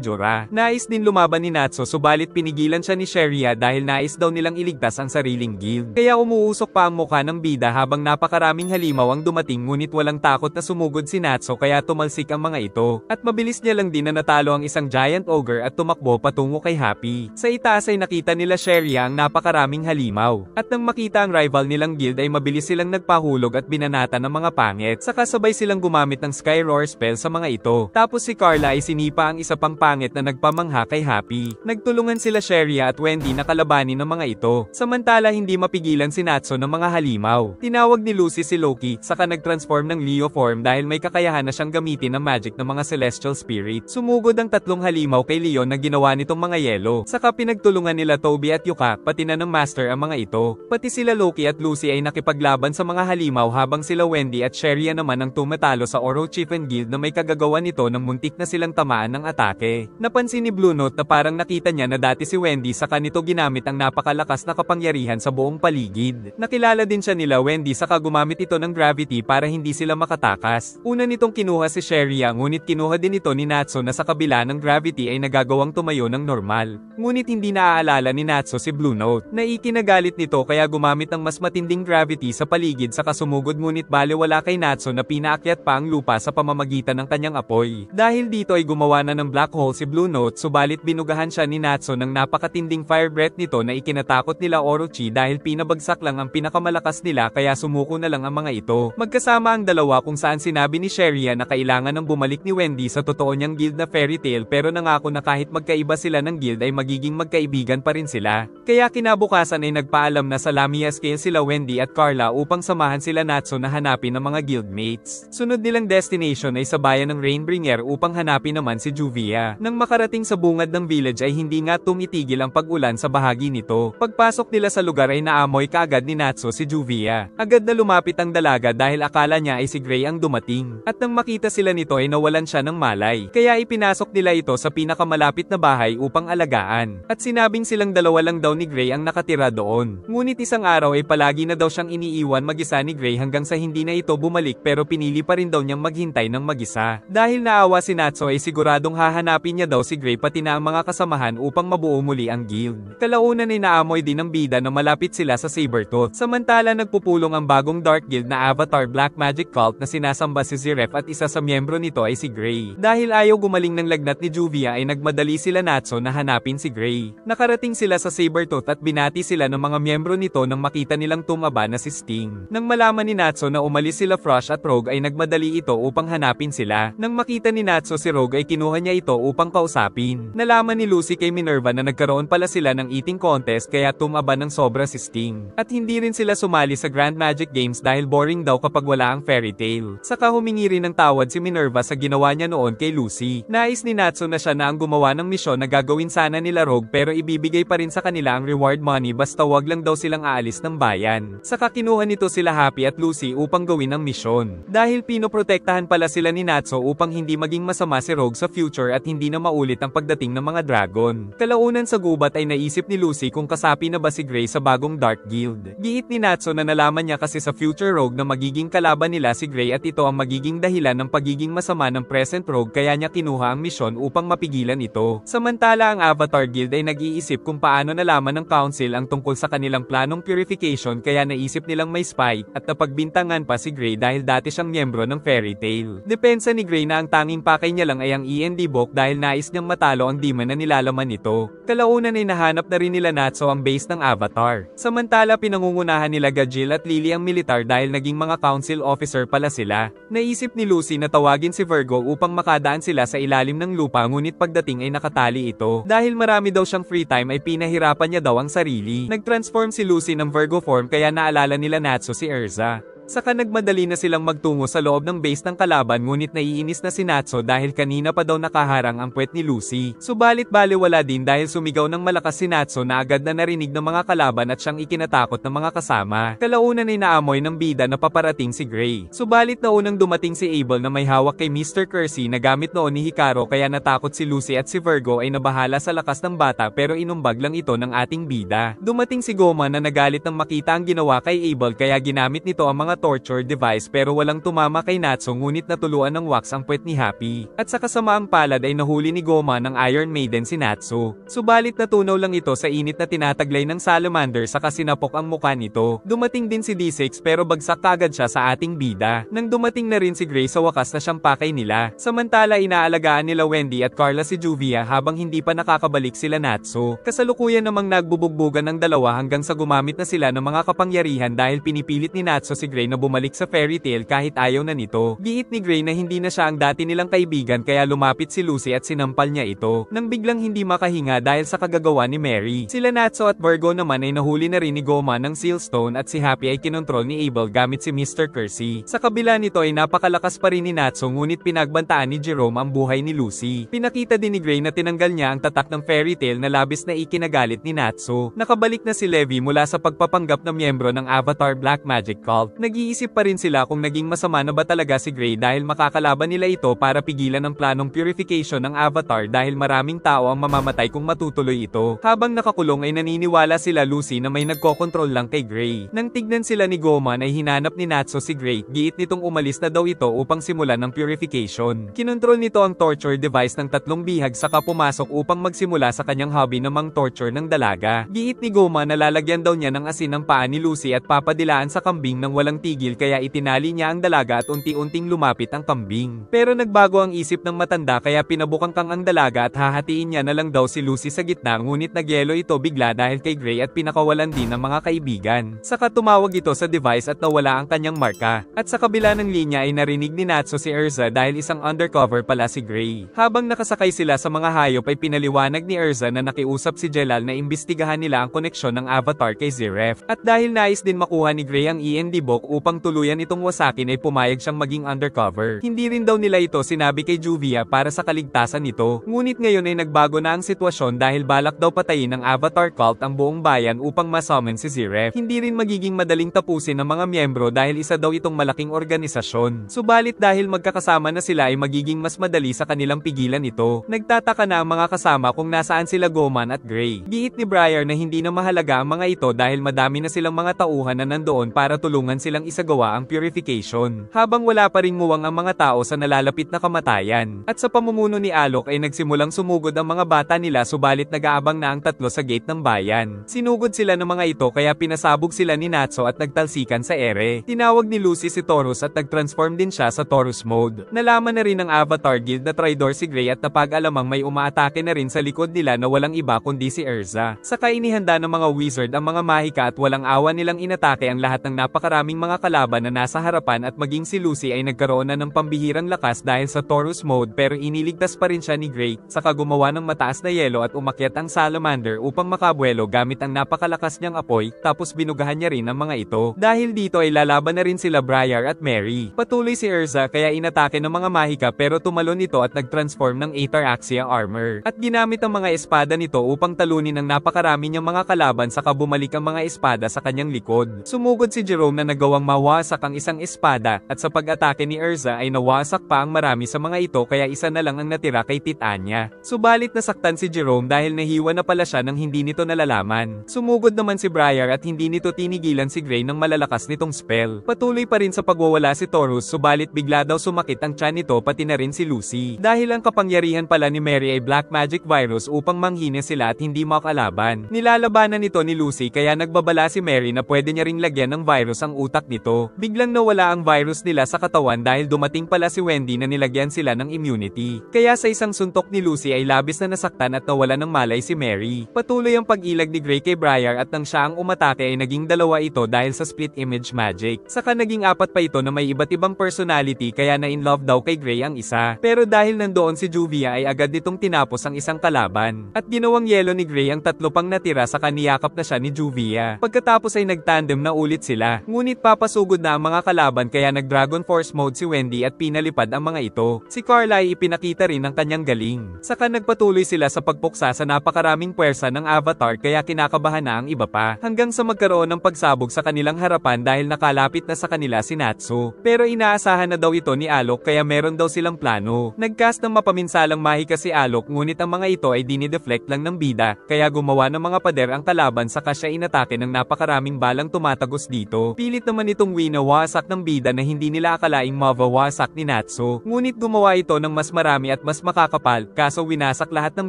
Jura. Nais din lumaban ni Natsu subalit pinigilan siya ni Sheria dahil nais daw nilang iligtas ang sariling guild. Kaya umuusok pa ang mukha ng bida habang napakaraming halimaw ang dumating ngunit walang takot na sumugod si Natsu kaya tumalsik ang mga ito. At mabilis niya lang din na natalo ang isang giant ogre at tumakbo patungo kay Happy. Sa itaas ay nakita nila Sheria ang napakaraming halimaw. At nang makita ang rival nilang guild ay mabilis silang nagpahulog at binanata ng mga pangit. Saka sabay silang gumamit ng Sky Roar spell sa mga ito. Tapos si Carla ay sinipa ang isa pang pangit na nagpamangha kay Happy. Nagtulungan sila Sheria at Wendy na kalabanin ng mga ito. Samantala hindi mapigilan si Natsu ng mga halimaw. Tinawag ni Lucy si Loki saka nag-transform ng Leo form dahil may kakayahan na siyang gamitin ang magic ng mga celestial spirit. Sumugod ang tatlong halimaw kay Leon na ginawa nitong mga yelo. Saka pinagtulungan nila Toby at Yuka pati na ng master ang mga ito. Pati sila Loki at Lucy ay nakipaglaban sa mga halimaw habang sila Wendy at Sheria naman ang tumatalo sa Orochifen Guild na may kagagawa nito nang muntik na silang tamaan ng atake. Napansin ni Blue Note na parang nakita niya na dati si Wendy saka nito ginamit ang napakalakas na kapangyarihan sa buong paligid. Nakilala din siya nila Wendy saka gumamit ito ng gravity para hindi sila makatakas. Una nitong kinuha si Sheria ngunit kinuha din ito ni Natsu na sa kabila ng gravity ay nagagawang tumayo ng normal. Ngunit hindi naaalala ni Natsu si Blue Note. Naikinagalit nito kaya gumamit ng mas matinding gravity sa paligid saka sumugod ngunit baliwala kay Natsu na pinaakyat pa ang lupa sa pamamagitan ng kanyang apoy. Dahil dito ay gumawa na pinagdaanan ng black hole si Blue Note subalit binugahan siya ni Natsu ng napakatinding fire breath nito na ikinatakot nila Orochi dahil pinabagsak lang ang pinakamalakas nila kaya sumuko na lang ang mga ito. Magkasama ang dalawa kung saan sinabi ni Sheria na kailangan ng bumalik ni Wendy sa totoo niyang guild na Fairy Tail pero nangako na kahit magkaiba sila ng guild ay magiging magkaibigan pa rin sila. Kaya kinabukasan ay nagpaalam na sa Lamia Scale sila Wendy at Carla upang samahan sila Natsu na hanapin ang mga guildmates. Sunod nilang destination ay sa bayan ng Rainbringer upang hanapin naman si Juvia. Nang makarating sa bungad ng village ay hindi nga tumitigil ang pag-ulan sa bahagi nito. Pagpasok nila sa lugar ay naamoy kaagad ni Natsu si Juvia. Agad na lumapit ang dalaga dahil akala niya ay si Gray ang dumating. At nang makita sila nito ay nawalan siya ng malay. Kaya ipinasok nila ito sa pinakamalapit na bahay upang alagaan. At sinabing silang dalawa lang daw ni Gray ang nakatira doon. Ngunit isang araw ay palagi na daw siyang iniiwan mag-isa ni Gray hanggang sa hindi na ito bumalik pero pinili pa rin daw niyang maghintay ng mag-isa. Dahil naawa si Natsu ay siguradong hahanapin niya daw si Gray pati na ang mga kasamahan upang mabuo muli ang guild. Kalaunan ay naamoy din ng bida na malapit sila sa Sabertooth. Samantala nagpupulong ang bagong Dark Guild na Avatar Black Magic Cult na sinasamba si Ziref at isa sa miyembro nito ay si Gray. Dahil ayaw gumaling ng lagnat ni Juvia ay nagmadali sila Natsu na hanapin si Gray. Nakarating sila sa Sabertooth at binati sila ng mga miyembro nito nang makita nilang tumaba na si Sting. Nang malaman ni Natsu na umalis sila Frosh at Rogue ay nagmadali ito upang hanapin sila. Nang makita ni Natsu si Rogue ay kinuha niya ito upang kausapin. Nalaman ni Lucy kay Minerva na nagkaroon pala sila ng eating contest kaya tumaba ng sobra si Sting. At hindi rin sila sumali sa Grand Magic Games dahil boring daw kapag wala ang Fairy Tail. Saka humingi rin ng tawad si Minerva sa ginawa niya noon kay Lucy. Nais ni Natsu na siya na ang gumawa ng misyon na gagawin sana nila Rogue pero ibibigay pa rin sa kanila ang reward money basta wag lang daw silang aalis ng bayan. Saka kinuha nito sila Happy at Lucy upang gawin ang misyon. Dahil pinoprotektahan pala sila ni Natsu upang hindi maging masama si Rogue sa future at hindi na maulit ang pagdating ng mga dragon. Kalaunan sa gubat ay naisip ni Lucy kung kasapi na ba si Gray sa bagong Dark Guild. Giit ni Natsu na nalaman niya kasi sa future Rogue na magiging kalaban nila si Gray at ito ang magiging dahilan ng pagiging masama ng present Rogue kaya niya kinuha ang misyon upang mapigilan ito. Samantala ang Avatar Guild ay nag-iisip kung paano nalaman ng Council ang tungkol sa kanilang planong purification kaya naisip nilang may spy at napagbintangan pa si Gray dahil dati siyang miyembro ng Fairy Tail. Depensa ni Gray na ang tanging pakay niya lang ay ang END book dahil nais niyang matalo ang demon na nilalaman nito. Kalaunan ay nahanap na rin nila Natsu ang base ng Avatar. Samantala pinangungunahan nila Gajil at Lily ang militar dahil naging mga council officer pala sila. Naisip ni Lucy na tawagin si Virgo upang makadaan sila sa ilalim ng lupa ngunit pagdating ay nakatali ito. Dahil marami daw siyang free time ay pinahirapan niya daw ang sarili. Nag-transform si Lucy ng Virgo form kaya naalala nila Natsu si Erza. Saka nagmadali na silang magtungo sa loob ng base ng kalaban ngunit naiinis na si Natsu dahil kanina pa daw nakaharang ang puwet ni Lucy. Subalit baliwala din dahil sumigaw ng malakas si Natsu na agad na narinig ng mga kalaban at siyang ikinatakot ng mga kasama. Kalaunan ay naamoy ng bida na paparating si Gray. Subalit naunang dumating si Abel na may hawak kay Mr. Kersey na gamit noon ni Hikaru kaya natakot si Lucy at si Virgo ay nabahala sa lakas ng bata pero inumbag lang ito ng ating bida. Dumating si Goma na nagalit nang makita ang ginawa kay Abel kaya ginamit nito ang mga torture device pero walang tumama kay Natsu ngunit natuluan ng wax ang puwet ni Happy. At sa kasamaang palad ay nahuli ni Goma ng Iron Maiden si Natsu. Subalit natunaw lang ito sa init na tinataglay ng salamander saka sinapok ang mukha nito. Dumating din si D6 pero bagsak kaagad siya sa ating bida. Nang dumating na rin si Gray sa wakas na siyang pakay nila. Samantala inaalagaan nila Wendy at Carla si Juvia habang hindi pa nakakabalik sila Natsu. Kasalukuyan namang nagbubugbugan ng dalawa hanggang sa gumamit na sila ng mga kapangyarihan dahil pinipilit ni Natsu si Gray na bumalik sa Fairy Tail kahit ayaw na nito. Giit ni Gray na hindi na siya ang dati nilang kaibigan kaya lumapit si Lucy at sinampal niya ito. Nang biglang hindi makahinga dahil sa kagagawa ni Mary. Sila Natsu at Virgo naman ay nahuli na rin ni Goma ng Sealstone at si Happy ay kinontrol ni Abel gamit si Mr. Kersey. Sa kabila nito ay napakalakas pa rin ni Natsu ngunit pinagbantaan ni Jerome ang buhay ni Lucy. Pinakita din ni Gray na tinanggal niya ang tatak ng Fairy Tail na labis na ikinagalit ni Natsu. Nakabalik na si Levi mula sa pagpapanggap na miyembro ng Avatar Black Magic Cult. Nag-iisip pa rin sila kung naging masama na ba talaga si Gray dahil makakalaban nila ito para pigilan ang planong purification ng Avatar dahil maraming tao ang mamamatay kung matutuloy ito. Habang nakakulong ay naniniwala sila Lucy na may nagkokontrol lang kay Gray. Nang tignan sila ni Goma ay hinanap ni Natsu si Gray, giit nitong umalis na daw ito upang simulan ng purification. Kinontrol nito ang torture device ng tatlong bihag saka pumasok upang magsimula sa kanyang hobby na mang-torture ng dalaga. Giit ni Goma na lalagyan daw niya ng asin ang paa ni Lucy at papadilaan sa kambing nang walang tigil kaya itinali niya ang dalaga at unti-unting lumapit ang kambing. Pero nagbago ang isip ng matanda kaya pinabukangkang ang dalaga at hahatiin niya na lang daw si Lucy sa gitna, ngunit nagyelo ito bigla dahil kay Gray at pinakawalan din ng mga kaibigan. Saka tumawag ito sa device at nawala ang kanyang marka. At sa kabila ng linya ay narinig ni Natsu si Erza dahil isang undercover pala si Gray. Habang nakasakay sila sa mga hayop ay pinaliwanag ni Erza na nakiusap si Jelal na imbestigahan nila ang koneksyon ng Avatar kay Zeref. At dahil nais din makuha ni Gray ang END book upang tuluyan itong wasakin ay pumayag siyang maging undercover. Hindi rin daw nila ito sinabi kay Juvia para sa kaligtasan nito. Ngunit ngayon ay nagbago na ang sitwasyon dahil balak daw patayin ng Avatar cult ang buong bayan upang masummon si Zeref. Hindi rin magiging madaling tapusin ng mga miyembro dahil isa daw itong malaking organisasyon. Subalit dahil magkakasama na sila ay magiging mas madali sa kanilang pigilan ito. Nagtataka na ang mga kasama kung nasaan sila Goman at Gray. Giit ni Briar na hindi na mahalaga ang mga ito dahil madami na silang mga tauhan na nandoon para tulungan silang isagawa ang purification. Habang wala pa ring muwang ang mga tao sa nalalapit na kamatayan. At sa pamumuno ni Alok ay nagsimulang sumugod ang mga bata nila subalit nag-aabang na ang tatlo sa gate ng bayan. Sinugod sila ng mga ito kaya pinasabog sila ni Natsu at nagtalsikan sa ere. Tinawag ni Lucy si Taurus at nag-transform din siya sa Taurus mode. Nalaman na rin ng Avatar Guild na traidor si Gray at napag-alamang may umaatake na rin sa likod nila na walang iba kundi si Erza. Saka inihanda ng mga wizard ang mga mahika at walang awa nilang inatake ang lahat ng napakaraming mga kalaban na nasa harapan at maging si Lucy ay nagkaroon na ng pambihirang lakas dahil sa Taurus mode pero iniligtas pa rin siya ni Gray. Saka gumawa ng mataas na yelo at umakyat ang salamander upang makabuelo gamit ang napakalakas niyang apoy tapos binugahan niya rin ang mga ito. Dahil dito ay lalaban na rin sila Briar at Mary. Patuloy si Erza kaya inatake ng mga mahika pero tumalon ito at nag-transform ng Ataraxia armor. At ginamit ang mga espada nito upang talunin ang napakarami niyang mga kalaban saka bumalik ang mga espada sa kanyang likod. Sumugod si Jerome na nagawang mawasak ang isang espada at sa pag-atake ni Erza ay nawasak pa ang marami sa mga ito kaya isa na lang ang natira kay Titania. Subalit nasaktan si Jerome dahil nahiwa na pala siya nang hindi nito nalalaman. Sumugod naman si Briar at hindi nito tinigilan si Gray ng malalakas nitong spell. Patuloy pa rin sa pagwawala si Taurus subalit bigla daw sumakit ang tiyan nito pati na rin si Lucy. Dahil ang kapangyarihan pala ni Mary ay black magic virus upang manghina sila at hindi makalaban. Nilalabanan nito ni Lucy kaya nagbabala si Mary na pwede niya ring lagyan ng virus ang utak nito. Biglang nawala ang virus nila sa katawan dahil dumating pala si Wendy na nilagyan sila ng immunity. Kaya sa isang suntok ni Lucy ay labis na nasaktan at nawala ng malay si Mary. Patuloy ang pag-ilag ni Gray kay Briar at nang siya ang umatake ay naging dalawa ito dahil sa split image magic. Saka naging apat pa ito na may iba't ibang personality kaya na-inlove daw kay Gray ang isa. Pero dahil nandoon si Juvia ay agad nitong tinapos ang isang kalaban. At ginawang yelo ni Gray ang tatlo pang natira saka niyakap na siya ni Juvia. Pagkatapos ay nagtandem na ulit sila. Ngunit papasugod na ang mga kalaban kaya nag-Dragon Force mode si Wendy at pinalipad ang mga ito. Si Carla ay ipinakita rin ang kanyang galing. Saka nagpatuloy sila sa pagpuksa sa napakaraming puwersa ng Avatar kaya kinakabahan na ang iba pa. Hanggang sa magkaroon ng pagsabog sa kanilang harapan dahil nakalapit na sa kanila si Natsu. Pero inaasahan na daw ito ni Alok kaya meron daw silang plano. Nagcast ng mapaminsalang mahika si Alok ngunit ang mga ito ay dinideflect lang ng bida kaya gumawa ng mga pader ang kalaban saka siya inatake ng napakaraming balang tumatagos dito. Pilit naman itong winawasak ng bida na hindi nila akalaing mawawasak ni Natsu. Ngunit gumawa ito ng mas marami at mas makakapal kaso winasak lahat ng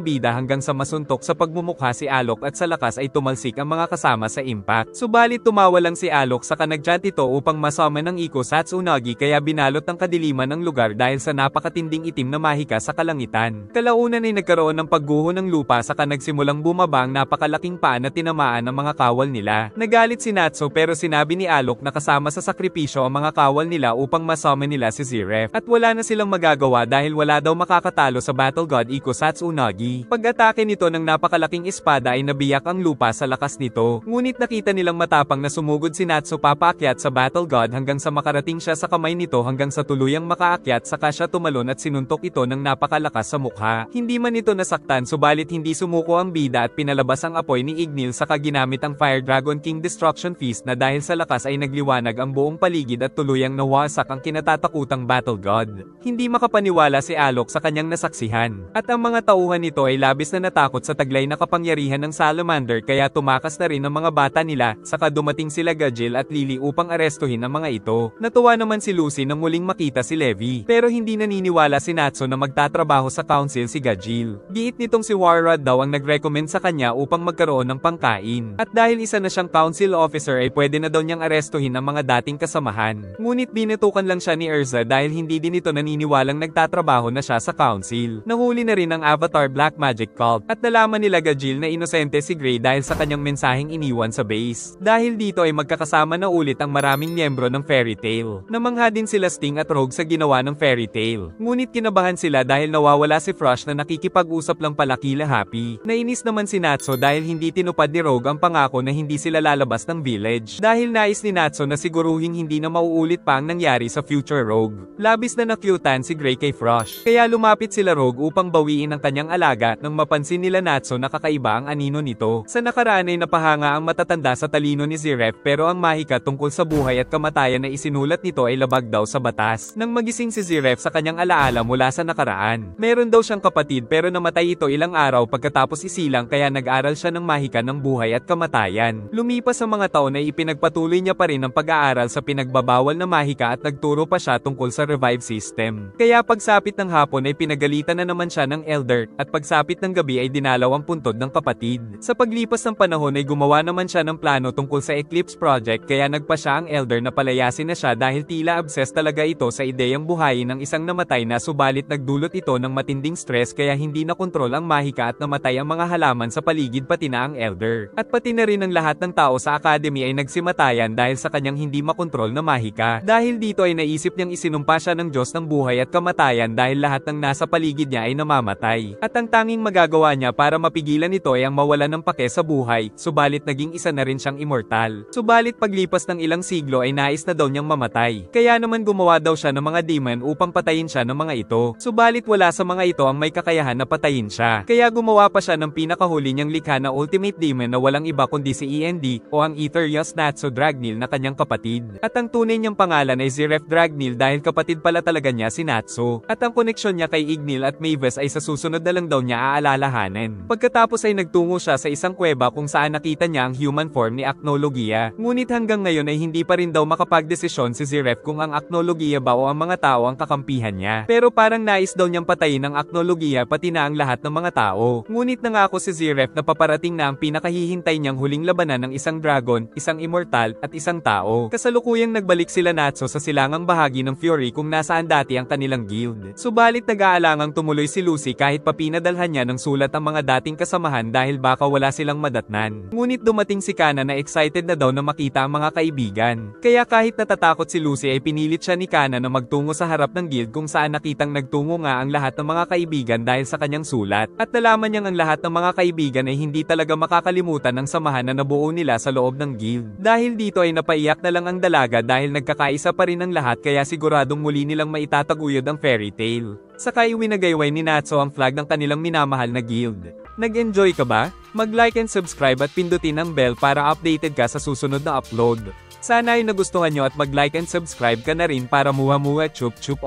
bida hanggang sa masuntok sa pagmumukha si Alok at sa lakas ay tumalsik ang mga kasama sa impact. Subalit tumawa lang si Alok saka nagchant ito upang masummon ng Iko Satsunagi kaya binalot ang kadiliman ng lugar dahil sa napakatinding itim na mahika sa kalangitan. Kalaunan ay nagkaroon ng pagguho ng lupa saka nagsimulang bumaba ang napakalaking paa na tinamaan ng mga kawal nila. Nagalit si Natsu pero sinabi ni Alok na kasama sa sakripisyo ang mga kawal nila upang masummon nila si Zeref. At wala na silang magagawa dahil wala daw makakatalo sa Battle God Iko Satsunagi. Pag-atake nito ng napakalaking espada ay nabiyak ang lupa sa lakas nito. Ngunit nakita nilang matapang na sumugod si Natsu papaakyat sa Battle God hanggang sa makarating siya sa kamay nito hanggang sa tuluyang makaakyat saka siya tumalon at sinuntok ito ng napakalakas sa mukha. Hindi man ito nasaktan subalit hindi sumuko ang bida at pinalabas ang apoy ni Ignil saka ginamit ang Fire Dragon King Destruction Feast na dahil sa lakas ay nagliwanag ang buong paligid at tuluyang nawasak ang kinatatakutang Battle God. Hindi makapaniwala si Alok sa kanyang nasaksihan. At ang mga tauhan nito ay labis na natakot sa taglay na kapangyarihan ng Salamander kaya tumakas na rin ang mga bata nila saka dumating sila Gajil at Lily upang arestuhin ang mga ito. Natuwa naman si Lucy nang muling makita si Levi. Pero hindi naniniwala si Natsu na magtatrabaho sa council si Gajil. Giit nitong si Warrod daw ang nag-recommend sa kanya upang magkaroon ng pangkain. At dahil isa na siyang council officer ay pwede na daw niyang arestuhin ang ang mga dating kasamahan. Ngunit binatukan lang siya ni Erza dahil hindi din ito naniniwalang nagtatrabaho na siya sa council. Nahuli na rin ang Avatar Black Magic Cult at nalaman nila Gajil na inosente si Gray dahil sa kanyang mensaheng iniwan sa base. Dahil dito ay magkakasama na ulit ang maraming miyembro ng Fairy Tail. Namangha din sila Sting at Rogue sa ginawa ng Fairy Tail. Ngunit kinabahan sila dahil nawawala si Frosh na nakikipag-usap lang pala kila Happy. Nainis naman si Natso dahil hindi tinupad ni Rogue ang pangako na hindi sila lalabas ng village. Dahil nais ni Natso na siguruhing hindi na mauulit pa ang nangyari sa future Rogue. Labis na nakyutan si Gray kay Frosh. Kaya lumapit sila Rogue upang bawiin ang kanyang alaga nang mapansin nila Natso na kakaiba ang anino nito. Sa nakaraan ay napahanga ang matatanda sa talino ni Ziref pero ang mahika tungkol sa buhay at kamatayan na isinulat nito ay labag daw sa batas. Nang magising si Ziref sa kanyang alaala mula sa nakaraan. Meron daw siyang kapatid pero namatay ito ilang araw pagkatapos isilang kaya nag-aral siya ng mahika ng buhay at kamatayan. Lumipas sa mga taon ay ipinagpatuloy niya pa rin ang pag-aaral sa pinagbabawal na mahika at nagturo pa siya tungkol sa revive system. Kaya pagsapit ng hapon ay pinagalitan na naman siya ng elder at pagsapit ng gabi ay dinalaw ang puntod ng kapatid. Sa paglipas ng panahon ay gumawa naman siya ng plano tungkol sa Eclipse Project kaya nagpa siya ang elder na palayasin na siya dahil tila obsessed talaga ito sa ideyang buhayin ng isang namatay na subalit nagdulot ito ng matinding stress kaya hindi nakontrol ang mahika at namatay ang mga halaman sa paligid pati na ang elder. At pati na rin ang lahat ng tao sa academy ay nagsimatayan dahil sa kanyang hindi makontrol na mahika. Dahil dito ay naisip niyang isinumpa siya ng Diyos ng buhay at kamatayan dahil lahat ng nasa paligid niya ay namamatay. At ang tanging magagawa niya para mapigilan ito ay ang mawalan ng pake sa buhay, subalit naging isa na rin siyang immortal. Subalit paglipas ng ilang siglo ay nais na daw niyang mamatay. Kaya naman gumawa daw siya ng mga demon upang patayin siya ng mga ito. Subalit wala sa mga ito ang may kakayahan na patayin siya. Kaya gumawa pa siya ng pinakahuli niyang likha na ultimate demon na walang iba kundi si END o ang Aetherius Natso Dragneel na kanyang kapatid. At ang tunay niyang pangalan ay Ziref Dragneel dahil kapatid pala talaga niya si Natso. At ang koneksyon niya kay Igneel at Mavis ay sa susunod na lang daw niya aalalahanin. Pagkatapos ay nagtungo siya sa isang kuweba kung saan nakita niya ang human form ni Acnologia. Ngunit hanggang ngayon ay hindi pa rin daw makapagdesisyon si Ziref kung ang Acnologia ba o ang mga tao ang kakampihan niya. Pero parang nais daw niyang patayin ang Acnologia pati na ang lahat ng mga tao. Ngunit nangako si Ziref na paparating na ang pinakahihintay niyang huling labanan ng isang dragon, isang immortal, at isang tao. Kasalukuyang nagbalik sila Natso sa silangang bahagi ng Fury kung nasaan dati ang kanilang guild. Subalit nag-aalangang tumuloy si Lucy kahit pa pinadalhan niya ng sulat ang mga dating kasamahan dahil baka wala silang madatnan. Ngunit dumating si Kana na excited na daw na makita ang mga kaibigan. Kaya kahit natatakot si Lucy ay pinilit siya ni Kana na magtungo sa harap ng guild kung saan nakitang nagtungo nga ang lahat ng mga kaibigan dahil sa kanyang sulat. At nalaman niyang ang lahat ng mga kaibigan ay hindi talaga makakalimutan ang samahan na nabuo nila sa loob ng guild. Dahil dito ay napaiyak na lang ang dalaga dahil nagkakaisa pa rin ang lahat kaya siguradong muli nilang maitataguyod ang fairy tale. Saka iwinagayway ni Natso ang flag ng kanilang minamahal na guild. Nag-enjoy ka ba? Mag-like and subscribe at pindutin ang bell para updated ka sa susunod na upload. Sana ay nagustuhan nyo at mag-like and subscribe ka na rin para muha-muha chup chup.